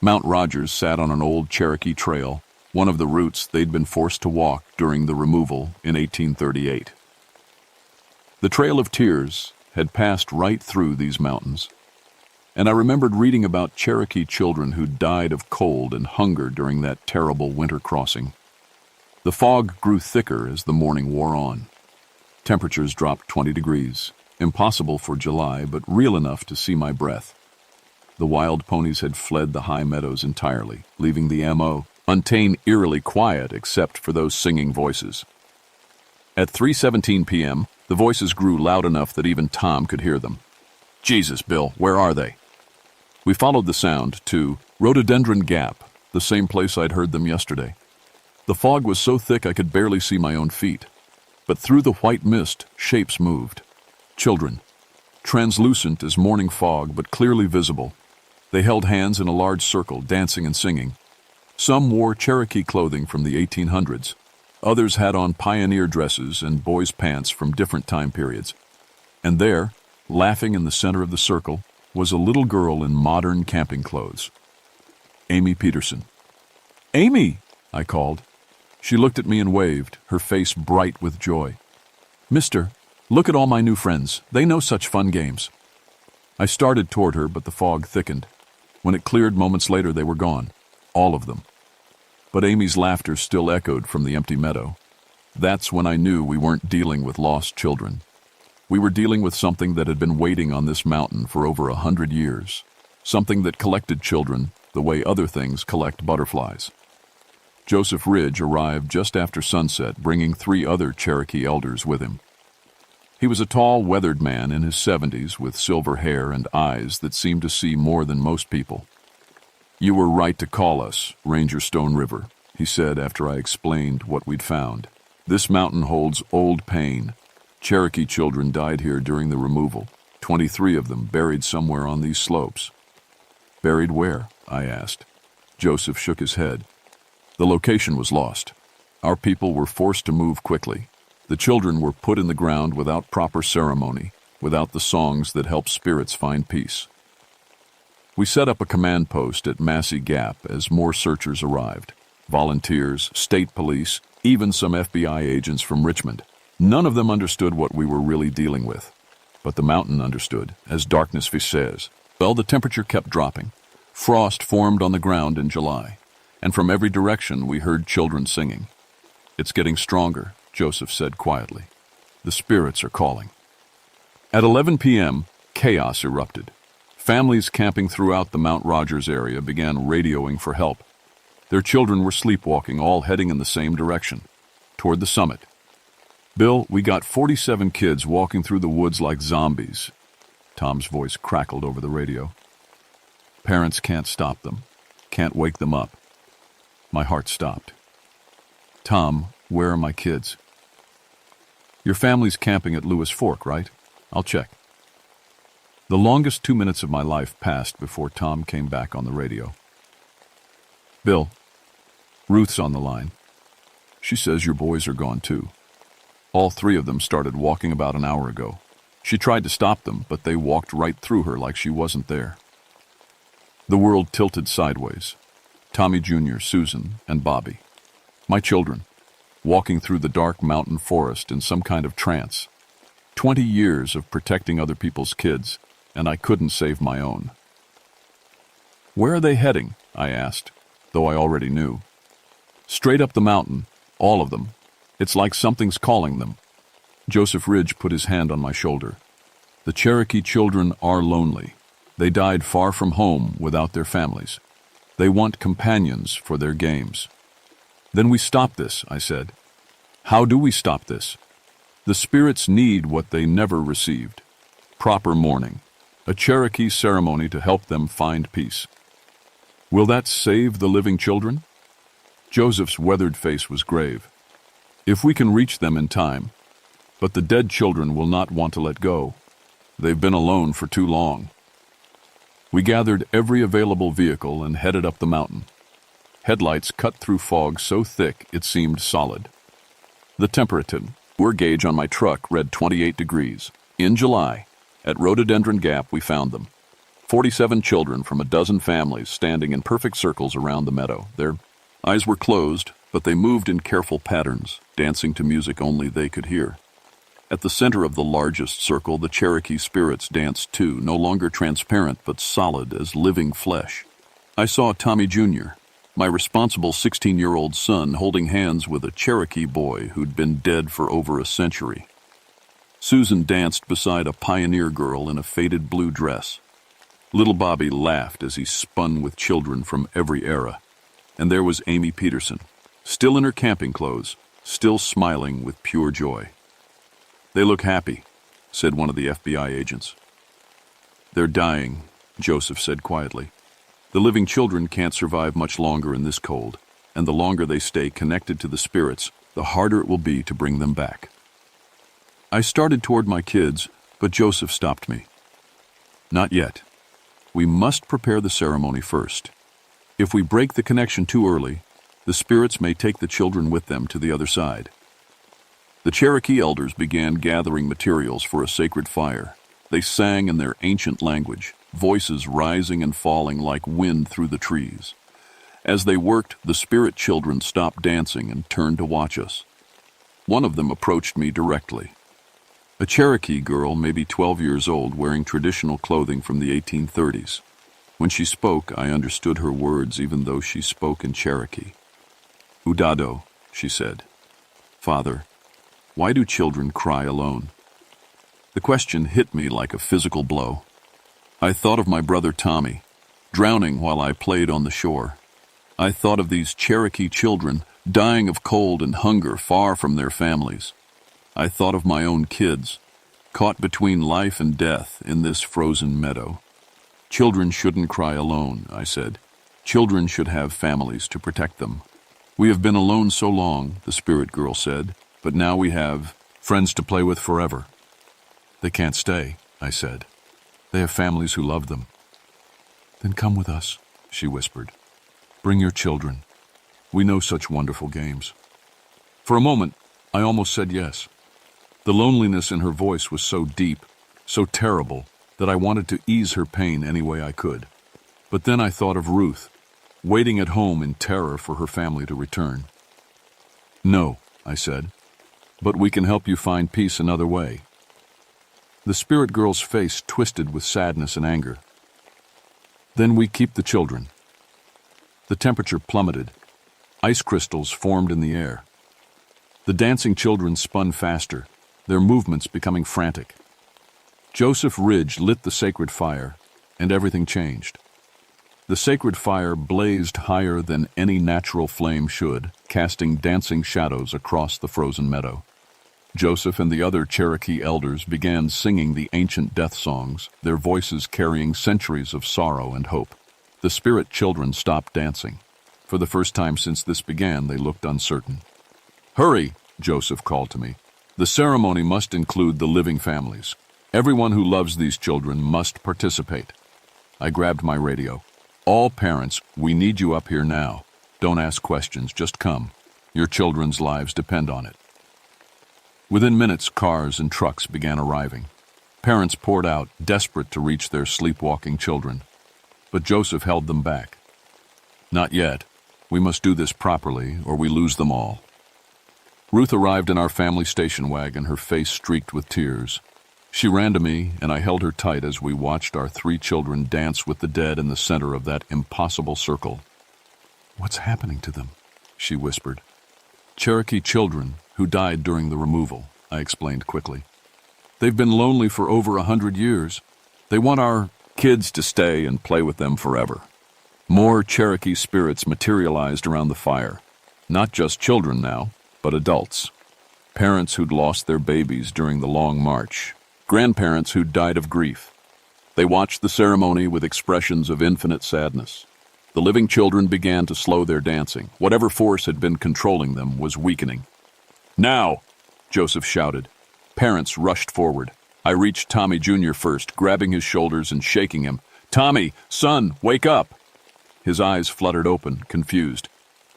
Mount Rogers sat on an old Cherokee trail, one of the routes they'd been forced to walk during the removal in 1838. The Trail of Tears had passed right through these mountains. And I remembered reading about Cherokee children who died of cold and hunger during that terrible winter crossing. The fog grew thicker as the morning wore on. Temperatures dropped 20 degrees, impossible for July, but real enough to see my breath. The wild ponies had fled the high meadows entirely, leaving the M.O. untamed, eerily quiet except for those singing voices. At 3:17 p.m., the voices grew loud enough that even Tom could hear them. "Jesus, Bill, where are they?" We followed the sound to Rhododendron Gap, the same place I'd heard them yesterday. The fog was so thick I could barely see my own feet. But through the white mist, shapes moved. Children. Translucent as morning fog, but clearly visible. They held hands in a large circle, dancing and singing. Some wore Cherokee clothing from the 1800s. Others had on pioneer dresses and boys' pants from different time periods. And there, laughing in the center of the circle, was a little girl in modern camping clothes. Amy Peterson. "Amy!" I called. She looked at me and waved, her face bright with joy. "Mister, look at all my new friends. They know such fun games." I started toward her, but the fog thickened. When it cleared moments later, they were gone. All of them. But Amy's laughter still echoed from the empty meadow. That's when I knew we weren't dealing with lost children. We were dealing with something that had been waiting on this mountain for over 100 years. Something that collected children the way other things collect butterflies. Joseph Ridge arrived just after sunset, bringing 3 other Cherokee elders with him. He was a tall, weathered man in his 70s with silver hair and eyes that seemed to see more than most people. "You were right to call us, Ranger Stone River," he said after I explained what we'd found. "This mountain holds old pain. Cherokee children died here during the removal, 23 of them buried somewhere on these slopes." "Buried where?" I asked. Joseph shook his head. "The location was lost. Our people were forced to move quickly. The children were put in the ground without proper ceremony, without the songs that help spirits find peace." We set up a command post at Massey Gap as more searchers arrived. Volunteers, state police, even some FBI agents from Richmond. None of them understood what we were really dealing with. But the mountain understood, as Darkness says. Well, the temperature kept dropping. Frost formed on the ground in July, and from every direction we heard children singing. "It's getting stronger," Joseph said quietly. "The spirits are calling." At 11 p.m., chaos erupted. Families camping throughout the Mount Rogers area began radioing for help. Their children were sleepwalking, all heading in the same direction, toward the summit. "Bill, we got 47 kids walking through the woods like zombies." Tom's voice crackled over the radio. "Parents can't stop them, can't wake them up." My heart stopped. "Tom, where are my kids?" "Your family's camping at Lewis Fork, right? I'll check." The longest 2 minutes of my life passed before Tom came back on the radio. "Bill, Ruth's on the line. She says your boys are gone too. All 3 of them started walking about an hour ago. She tried to stop them, but they walked right through her like she wasn't there." The world tilted sideways. Tommy Jr., Susan, and Bobby. My children, walking through the dark mountain forest in some kind of trance. 20 years of protecting other people's kids, and I couldn't save my own. "Where are they heading?" I asked, though I already knew. "Straight up the mountain, all of them. It's like something's calling them." Joseph Ridge put his hand on my shoulder. "The Cherokee children are lonely. They died far from home without their families. They want companions for their games." "Then we stop this," I said. "How do we stop this?" "The spirits need what they never received. Proper mourning. A Cherokee ceremony to help them find peace." "Will that save the living children?" Joseph's weathered face was grave. "If we can reach them in time. But the dead children will not want to let go. They've been alone for too long." We gathered every available vehicle and headed up the mountain. Headlights cut through fog so thick it seemed solid. The temperature gauge on my truck read 28 degrees. In July, at Rhododendron Gap, we found them. 47 children from a dozen families standing in perfect circles around the meadow. Their eyes were closed, but they moved in careful patterns, dancing to music only they could hear. At the center of the largest circle, the Cherokee spirits danced too, no longer transparent but solid as living flesh. I saw Tommy Jr., my responsible 16-year-old son, holding hands with a Cherokee boy who'd been dead for over a century. Susan danced beside a pioneer girl in a faded blue dress. Little Bobby laughed as he spun with children from every era. And there was Amy Peterson, still in her camping clothes, still smiling with pure joy. "They look happy," said one of the FBI agents. "They're dying," Joseph said quietly. "The living children can't survive much longer in this cold, and the longer they stay connected to the spirits, the harder it will be to bring them back." I started toward my kids, but Joseph stopped me. "Not yet. We must prepare the ceremony first. If we break the connection too early, the spirits may take the children with them to the other side." The Cherokee elders began gathering materials for a sacred fire. They sang in their ancient language, voices rising and falling like wind through the trees. As they worked, the spirit children stopped dancing and turned to watch us. One of them approached me directly. A Cherokee girl, maybe 12 years old, wearing traditional clothing from the 1830s. When she spoke, I understood her words even though she spoke in Cherokee. "Udado," she said. "Father, why do children cry alone?" The question hit me like a physical blow. I thought of my brother Tommy, drowning while I played on the shore. I thought of these Cherokee children dying of cold and hunger far from their families. I thought of my own kids, caught between life and death in this frozen meadow. "Children shouldn't cry alone," I said. "Children should have families to protect them." "We have been alone so long," the spirit girl said, "but now we have friends to play with forever." "They can't stay," I said. "They have families who love them." "Then come with us," she whispered. "Bring your children. We know such wonderful games." For a moment, I almost said yes. The loneliness in her voice was so deep, so terrible, that I wanted to ease her pain any way I could. But then I thought of Ruth, waiting at home in terror for her family to return. "No," I said, "but we can help you find peace another way." The spirit girl's face twisted with sadness and anger. "Then we keep the children." The temperature plummeted. Ice crystals formed in the air. The dancing children spun faster, their movements becoming frantic. Joseph Ridge lit the sacred fire, and everything changed. The sacred fire blazed higher than any natural flame should, casting dancing shadows across the frozen meadow. Joseph and the other Cherokee elders began singing the ancient death songs, their voices carrying centuries of sorrow and hope. The spirit children stopped dancing. For the first time since this began, they looked uncertain. "Hurry," Joseph called to me. "The ceremony must include the living families. Everyone who loves these children must participate." I grabbed my radio. "All parents, we need you up here now. Don't ask questions, just come. Your children's lives depend on it." Within minutes, cars and trucks began arriving. Parents poured out, desperate to reach their sleepwalking children. But Joseph held them back. "Not yet. We must do this properly, or we lose them all." Ruth arrived in our family station wagon, her face streaked with tears. She ran to me, and I held her tight as we watched our 3 children dance with the dead in the center of that impossible circle. "What's happening to them?" she whispered. "Cherokee children who died during the removal," I explained quickly. "They've been lonely for over 100 years. They want our kids to stay and play with them forever." More Cherokee spirits materialized around the fire. Not just children now, but adults. Parents who'd lost their babies during the long march. Grandparents who'd died of grief. They watched the ceremony with expressions of infinite sadness. The living children began to slow their dancing. Whatever force had been controlling them was weakening. "Now!" Joseph shouted. Parents rushed forward. I reached Tommy Jr. first, grabbing his shoulders and shaking him. "Tommy, son, wake up!" His eyes fluttered open, confused.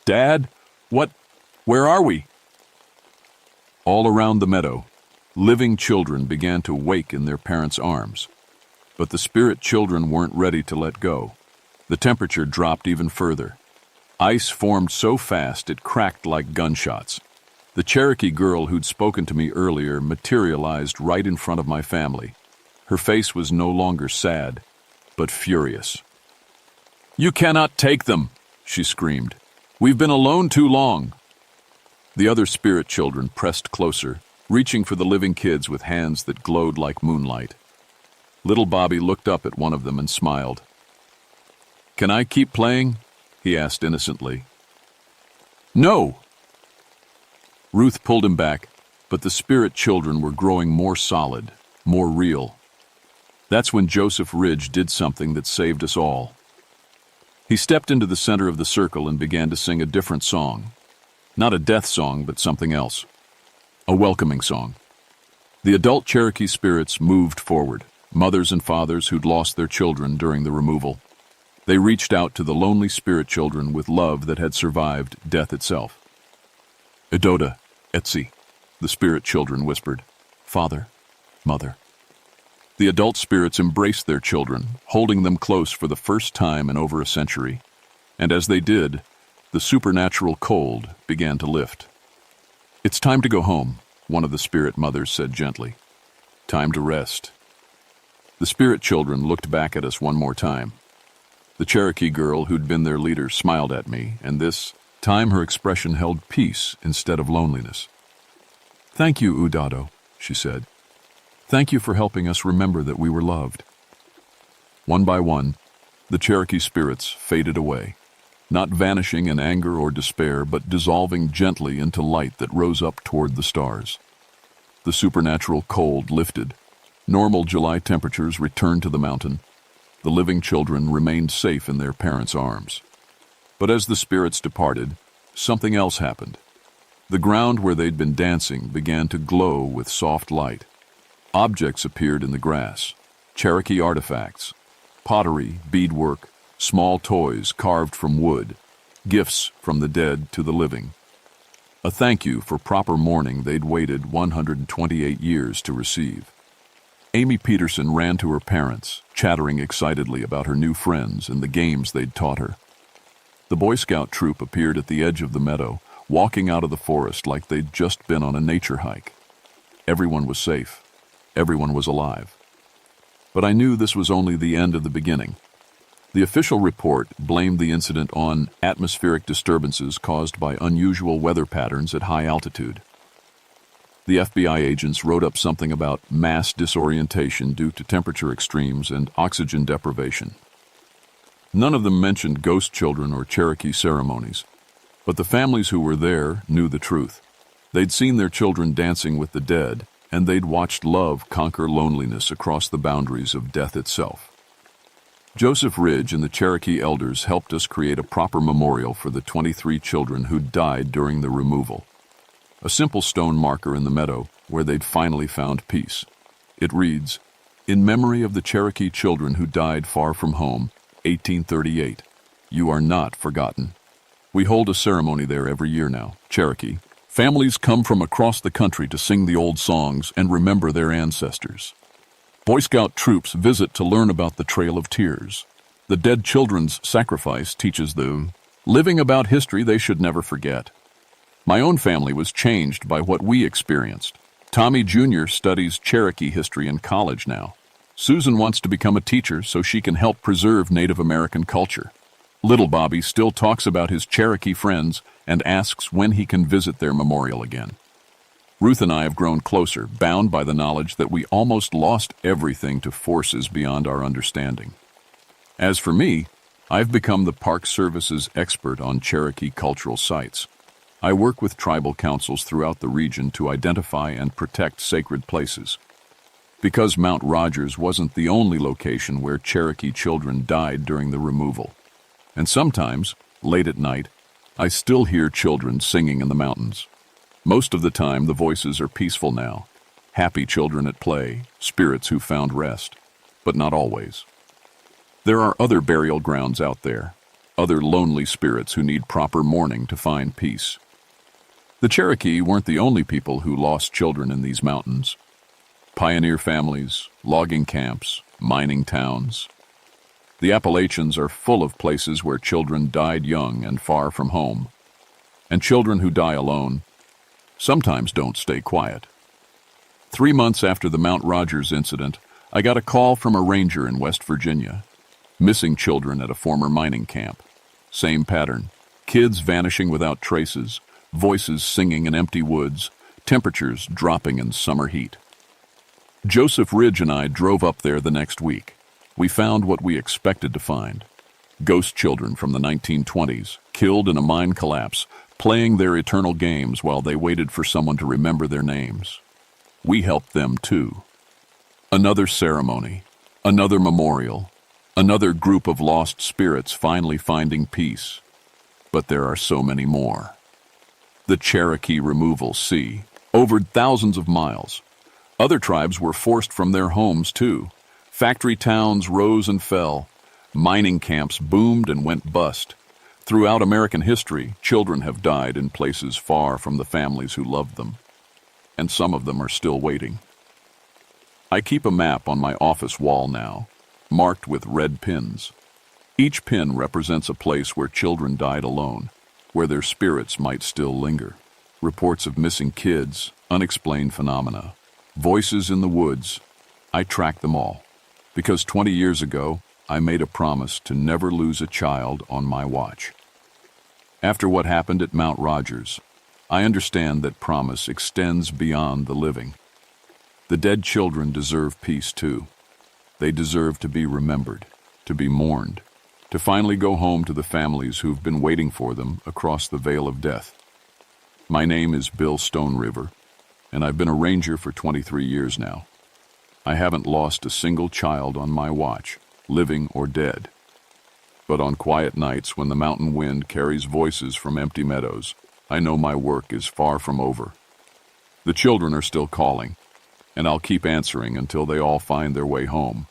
"Dad? Where are we?" All around the meadow, living children began to wake in their parents' arms. But the spirit children weren't ready to let go. The temperature dropped even further. Ice formed so fast it cracked like gunshots. The Cherokee girl who'd spoken to me earlier materialized right in front of my family. Her face was no longer sad, but furious. "You cannot take them," she screamed. "We've been alone too long." The other spirit children pressed closer, reaching for the living kids with hands that glowed like moonlight. Little Bobby looked up at one of them and smiled. "Can I keep playing?" he asked innocently. "No!" Ruth pulled him back, but the spirit children were growing more solid, more real. That's when Joseph Ridge did something that saved us all. He stepped into the center of the circle and began to sing a different song. Not a death song, but something else. A welcoming song. The adult Cherokee spirits moved forward, mothers and fathers who'd lost their children during the removal. They reached out to the lonely spirit children with love that had survived death itself. "Edoda, Etsi," the spirit children whispered. "Father, Mother." The adult spirits embraced their children, holding them close for the first time in over a century. And as they did, the supernatural cold began to lift. "It's time to go home," one of the spirit mothers said gently. "Time to rest." The spirit children looked back at us one more time. The Cherokee girl who'd been their leader smiled at me, and this time her expression held peace instead of loneliness. "Thank you, Udado," she said. "Thank you for helping us remember that we were loved." One by one, the Cherokee spirits faded away, not vanishing in anger or despair, but dissolving gently into light that rose up toward the stars. The supernatural cold lifted. Normal July temperatures returned to the mountain. The living children remained safe in their parents' arms. But as the spirits departed, something else happened. The ground where they'd been dancing began to glow with soft light. Objects appeared in the grass, Cherokee artifacts, pottery, beadwork, small toys carved from wood, gifts from the dead to the living. A thank you for proper mourning they'd waited 128 years to receive. Amy Peterson ran to her parents, chattering excitedly about her new friends and the games they'd taught her. The Boy Scout troop appeared at the edge of the meadow, walking out of the forest like they'd just been on a nature hike. Everyone was safe. Everyone was alive. But I knew this was only the end of the beginning. The official report blamed the incident on atmospheric disturbances caused by unusual weather patterns at high altitude. The FBI agents wrote up something about mass disorientation due to temperature extremes and oxygen deprivation. None of them mentioned ghost children or Cherokee ceremonies, but the families who were there knew the truth. They'd seen their children dancing with the dead, and they'd watched love conquer loneliness across the boundaries of death itself. Joseph Ridge and the Cherokee elders helped us create a proper memorial for the 23 children who died during the removal. A simple stone marker in the meadow where they'd finally found peace. It reads, "In memory of the Cherokee children who died far from home, 1838. You are not forgotten." We hold a ceremony there every year now, Cherokee. Families come from across the country to sing the old songs and remember their ancestors. Boy Scout troops visit to learn about the Trail of Tears. The dead children's sacrifice teaches them living about history they should never forget. My own family was changed by what we experienced. Tommy Jr. studies Cherokee history in college now. Susan wants to become a teacher so she can help preserve Native American culture. Little Bobby still talks about his Cherokee friends and asks when he can visit their memorial again. Ruth and I have grown closer, bound by the knowledge that we almost lost everything to forces beyond our understanding. As for me, I've become the Park Service's expert on Cherokee cultural sites. I work with tribal councils throughout the region to identify and protect sacred places. Because Mount Rogers wasn't the only location where Cherokee children died during the removal. And sometimes, late at night, I still hear children singing in the mountains. Most of the time, the voices are peaceful now. Happy children at play, spirits who found rest. But not always. There are other burial grounds out there, other lonely spirits who need proper mourning to find peace. The Cherokee weren't the only people who lost children in these mountains. Pioneer families, logging camps, mining towns. The Appalachians are full of places where children died young and far from home. And children who die alone, sometimes don't stay quiet. 3 months after the Mount Rogers incident, I got a call from a ranger in West Virginia. Missing children at a former mining camp. Same pattern. Kids vanishing without traces, voices singing in empty woods, temperatures dropping in summer heat. Joseph Ridge and I drove up there the next week. We found what we expected to find. Ghost children from the 1920s, killed in a mine collapse, playing their eternal games while they waited for someone to remember their names. We helped them too. Another ceremony, another memorial, another group of lost spirits finally finding peace. But there are so many more. The Cherokee removal sea, over thousands of miles. Other tribes were forced from their homes too. Factory towns rose and fell. Mining camps boomed and went bust. Throughout American history, children have died in places far from the families who loved them. And some of them are still waiting. I keep a map on my office wall now, marked with red pins. Each pin represents a place where children died alone, where their spirits might still linger. Reports of missing kids, unexplained phenomena, voices in the woods. I track them all, because 20 years ago, I made a promise to never lose a child on my watch. After what happened at Mount Rogers, I understand that promise extends beyond the living. The dead children deserve peace too. They deserve to be remembered, to be mourned, to finally go home to the families who've been waiting for them across the veil of death. My name is Bill Stone River, and I've been a ranger for 23 years now. I haven't lost a single child on my watch, living or dead. But on quiet nights when the mountain wind carries voices from empty meadows, I know my work is far from over. The children are still calling, and I'll keep answering until they all find their way home.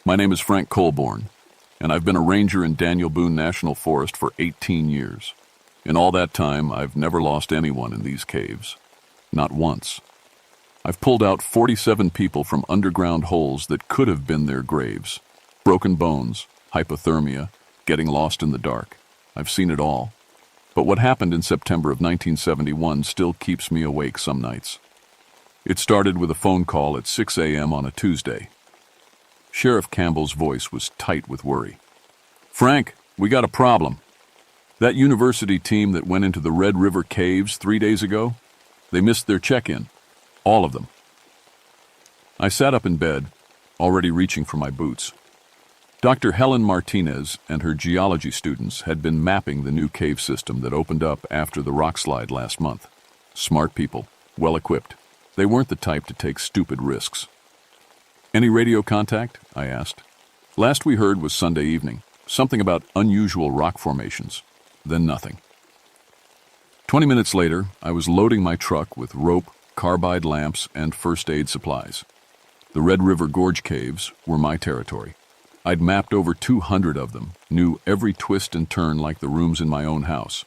My name is Frank Colborn, and I've been a ranger in Daniel Boone National Forest for 18 years. In all that time, I've never lost anyone in these caves. Not once. I've pulled out 47 people from underground holes that could have been their graves. Broken bones, hypothermia, getting lost in the dark. I've seen it all. But what happened in September of 1971 still keeps me awake some nights. It started with a phone call at 6 a.m. on a Tuesday. Sheriff Campbell's voice was tight with worry. "Frank, we got a problem. That university team that went into the Red River Caves 3 days ago, they missed their check-in. All of them." I sat up in bed, already reaching for my boots. Dr. Helen Martinez and her geology students had been mapping the new cave system that opened up after the rock slide last month. Smart people, well-equipped. They weren't the type to take stupid risks. "Any radio contact?" I asked. Last we heard was Sunday evening, something about unusual rock formations. Then nothing. 20 minutes later, I was loading my truck with rope, carbide lamps, and first aid supplies. The Red River Gorge Caves were my territory. I'd mapped over 200 of them, knew every twist and turn like the rooms in my own house.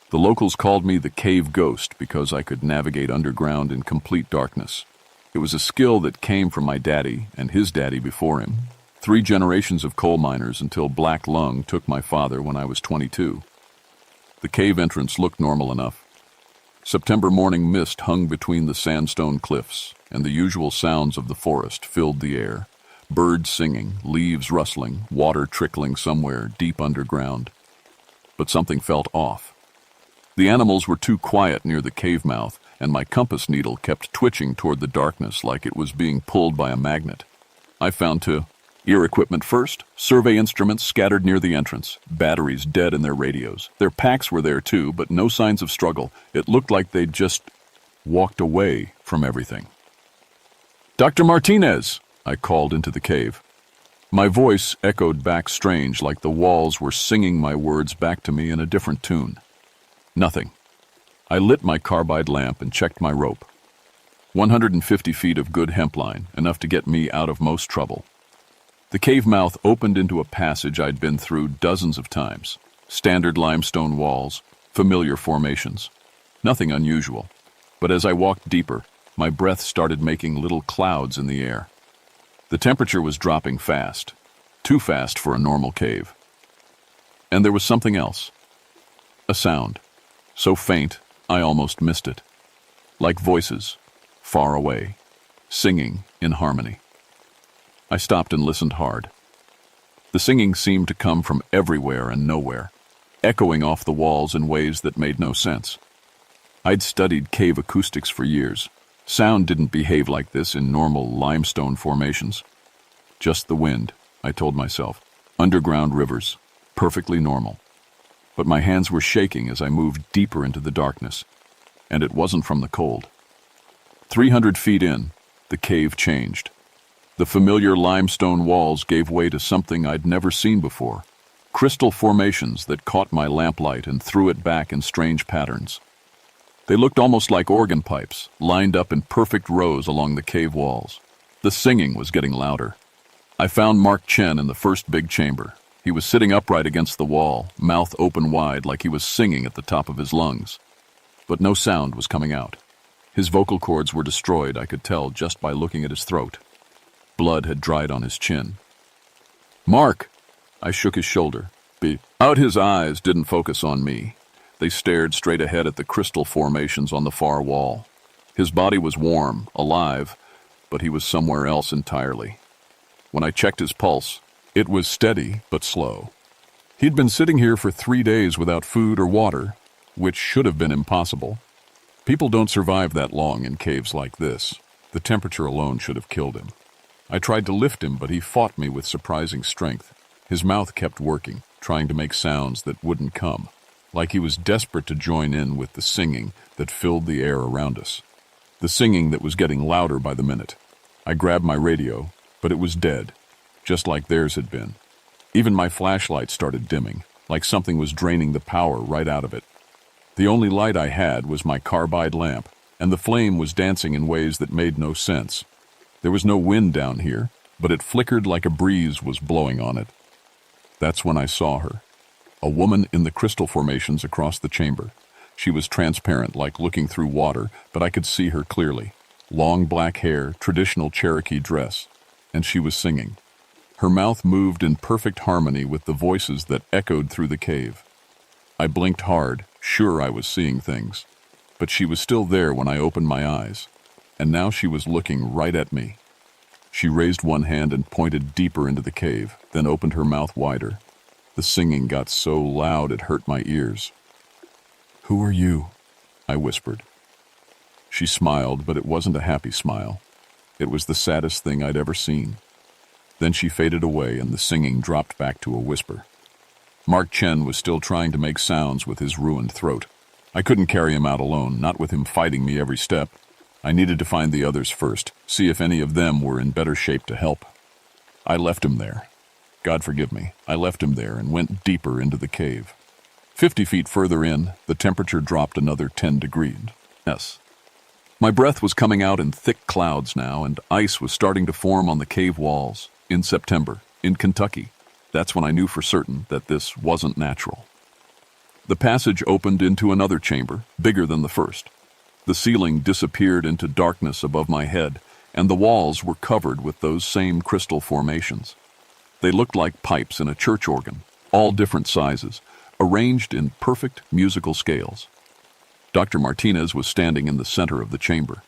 The locals called me the Cave Ghost because I could navigate underground in complete darkness. It was a skill that came from my daddy and his daddy before him. 3 generations of coal miners until Black Lung took my father when I was 22. The cave entrance looked normal enough. September morning mist hung between the sandstone cliffs, and the usual sounds of the forest filled the air. Birds singing, leaves rustling, water trickling somewhere deep underground. But something felt off. The animals were too quiet near the cave mouth, and my compass needle kept twitching toward the darkness like it was being pulled by a magnet. I found to ear equipment first, survey instruments scattered near the entrance, batteries dead in their radios. Their packs were there too, but no signs of struggle. It looked like they'd just walked away from everything. "Dr. Martinez!" I called into the cave. My voice echoed back strange, like the walls were singing my words back to me in a different tune. Nothing. I lit my carbide lamp and checked my rope. 150 feet of good hemp line, enough to get me out of most trouble. The cave mouth opened into a passage I'd been through dozens of times. Standard limestone walls, familiar formations. Nothing unusual. But as I walked deeper, my breath started making little clouds in the air. The temperature was dropping fast, too fast for a normal cave. And there was something else. A sound, so faint I almost missed it. Like voices, far away, singing in harmony. I stopped and listened hard. The singing seemed to come from everywhere and nowhere, echoing off the walls in ways that made no sense. I'd studied cave acoustics for years. Sound didn't behave like this in normal limestone formations. Just the wind, I told myself. Underground rivers, perfectly normal. But my hands were shaking as I moved deeper into the darkness, and it wasn't from the cold. 300 feet in, the cave changed. The familiar limestone walls gave way to something I'd never seen before. Crystal formations that caught my lamplight and threw it back in strange patterns. They looked almost like organ pipes, lined up in perfect rows along the cave walls. The singing was getting louder. I found Mark Chen in the first big chamber. He was sitting upright against the wall, mouth open wide like he was singing at the top of his lungs. But no sound was coming out. His vocal cords were destroyed, I could tell just by looking at his throat. Blood had dried on his chin. "Mark!" I shook his shoulder. Out his eyes didn't focus on me. They stared straight ahead at the crystal formations on the far wall. His body was warm, alive, but he was somewhere else entirely. When I checked his pulse, it was steady but slow. He'd been sitting here for 3 days without food or water, which should have been impossible. People don't survive that long in caves like this. The temperature alone should have killed him. I tried to lift him, but he fought me with surprising strength. His mouth kept working, trying to make sounds that wouldn't come, like he was desperate to join in with the singing that filled the air around us. The singing that was getting louder by the minute. I grabbed my radio, but it was dead, just like theirs had been. Even my flashlight started dimming, like something was draining the power right out of it. The only light I had was my carbide lamp, and the flame was dancing in ways that made no sense. There was no wind down here, but it flickered like a breeze was blowing on it. That's when I saw her. A woman in the crystal formations across the chamber. She was transparent, like looking through water, but I could see her clearly. Long black hair, traditional Cherokee dress, and she was singing. Her mouth moved in perfect harmony with the voices that echoed through the cave. I blinked hard, sure I was seeing things, but she was still there when I opened my eyes, and now she was looking right at me. She raised one hand and pointed deeper into the cave, then opened her mouth wider. The singing got so loud it hurt my ears. "Who are you?" I whispered. She smiled, but it wasn't a happy smile. It was the saddest thing I'd ever seen. Then she faded away and the singing dropped back to a whisper. Mark Chen was still trying to make sounds with his ruined throat. I couldn't carry him out alone, not with him fighting me every step. I needed to find the others first, see if any of them were in better shape to help. I left him there. God forgive me, I left him there and went deeper into the cave. 50 feet further in, the temperature dropped another 10 degrees. Yes. My breath was coming out in thick clouds now, and ice was starting to form on the cave walls. In September, in Kentucky, that's when I knew for certain that this wasn't natural. The passage opened into another chamber, bigger than the first. The ceiling disappeared into darkness above my head, and the walls were covered with those same crystal formations. They looked like pipes in a church organ, all different sizes, arranged in perfect musical scales. Dr. Martinez was standing in the center of the chamber.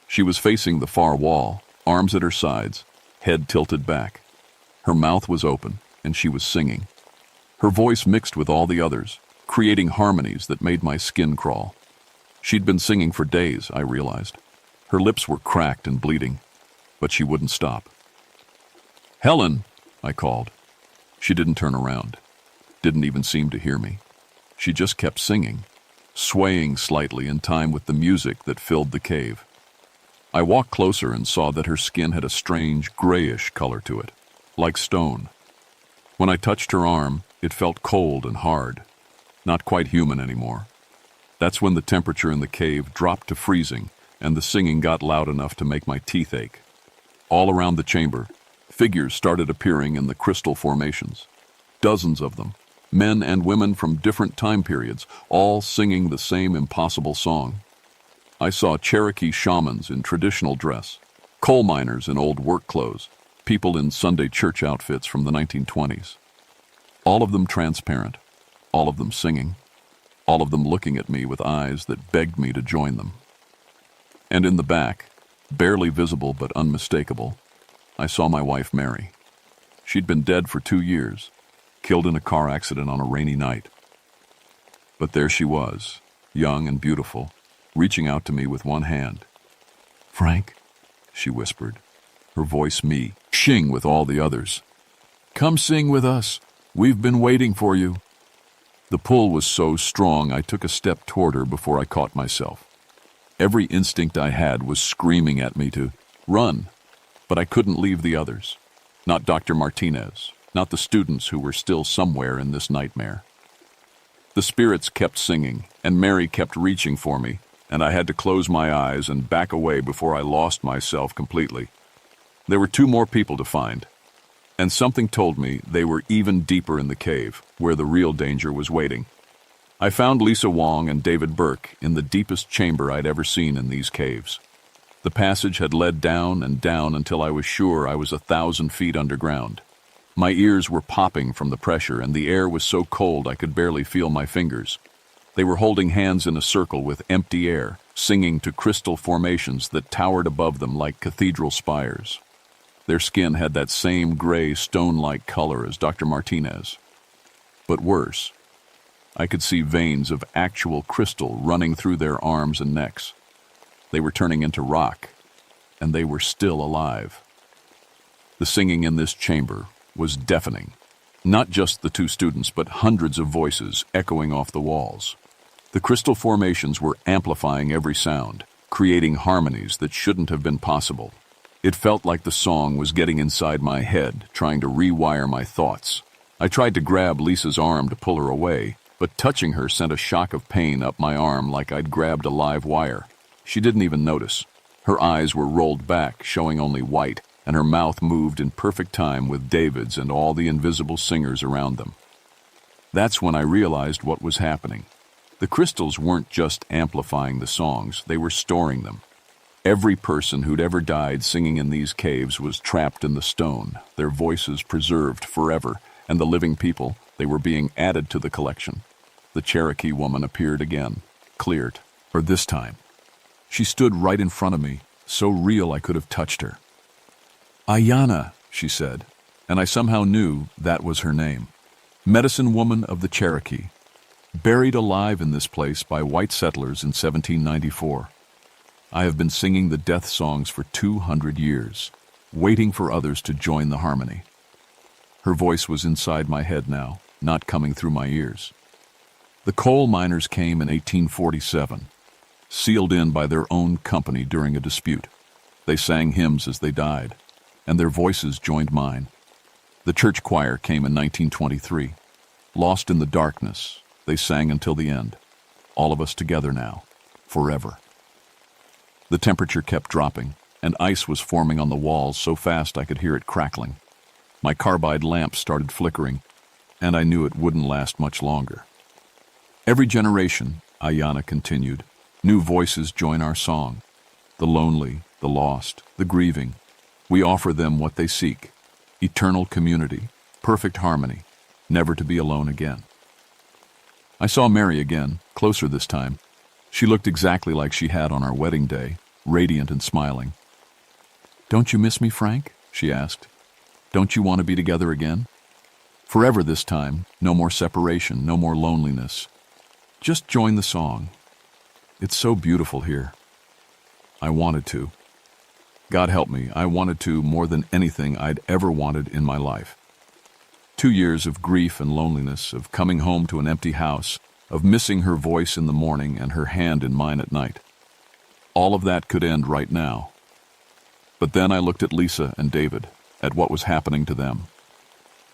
She was facing the far wall, arms at her sides, head tilted back. Her mouth was open, and she was singing. Her voice mixed with all the others, creating harmonies that made my skin crawl. She'd been singing for days, I realized. Her lips were cracked and bleeding, but she wouldn't stop. "Helen!" I called. She didn't turn around, didn't even seem to hear me. She just kept singing, swaying slightly in time with the music that filled the cave. I walked closer and saw that her skin had a strange, grayish color to it, like stone. When I touched her arm, it felt cold and hard, not quite human anymore. That's when the temperature in the cave dropped to freezing, and the singing got loud enough to make my teeth ache. All around the chamber, figures started appearing in the crystal formations. Dozens of them, men and women from different time periods, all singing the same impossible song. I saw Cherokee shamans in traditional dress, coal miners in old work clothes, people in Sunday church outfits from the 1920s. All of them transparent, all of them singing, all of them looking at me with eyes that begged me to join them. And in the back, barely visible but unmistakable, I saw my wife Mary. She'd been dead for 2 years, killed in a car accident on a rainy night. But there she was, young and beautiful, reaching out to me with one hand. "Frank," she whispered, her voice me, shing with all the others. "Come sing with us. We've been waiting for you." The pull was so strong I took a step toward her before I caught myself. Every instinct I had was screaming at me to run, but I couldn't leave the others. Not Dr. Martinez, not the students who were still somewhere in this nightmare. The spirits kept singing, and Mary kept reaching for me, and I had to close my eyes and back away before I lost myself completely. There were 2 more people to find, and something told me they were even deeper in the cave, where the real danger was waiting. I found Lisa Wong and David Burke in the deepest chamber I'd ever seen in these caves. The passage had led down and down until I was sure I was 1,000 feet underground. My ears were popping from the pressure, and the air was so cold I could barely feel my fingers. They were holding hands in a circle with empty air, singing to crystal formations that towered above them like cathedral spires. Their skin had that same gray, stone-like color as Dr. Martinez. But worse, I could see veins of actual crystal running through their arms and necks. They were turning into rock, and they were still alive. The singing in this chamber was deafening. Not just the 2 students, but hundreds of voices echoing off the walls. The crystal formations were amplifying every sound, creating harmonies that shouldn't have been possible. It felt like the song was getting inside my head, trying to rewire my thoughts. I tried to grab Lisa's arm to pull her away, but touching her sent a shock of pain up my arm like I'd grabbed a live wire. She didn't even notice. Her eyes were rolled back, showing only white, and her mouth moved in perfect time with David's and all the invisible singers around them. That's when I realized what was happening. The crystals weren't just amplifying the songs, they were storing them. Every person who'd ever died singing in these caves was trapped in the stone, their voices preserved forever, and the living people, they were being added to the collection. The Cherokee woman appeared again, cleared, or this time. She stood right in front of me, so real I could have touched her. "Ayanna," she said, and I somehow knew that was her name. Medicine woman of the Cherokee, buried alive in this place by white settlers in 1794. I have been singing the death songs for 200 years, waiting for others to join the harmony. Her voice was inside my head now, not coming through my ears. The coal miners came in 1847, sealed in by their own company during a dispute. They sang hymns as they died, and their voices joined mine. The church choir came in 1923. Lost in the darkness, they sang until the end. All of us together now, forever. The temperature kept dropping, and ice was forming on the walls so fast I could hear it crackling. My carbide lamp started flickering, and I knew it wouldn't last much longer. Every generation, Ayanna continued, new voices join our song. The lonely, the lost, the grieving. We offer them what they seek: eternal community, perfect harmony, never to be alone again. I saw Mary again, closer this time. She looked exactly like she had on our wedding day, radiant and smiling. "Don't you miss me, Frank?" she asked. "Don't you want to be together again? Forever this time, no more separation, no more loneliness. Just join the song. It's so beautiful here." I wanted to. God help me, I wanted to more than anything I'd ever wanted in my life. 2 years of grief and loneliness, of coming home to an empty house, of missing her voice in the morning and her hand in mine at night. All of that could end right now. But then I looked at Lisa and David, at what was happening to them.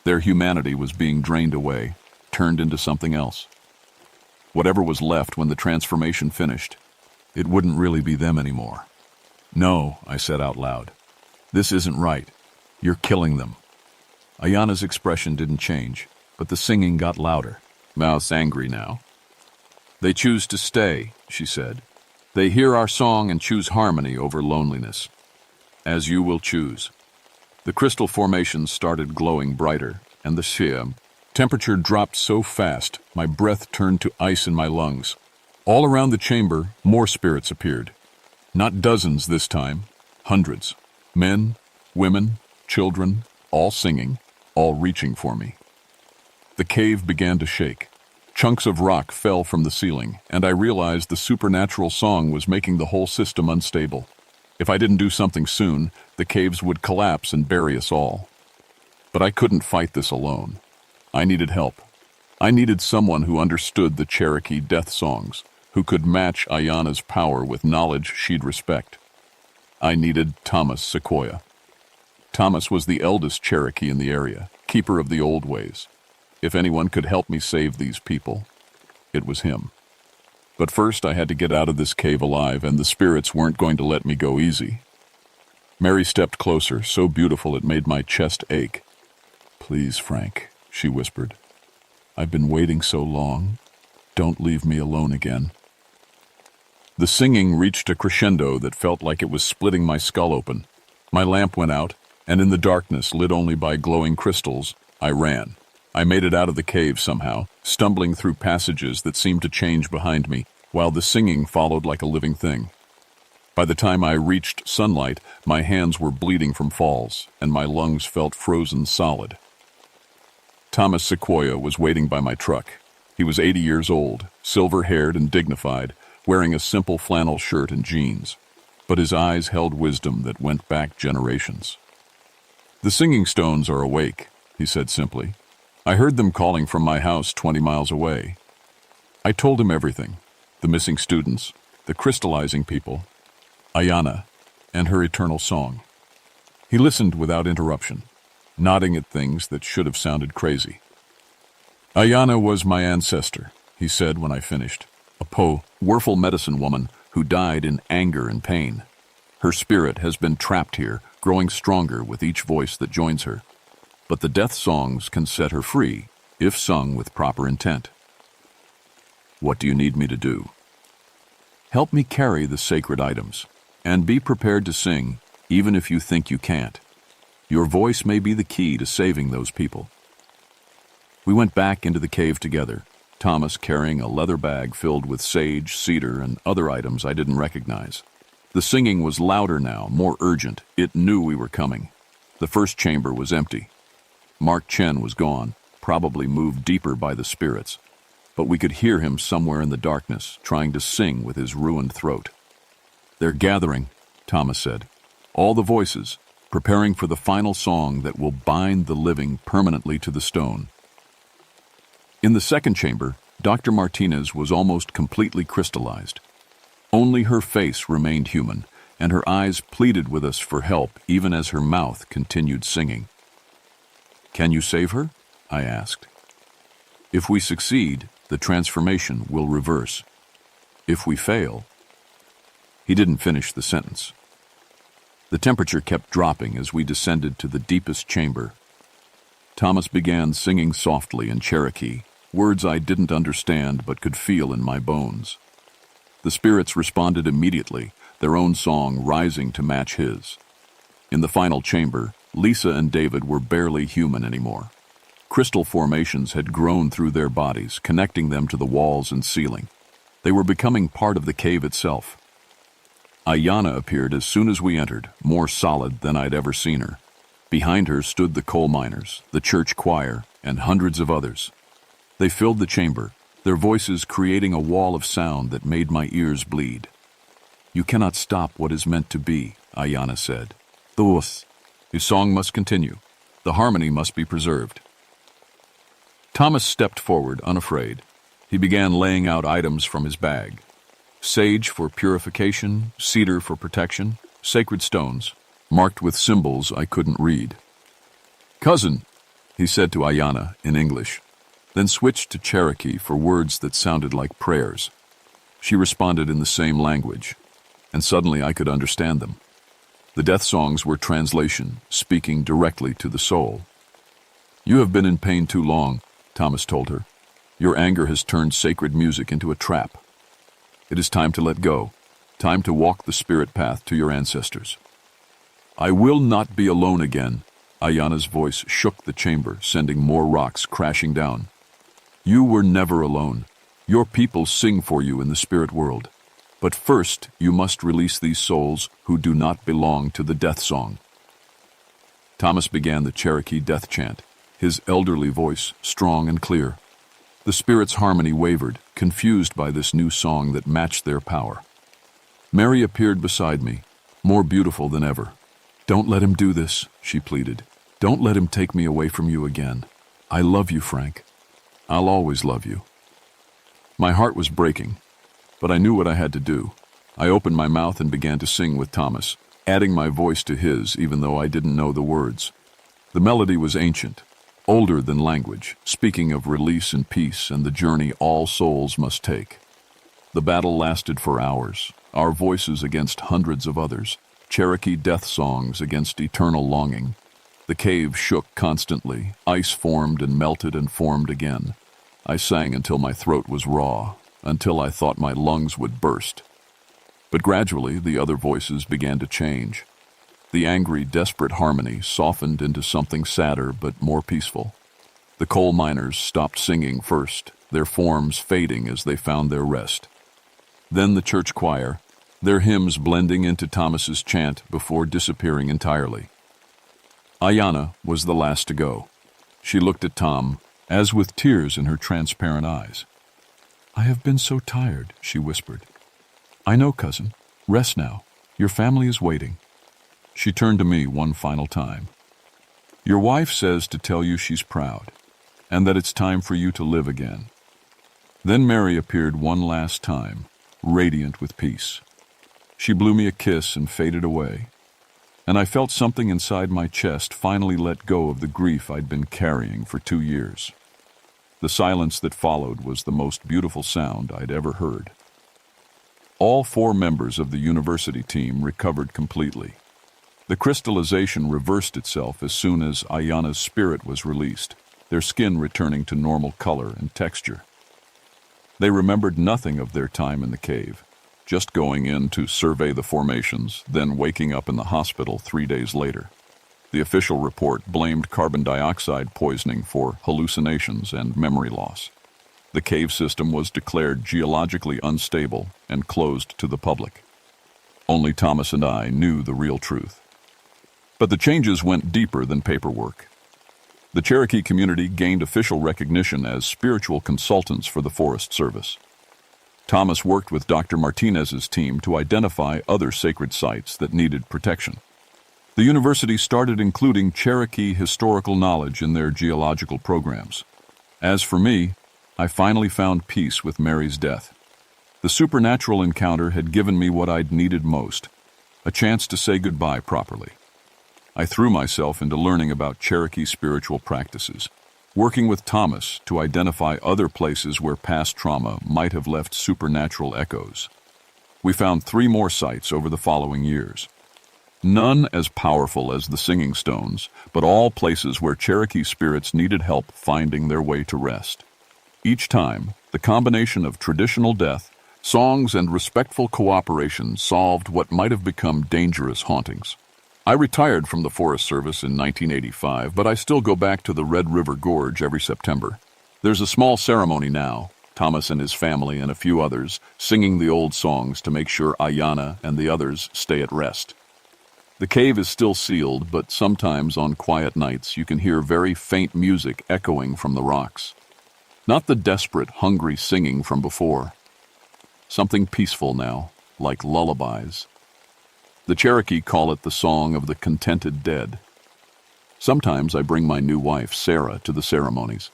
Their humanity was being drained away, turned into something else. Whatever was left when the transformation finished, it wouldn't really be them anymore. "No," I said out loud. "This isn't right. You're killing them." Ayanna's expression didn't change, but the singing got louder. Mouth's angry now. "They choose to stay," she said. "They hear our song and choose harmony over loneliness. As you will choose." The crystal formations started glowing brighter, and the temperature dropped so fast my breath turned to ice in my lungs. All around the chamber, more spirits appeared. Not dozens this time, hundreds. Men, women, children, all singing, all reaching for me. The cave began to shake. Chunks of rock fell from the ceiling, and I realized the supernatural song was making the whole system unstable. If I didn't do something soon, the caves would collapse and bury us all. But I couldn't fight this alone. I needed help. I needed someone who understood the Cherokee death songs, who could match Ayanna's power with knowledge she'd respect. I needed Thomas Sequoia. Thomas was the eldest Cherokee in the area, keeper of the old ways. If anyone could help me save these people, it was him. But first I had to get out of this cave alive, and the spirits weren't going to let me go easy. Mary stepped closer, so beautiful it made my chest ache. "Please, Frank," she whispered. "I've been waiting so long. Don't leave me alone again." The singing reached a crescendo that felt like it was splitting my skull open. My lamp went out, and in the darkness, lit only by glowing crystals, I ran. I made it out of the cave somehow, stumbling through passages that seemed to change behind me, while the singing followed like a living thing. By the time I reached sunlight, my hands were bleeding from falls, and my lungs felt frozen solid. Thomas Sequoia was waiting by my truck. He was 80 years old, silver-haired and dignified, wearing a simple flannel shirt and jeans. But his eyes held wisdom that went back generations. "The singing stones are awake," he said simply. "I heard them calling from my house 20 miles away." I told him everything: the missing students, the crystallizing people, Ayanna, and her eternal song. He listened without interruption, nodding at things that should have sounded crazy. "Ayanna was my ancestor," he said when I finished. "A powerful medicine woman who died in anger and pain. Her spirit has been trapped here, growing stronger with each voice that joins her. But the death songs can set her free, if sung with proper intent." "What do you need me to do?" "Help me carry the sacred items, and be prepared to sing, even if you think you can't. Your voice may be the key to saving those people." We went back into the cave together, Thomas carrying a leather bag filled with sage, cedar, and other items I didn't recognize. The singing was louder now, more urgent. It knew we were coming. The first chamber was empty. Mark Chen was gone, probably moved deeper by the spirits. But we could hear him somewhere in the darkness, trying to sing with his ruined throat. "They're gathering," Thomas said. "All the voices, preparing for the final song that will bind the living permanently to the stone." In the second chamber, Dr. Martinez was almost completely crystallized. Only her face remained human, and her eyes pleaded with us for help even as her mouth continued singing. "Can you save her?" I asked. "If we succeed, the transformation will reverse. If we fail..." He didn't finish the sentence. The temperature kept dropping as we descended to the deepest chamber. Thomas began singing softly in Cherokee, words I didn't understand but could feel in my bones. The spirits responded immediately, their own song rising to match his. In the final chamber, Lisa and David were barely human anymore. Crystal formations had grown through their bodies, connecting them to the walls and ceiling. They were becoming part of the cave itself. Ayanna appeared as soon as we entered, more solid than I'd ever seen her. Behind her stood the coal miners, the church choir, and hundreds of others. They filled the chamber, their voices creating a wall of sound that made my ears bleed. "You cannot stop what is meant to be," Ayanna said. "His song must continue. The harmony must be preserved." Thomas stepped forward, unafraid. He began laying out items from his bag. Sage for purification, cedar for protection, sacred stones, marked with symbols I couldn't read. "Cousin," he said to Ayanna in English, then switched to Cherokee for words that sounded like prayers. She responded in the same language, and suddenly I could understand them. The death songs were translation, speaking directly to the soul. "You have been in pain too long," Thomas told her. "Your anger has turned sacred music into a trap. It is time to let go, time to walk the spirit path to your ancestors." "I will not be alone again," Ayana's voice shook the chamber, sending more rocks crashing down. You were never alone. Your people sing for you in the spirit world. But first, you must release these souls who do not belong to the death song. Thomas began the Cherokee death chant, his elderly voice strong and clear. The spirit's harmony wavered, confused by this new song that matched their power. Mary appeared beside me, more beautiful than ever. Don't let him do this, she pleaded. Don't let him take me away from you again. I love you, Frank. I'll always love you. My heart was breaking, but I knew what I had to do. I opened my mouth and began to sing with Thomas, adding my voice to his even though I didn't know the words. The melody was ancient, older than language, speaking of release and peace and the journey all souls must take. The battle lasted for hours, our voices against hundreds of others, Cherokee death songs against eternal longing. The cave shook constantly, ice formed and melted and formed again. I sang until my throat was raw, until I thought my lungs would burst. But gradually, the other voices began to change. The angry, desperate harmony softened into something sadder but more peaceful. The coal miners stopped singing first, their forms fading as they found their rest. Then the church choir, their hymns blending into Thomas's chant before disappearing entirely. Ayana was the last to go. She looked at Tom, as with tears in her transparent eyes. I have been so tired, she whispered. I know, cousin. Rest now. Your family is waiting. She turned to me one final time. Your wife says to tell you she's proud, and that it's time for you to live again. Then Mary appeared one last time, radiant with peace. She blew me a kiss and faded away, and I felt something inside my chest finally let go of the grief I'd been carrying for 2 years. The silence that followed was the most beautiful sound I'd ever heard. All 4 members of the university team recovered completely. The crystallization reversed itself as soon as Ayana's spirit was released, their skin returning to normal color and texture. They remembered nothing of their time in the cave, just going in to survey the formations, then waking up in the hospital 3 days later. The official report blamed carbon dioxide poisoning for hallucinations and memory loss. The cave system was declared geologically unstable and closed to the public. Only Thomas and I knew the real truth. But the changes went deeper than paperwork. The Cherokee community gained official recognition as spiritual consultants for the Forest Service. Thomas worked with Dr. Martinez's team to identify other sacred sites that needed protection. The university started including Cherokee historical knowledge in their geological programs. As for me, I finally found peace with Mary's death. The supernatural encounter had given me what I'd needed most, a chance to say goodbye properly. I threw myself into learning about Cherokee spiritual practices, working with Thomas to identify other places where past trauma might have left supernatural echoes. We found 3 more sites over the following years. None as powerful as the Singing Stones, but all places where Cherokee spirits needed help finding their way to rest. Each time, the combination of traditional death, songs, and respectful cooperation solved what might have become dangerous hauntings. I retired from the Forest Service in 1985, but I still go back to the Red River Gorge every September. There's a small ceremony now, Thomas and his family and a few others singing the old songs to make sure Ayana and the others stay at rest. The cave is still sealed, but sometimes on quiet nights you can hear very faint music echoing from the rocks. Not the desperate, hungry singing from before. Something peaceful now, like lullabies. The Cherokee call it the song of the contented dead. Sometimes I bring my new wife, Sarah, to the ceremonies.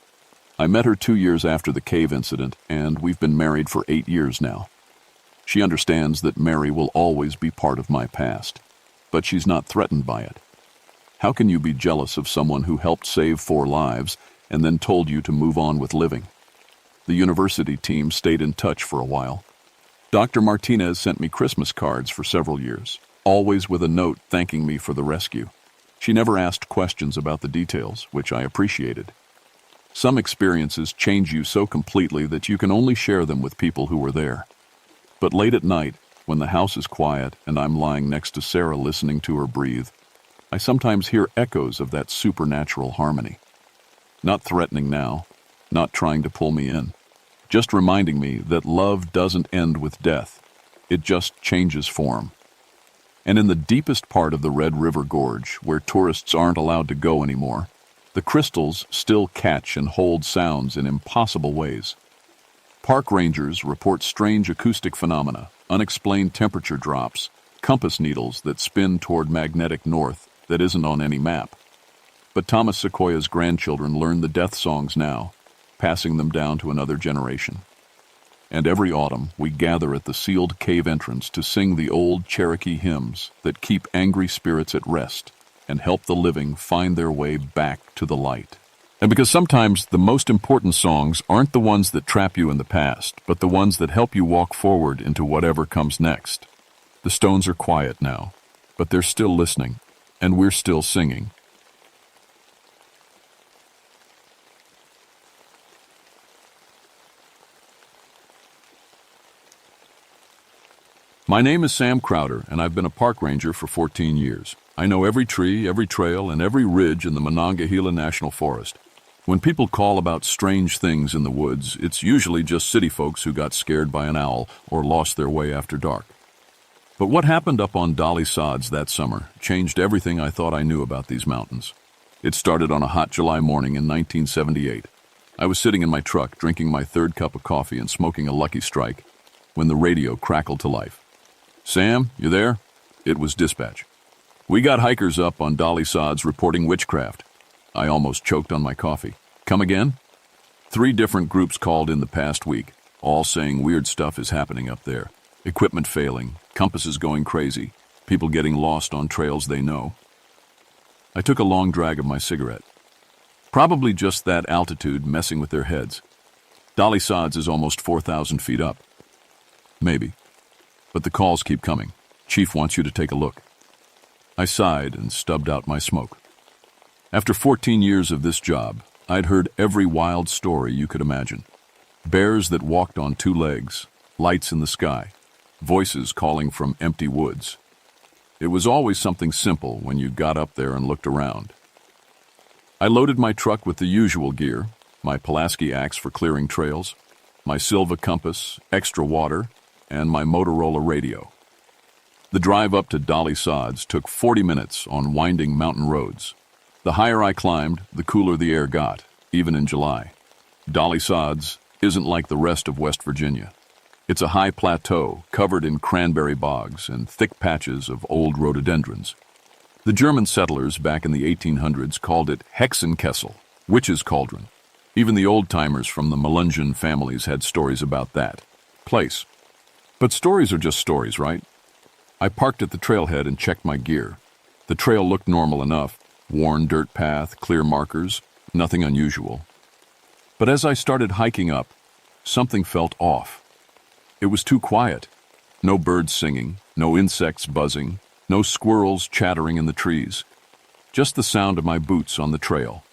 I met her 2 years after the cave incident, and we've been married for 8 years now. She understands that Mary will always be part of my past, but she's not threatened by it. How can you be jealous of someone who helped save 4 lives and then told you to move on with living? The university team stayed in touch for a while. Dr. Martinez sent me Christmas cards for several years, always with a note thanking me for the rescue. She never asked questions about the details, which I appreciated. Some experiences change you so completely that you can only share them with people who were there. But late at night, when the house is quiet and I'm lying next to Sarah listening to her breathe, I sometimes hear echoes of that supernatural harmony. Not threatening now, not trying to pull me in, just reminding me that love doesn't end with death. It just changes form. And in the deepest part of the Red River Gorge, where tourists aren't allowed to go anymore, the crystals still catch and hold sounds in impossible ways. Park rangers report strange acoustic phenomena, unexplained temperature drops, compass needles that spin toward magnetic north that isn't on any map. But Thomas Sequoia's grandchildren learn the death songs now, passing them down to another generation. And every autumn, we gather at the sealed cave entrance to sing the old Cherokee hymns that keep angry spirits at rest and help the living find their way back to the light. And because sometimes the most important songs aren't the ones that trap you in the past, but the ones that help you walk forward into whatever comes next. The stones are quiet now, but they're still listening, and we're still singing. My name is Sam Crowder, and I've been a park ranger for 14 years. I know every tree, every trail, and every ridge in the Monongahela National Forest. When people call about strange things in the woods, it's usually just city folks who got scared by an owl or lost their way after dark. But what happened up on Dolly Sods that summer changed everything I thought I knew about these mountains. It started on a hot July morning in 1978. I was sitting in my truck, drinking my third cup of coffee and smoking a Lucky Strike, when the radio crackled to life. "Sam, you there?" It was dispatch. "We got hikers up on Dolly Sods reporting witchcraft." I almost choked on my coffee. "Come again?" 3 different groups called in the past week, all saying weird stuff is happening up there. Equipment failing, compasses going crazy, people getting lost on trails they know. I took a long drag of my cigarette. Probably just that altitude messing with their heads. Dolly Sods is almost 4,000 feet up. Maybe. But the calls keep coming. "Chief wants you to take a look." I sighed and stubbed out my smoke. After 14 years of this job, I'd heard every wild story you could imagine. Bears that walked on 2 legs, lights in the sky, voices calling from empty woods. It was always something simple when you got up there and looked around. I loaded my truck with the usual gear, my Pulaski axe for clearing trails, my Silva compass, extra water, and my Motorola radio. The drive up to Dolly Sods took 40 minutes on winding mountain roads. The higher I climbed, the cooler the air got, even in July. Dolly Sods isn't like the rest of West Virginia. It's a high plateau covered in cranberry bogs and thick patches of old rhododendrons. The German settlers back in the 1800s called it Hexenkessel, witch's cauldron. Even the old-timers from the Melungeon families had stories about that place. But stories are just stories, right? I parked at the trailhead and checked my gear. The trail looked normal enough. Worn dirt path, clear markers, nothing unusual. But as I started hiking up, something felt off. It was too quiet. No birds singing, no insects buzzing, no squirrels chattering in the trees. Just the sound of my boots on the trail.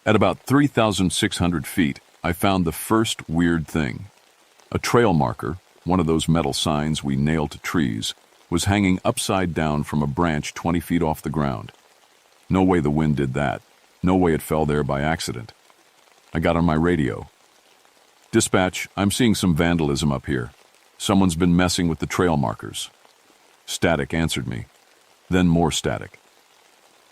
At about 3,600 feet, I found the first weird thing. A trail marker, one of those metal signs we nail to trees, was hanging upside down from a branch 20 feet off the ground. No way the wind did that. No way it fell there by accident. I got on my radio. "Dispatch, I'm seeing some vandalism up here. Someone's been messing with the trail markers." Static answered me. Then more static.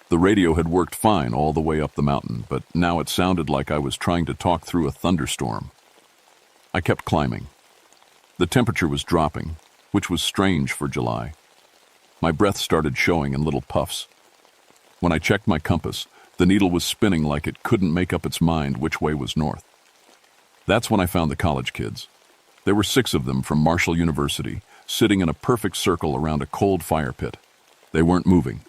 The radio had worked fine all the way up the mountain, but now it sounded like I was trying to talk through a thunderstorm. I kept climbing. The temperature was dropping, which was strange for July. My breath started showing in little puffs. When I checked my compass, the needle was spinning like it couldn't make up its mind which way was north. That's when I found the college kids. There were 6 of them from Marshall University, sitting in a perfect circle around a cold fire pit. They weren't moving,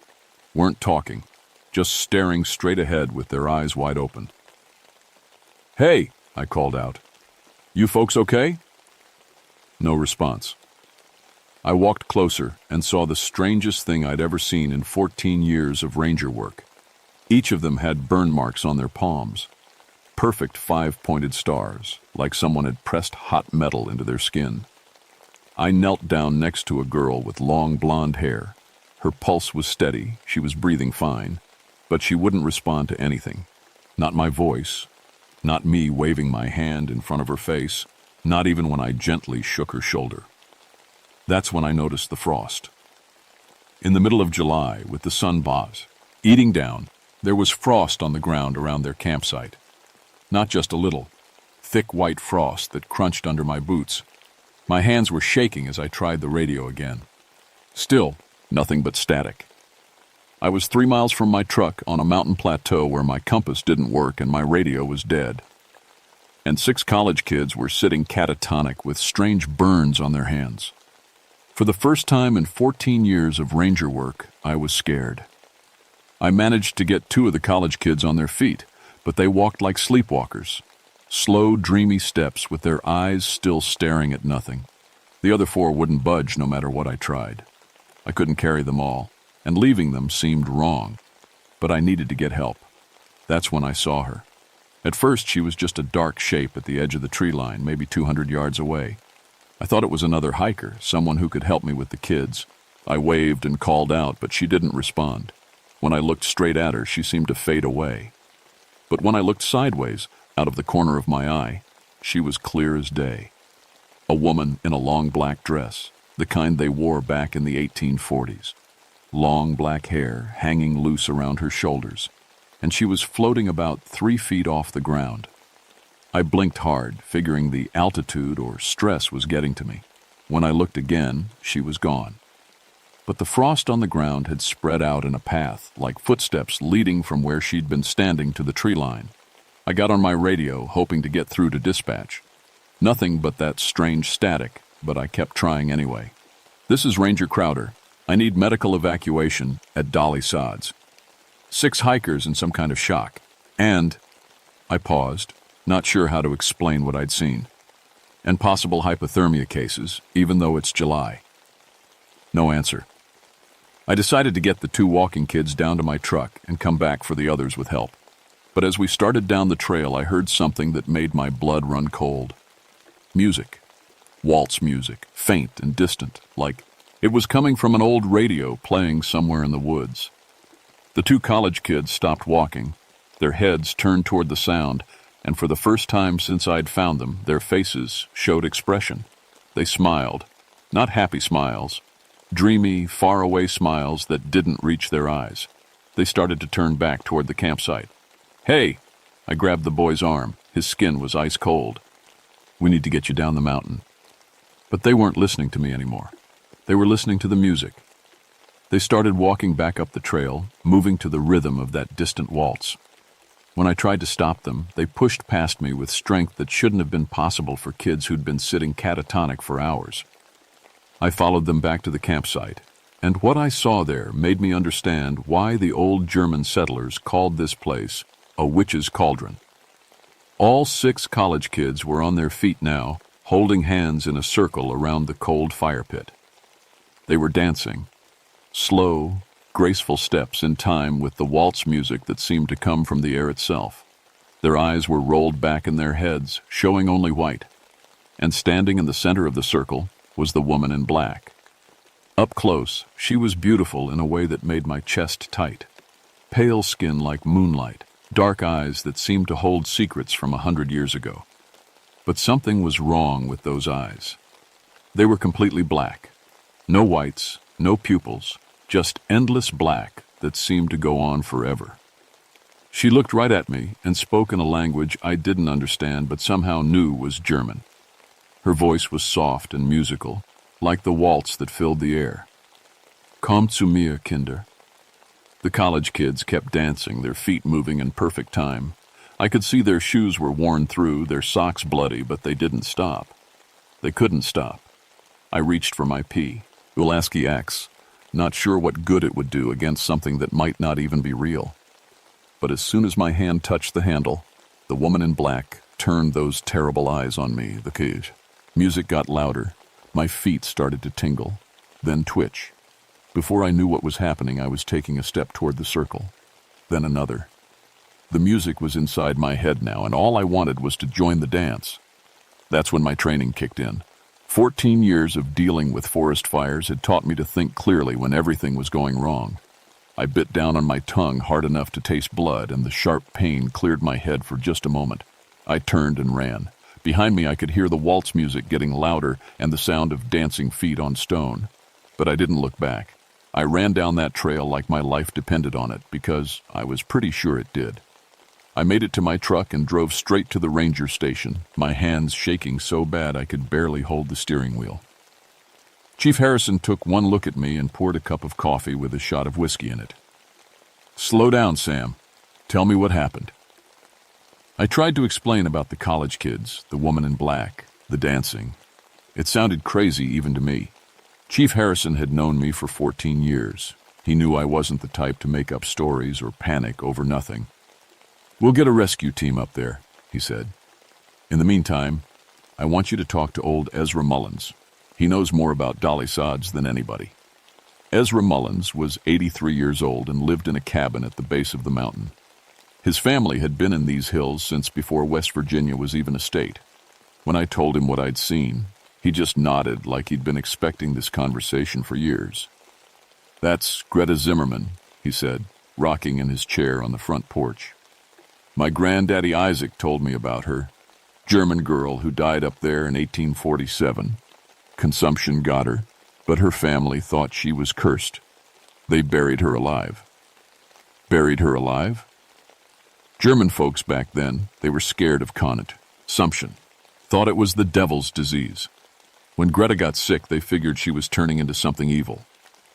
weren't talking, just staring straight ahead with their eyes wide open. "Hey," I called out. "You folks okay?" No response. I walked closer and saw the strangest thing I'd ever seen in 14 years of ranger work. Each of them had burn marks on their palms. Perfect 5-pointed stars, like someone had pressed hot metal into their skin. I knelt down next to a girl with long blonde hair. Her pulse was steady, she was breathing fine, but she wouldn't respond to anything. Not my voice, not me waving my hand in front of her face, not even when I gently shook her shoulder. That's when I noticed the frost. In the middle of July, with the sun eating down, there was frost on the ground around their campsite. Not just a little, thick white frost that crunched under my boots. My hands were shaking as I tried the radio again. Still, nothing but static. I was 3 miles from my truck on a mountain plateau where my compass didn't work and my radio was dead. And 6 college kids were sitting catatonic with strange burns on their hands. For the first time in 14 years of ranger work, I was scared. I managed to get 2 of the college kids on their feet, but they walked like sleepwalkers. Slow, dreamy steps with their eyes still staring at nothing. The other 4 wouldn't budge no matter what I tried. I couldn't carry them all, and leaving them seemed wrong. But I needed to get help. That's when I saw her. At first, she was just a dark shape at the edge of the tree line, maybe 200 yards away. I thought it was another hiker, someone who could help me with the kids. I waved and called out, but she didn't respond. When I looked straight at her, she seemed to fade away. But when I looked sideways, out of the corner of my eye, she was clear as day. A woman in a long black dress, the kind they wore back in the 1840s. Long black hair hanging loose around her shoulders, and she was floating about 3 feet off the ground. I blinked hard, figuring the altitude or stress was getting to me. When I looked again, she was gone. But the frost on the ground had spread out in a path, like footsteps leading from where she'd been standing to the tree line. I got on my radio, hoping to get through to dispatch. Nothing but that strange static, but I kept trying anyway. "This is Ranger Crowder. I need medical evacuation at Dolly Sods. 6 hikers in some kind of shock. And," I paused, not sure how to explain what I'd seen, "and possible hypothermia cases, even though it's July." No answer. I decided to get the 2 walking kids down to my truck and come back for the others with help. But as we started down the trail, I heard something that made my blood run cold. Music. Waltz music, faint and distant, like it was coming from an old radio playing somewhere in the woods. The 2 college kids stopped walking, their heads turned toward the sound, and for the first time since I'd found them, their faces showed expression. They smiled, not happy smiles, dreamy, faraway smiles that didn't reach their eyes. They started to turn back toward the campsite. "Hey!" I grabbed the boy's arm. His skin was ice cold. "We need to get you down the mountain." But they weren't listening to me anymore. They were listening to the music. They started walking back up the trail, moving to the rhythm of that distant waltz. When I tried to stop them, they pushed past me with strength that shouldn't have been possible for kids who'd been sitting catatonic for hours. I followed them back to the campsite, and what I saw there made me understand why the old German settlers called this place a witch's cauldron. All 6 college kids were on their feet now, holding hands in a circle around the cold fire pit. They were dancing, slow, graceful steps in time with the waltz music that seemed to come from the air itself. Their eyes were rolled back in their heads, showing only white. And standing in the center of the circle was the woman in black. Up close, she was beautiful in a way that made my chest tight. Pale skin like moonlight, dark eyes that seemed to hold secrets from 100 years ago. But something was wrong with those eyes. They were completely black. No whites, no pupils, just endless black that seemed to go on forever. She looked right at me and spoke in a language I didn't understand but somehow knew was German. Her voice was soft and musical, like the waltz that filled the air. "Komm zu mir, Kinder." The college kids kept dancing, their feet moving in perfect time. I could see their shoes were worn through, their socks bloody, but they didn't stop. They couldn't stop. I reached for my pea, Ulaski axe, not sure what good it would do against something that might not even be real. But as soon as my hand touched the handle, the woman in black turned those terrible eyes on me, the cage. Music got louder. My feet started to tingle, then twitch. Before I knew what was happening, I was taking a step toward the circle, then another. The music was inside my head now, and all I wanted was to join the dance. That's when my training kicked in. 14 years of dealing with forest fires had taught me to think clearly when everything was going wrong. I bit down on my tongue hard enough to taste blood, and the sharp pain cleared my head for just a moment. I turned and ran. Behind me I could hear the waltz music getting louder and the sound of dancing feet on stone. But I didn't look back. I ran down that trail like my life depended on it, because I was pretty sure it did. I made it to my truck and drove straight to the ranger station, my hands shaking so bad I could barely hold the steering wheel. Chief Harrison took one look at me and poured a cup of coffee with a shot of whiskey in it. "Slow down, Sam. Tell me what happened." I tried to explain about the college kids, the woman in black, the dancing. It sounded crazy even to me. Chief Harrison had known me for 14 years. He knew I wasn't the type to make up stories or panic over nothing. "We'll get a rescue team up there," he said. "In the meantime, I want you to talk to old Ezra Mullins. He knows more about Dolly Sods than anybody." Ezra Mullins was 83 years old and lived in a cabin at the base of the mountain. His family had been in these hills since before West Virginia was even a state. When I told him what I'd seen, he just nodded like he'd been expecting this conversation for years. "That's Greta Zimmerman," he said, rocking in his chair on the front porch. "My granddaddy Isaac told me about her. German girl who died up there in 1847. Consumption got her, but her family thought she was cursed. They buried her alive." "Buried her alive?" German folks back then, they were scared of consumption. Thought it was the devil's disease. When Greta got sick, they figured she was turning into something evil.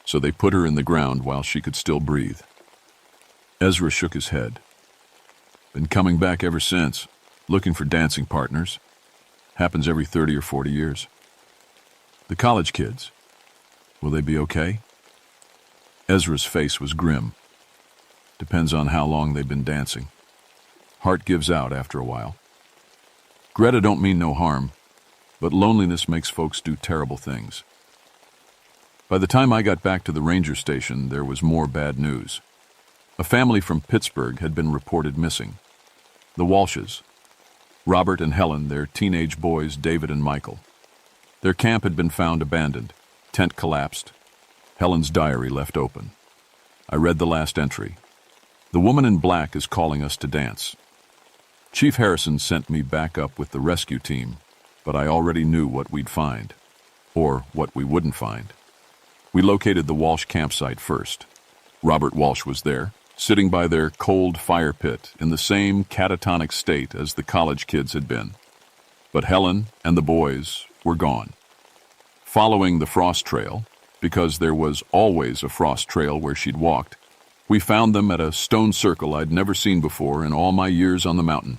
So they put her in the ground while she could still breathe. Ezra shook his head. "Been coming back ever since, looking for dancing partners. Happens every 30 or 40 years. The college kids, will they be okay?" Ezra's face was grim. "Depends on how long they've been dancing. Heart gives out after a while. Greta don't mean no harm, but loneliness makes folks do terrible things." By the time I got back to the ranger station, there was more bad news. A family from Pittsburgh had been reported missing. The Walshes. Robert and Helen, their teenage boys David and Michael. Their camp had been found abandoned. Tent collapsed. Helen's diary left open. I read the last entry. "The woman in black is calling us to dance." Chief Harrison sent me back up with the rescue team, but I already knew what we'd find, or what we wouldn't find. We located the Walsh campsite first. Robert Walsh was there, sitting by their cold fire pit in the same catatonic state as the college kids had been. But Helen and the boys were gone. Following the frost trail, because there was always a frost trail where she'd walked, we found them at a stone circle I'd never seen before in all my years on the mountain.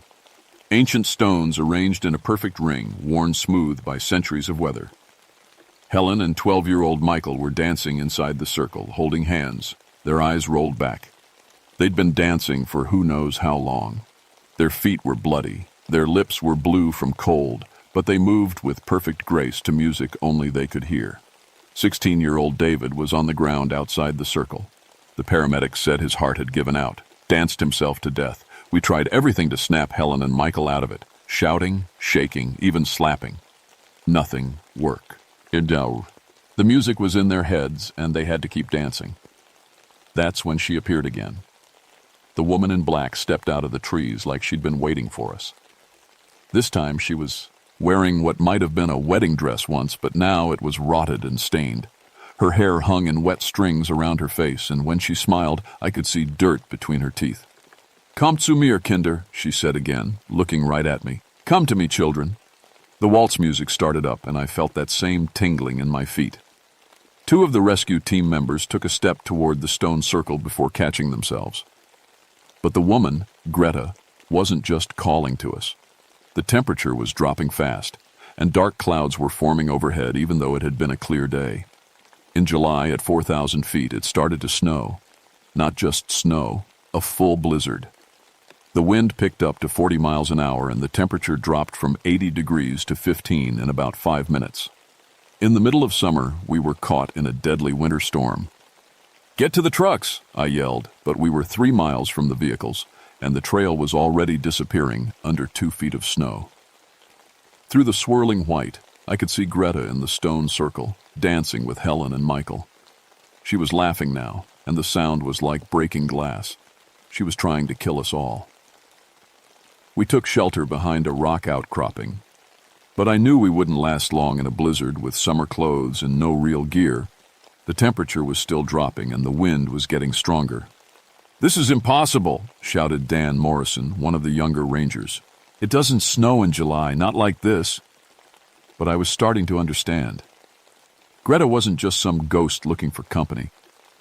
Ancient stones arranged in a perfect ring, worn smooth by centuries of weather. Helen and 12-year-old Michael were dancing inside the circle, holding hands, their eyes rolled back. They'd been dancing for who knows how long. Their feet were bloody, their lips were blue from cold, but they moved with perfect grace to music only they could hear. 16-year-old David was on the ground outside the circle. The paramedics said his heart had given out, danced himself to death. We tried everything to snap Helen and Michael out of it, shouting, shaking, even slapping. Nothing worked. The music was in their heads, and they had to keep dancing. That's when she appeared again. The woman in black stepped out of the trees like she'd been waiting for us. This time she was wearing what might have been a wedding dress once, but now it was rotted and stained. Her hair hung in wet strings around her face, and when she smiled, I could see dirt between her teeth. "Come zu mir, Kinder," she said again, looking right at me. "Come to me, children." The waltz music started up, and I felt that same tingling in my feet. Two of the rescue team members took a step toward the stone circle before catching themselves. But the woman, Greta, wasn't just calling to us. The temperature was dropping fast, and dark clouds were forming overhead even though it had been a clear day. In July, at 4,000 feet, it started to snow. Not just snow, a full blizzard. The wind picked up to 40 miles an hour, and the temperature dropped from 80 degrees to 15 in about 5 minutes. In the middle of summer, we were caught in a deadly winter storm. "Get to the trucks," I yelled, but we were 3 miles from the vehicles, and the trail was already disappearing under 2 feet of snow. Through the swirling white, I could see Greta in the stone circle, dancing with Helen and Michael. She was laughing now, and the sound was like breaking glass. She was trying to kill us all. We took shelter behind a rock outcropping, but I knew we wouldn't last long in a blizzard with summer clothes and no real gear. The temperature was still dropping and the wind was getting stronger. "This is impossible," shouted Dan Morrison, one of the younger rangers. "It doesn't snow in July, not like this." But I was starting to understand. Greta wasn't just some ghost looking for company.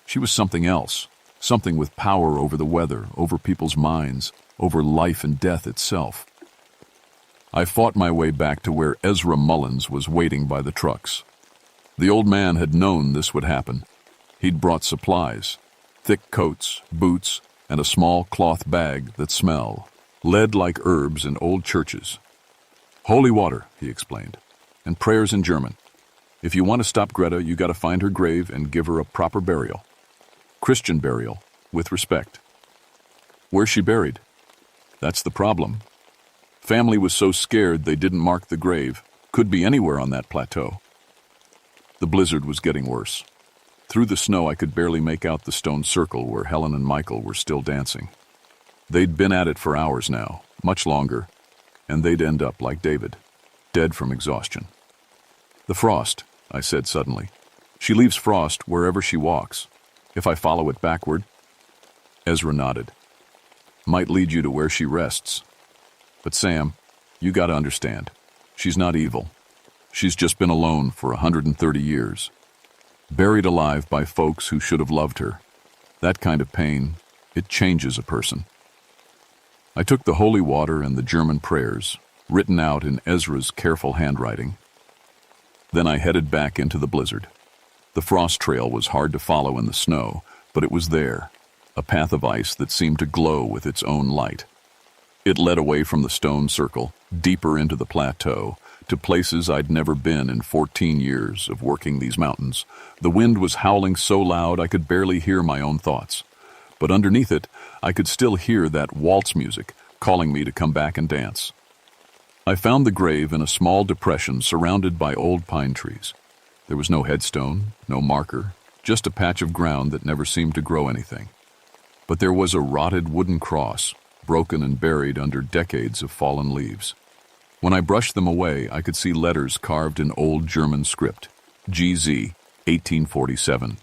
She was something else, something with power over the weather, over people's minds, over life and death itself. I fought my way back to where Ezra Mullins was waiting by the trucks. The old man had known this would happen. He'd brought supplies, thick coats, boots, and a small cloth bag that smelled, led like herbs in old churches. "Holy water," he explained, "and prayers in German. If you want to stop Greta, you got to find her grave and give her a proper burial. Christian burial, with respect." "Where's she buried?" "That's the problem. Family was so scared they didn't mark the grave. Could be anywhere on that plateau." The blizzard was getting worse. Through the snow, I could barely make out the stone circle where Helen and Michael were still dancing. They'd been at it for hours now, much longer, and they'd end up like David, dead from exhaustion. "The frost," I said suddenly. "She leaves frost wherever she walks. If I follow it backward..." Ezra nodded. "Might lead you to where she rests. But Sam, you gotta understand, she's not evil. She's just been alone for 130 years. Buried alive by folks who should have loved her. That kind of pain, it changes a person." I took the holy water and the German prayers, written out in Ezra's careful handwriting. Then I headed back into the blizzard. The frost trail was hard to follow in the snow, but it was there, a path of ice that seemed to glow with its own light. It led away from the stone circle, deeper into the plateau, to places I'd never been in 14 years of working these mountains. The wind was howling so loud I could barely hear my own thoughts. But underneath it, I could still hear that waltz music calling me to come back and dance. I found the grave in a small depression surrounded by old pine trees. There was no headstone, no marker, just a patch of ground that never seemed to grow anything. But there was a rotted wooden cross, broken and buried under decades of fallen leaves. When I brushed them away, I could see letters carved in old German script. GZ, 1847.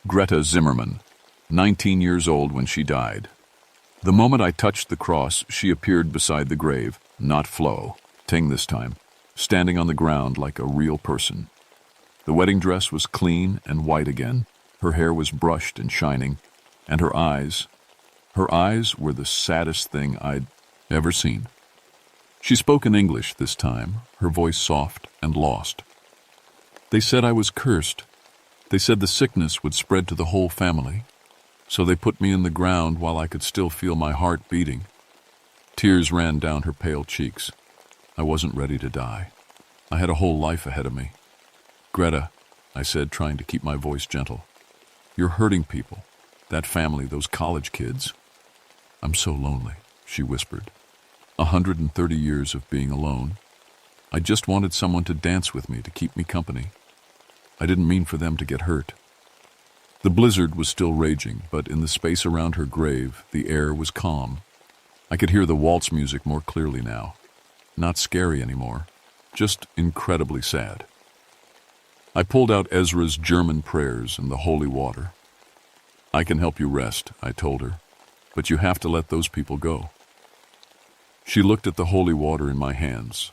Greta Zimmermann, 19 years old when she died. The moment I touched the cross, she appeared beside the grave, not Flo, Ting this time, standing on the ground like a real person. The wedding dress was clean and white again. Her hair was brushed and shining, and her eyes were the saddest thing I'd ever seen. She spoke in English this time, her voice soft and lost. "They said I was cursed. They said the sickness would spread to the whole family. So they put me in the ground while I could still feel my heart beating." Tears ran down her pale cheeks. I wasn't ready to die. I had a whole life ahead of me. "Greta," I said, trying to keep my voice gentle, "you're hurting people. That family, those college kids." "I'm so lonely," she whispered. 130 years of being alone. I just wanted someone to dance with me, to keep me company. I didn't mean for them to get hurt. The blizzard was still raging, but in the space around her grave, the air was calm. I could hear the waltz music more clearly now. Not scary anymore, just incredibly sad. I pulled out Ezra's German prayers and the holy water. "I can help you rest," I told her, "but you have to let those people go." She looked at the holy water in my hands,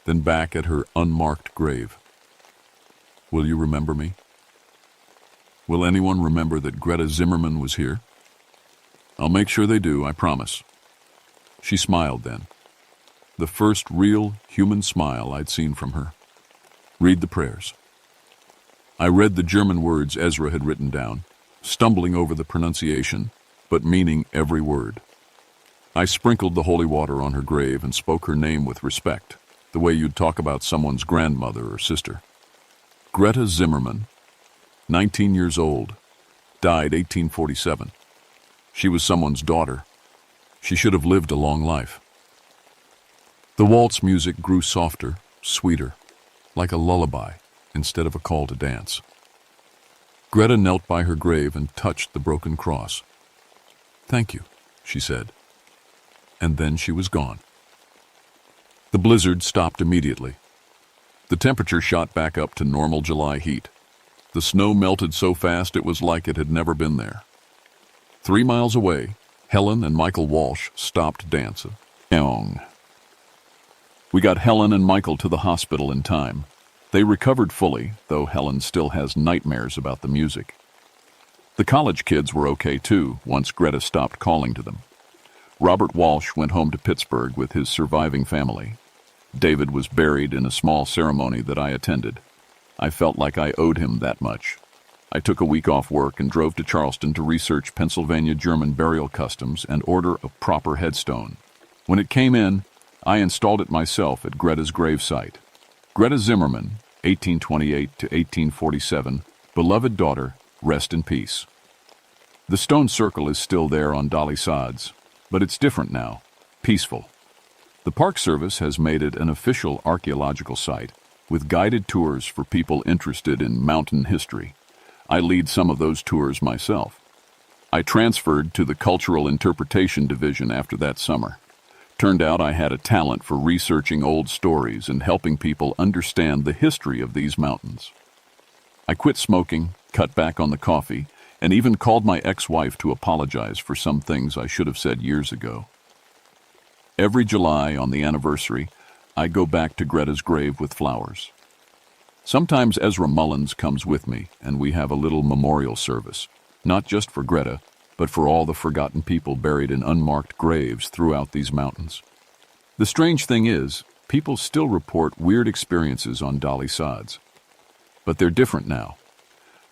then back at her unmarked grave. "Will you remember me? Will anyone remember that Greta Zimmermann was here?" "I'll make sure they do, I promise." She smiled then, the first real human smile I'd seen from her. "Read the prayers." I read the German words Ezra had written down, stumbling over the pronunciation, but meaning every word. I sprinkled the holy water on her grave and spoke her name with respect, the way you'd talk about someone's grandmother or sister. Greta Zimmermann, 19 years old, died 1847. She was someone's daughter. She should have lived a long life. The waltz music grew softer, sweeter. like a lullaby instead of a call to dance. Greta knelt by her grave and touched the broken cross. "Thank you," she said. And then she was gone. The blizzard stopped immediately. The temperature shot back up to normal July heat. The snow melted so fast it was like it had never been there. 3 miles away, Helen and Michael Walsh stopped dancing. We got Helen and Michael to the hospital in time. They recovered fully, though Helen still has nightmares about the music. The college kids were okay too, once Greta stopped calling to them. Robert Walsh went home to Pittsburgh with his surviving family. David was buried in a small ceremony that I attended. I felt like I owed him that much. I took a week off work and drove to Charleston to research Pennsylvania German burial customs and order a proper headstone. When it came in, I installed it myself at Greta's gravesite. Greta Zimmerman, 1828 to 1847, beloved daughter, rest in peace. The stone circle is still there on Dolly Sods, but it's different now, peaceful. The Park Service has made it an official archaeological site with guided tours for people interested in mountain history. I lead some of those tours myself. I transferred to the Cultural Interpretation Division after that summer. Turned out I had a talent for researching old stories and helping people understand the history of these mountains. I quit smoking, cut back on the coffee, and even called my ex-wife to apologize for some things I should have said years ago. Every July on the anniversary, I go back to Greta's grave with flowers. Sometimes Ezra Mullins comes with me, and we have a little memorial service, not just for Greta, but for all the forgotten people buried in unmarked graves throughout these mountains. The strange thing is, people still report weird experiences on Dolly Sods. But they're different now.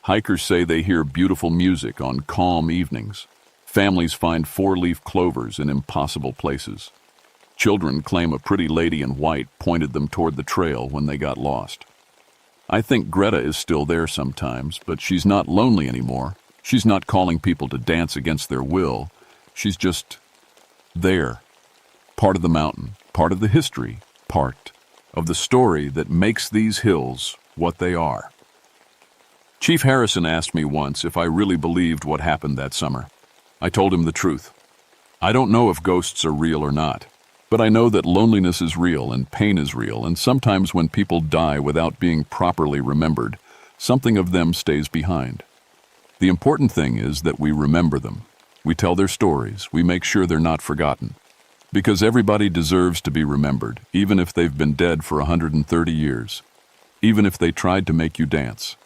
Hikers say they hear beautiful music on calm evenings. Families find 4-leaf clovers in impossible places. Children claim a pretty lady in white pointed them toward the trail when they got lost. I think Greta is still there sometimes, but she's not lonely anymore. She's not calling people to dance against their will. She's just there. Part of the mountain, part of the history, part of the story that makes these hills what they are. Chief Harrison asked me once if I really believed what happened that summer. I told him the truth. I don't know if ghosts are real or not, but I know that loneliness is real and pain is real, and sometimes when people die without being properly remembered, something of them stays behind. The important thing is that we remember them. We tell their stories. We make sure they're not forgotten. Because everybody deserves to be remembered, even if they've been dead for 130 years. Even if they tried to make you dance.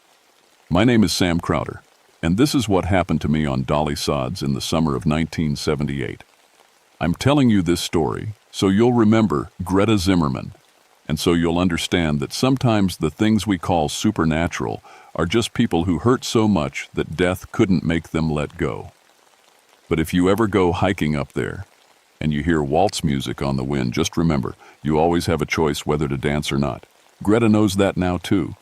My name is Sam Crowder, and this is what happened to me on Dolly Sods in the summer of 1978. I'm telling you this story so you'll remember Greta Zimmerman, and so you'll understand that sometimes the things we call supernatural are just people who hurt so much that death couldn't make them let go. But if you ever go hiking up there, and you hear waltz music on the wind, just remember, you always have a choice whether to dance or not. Greta knows that now too.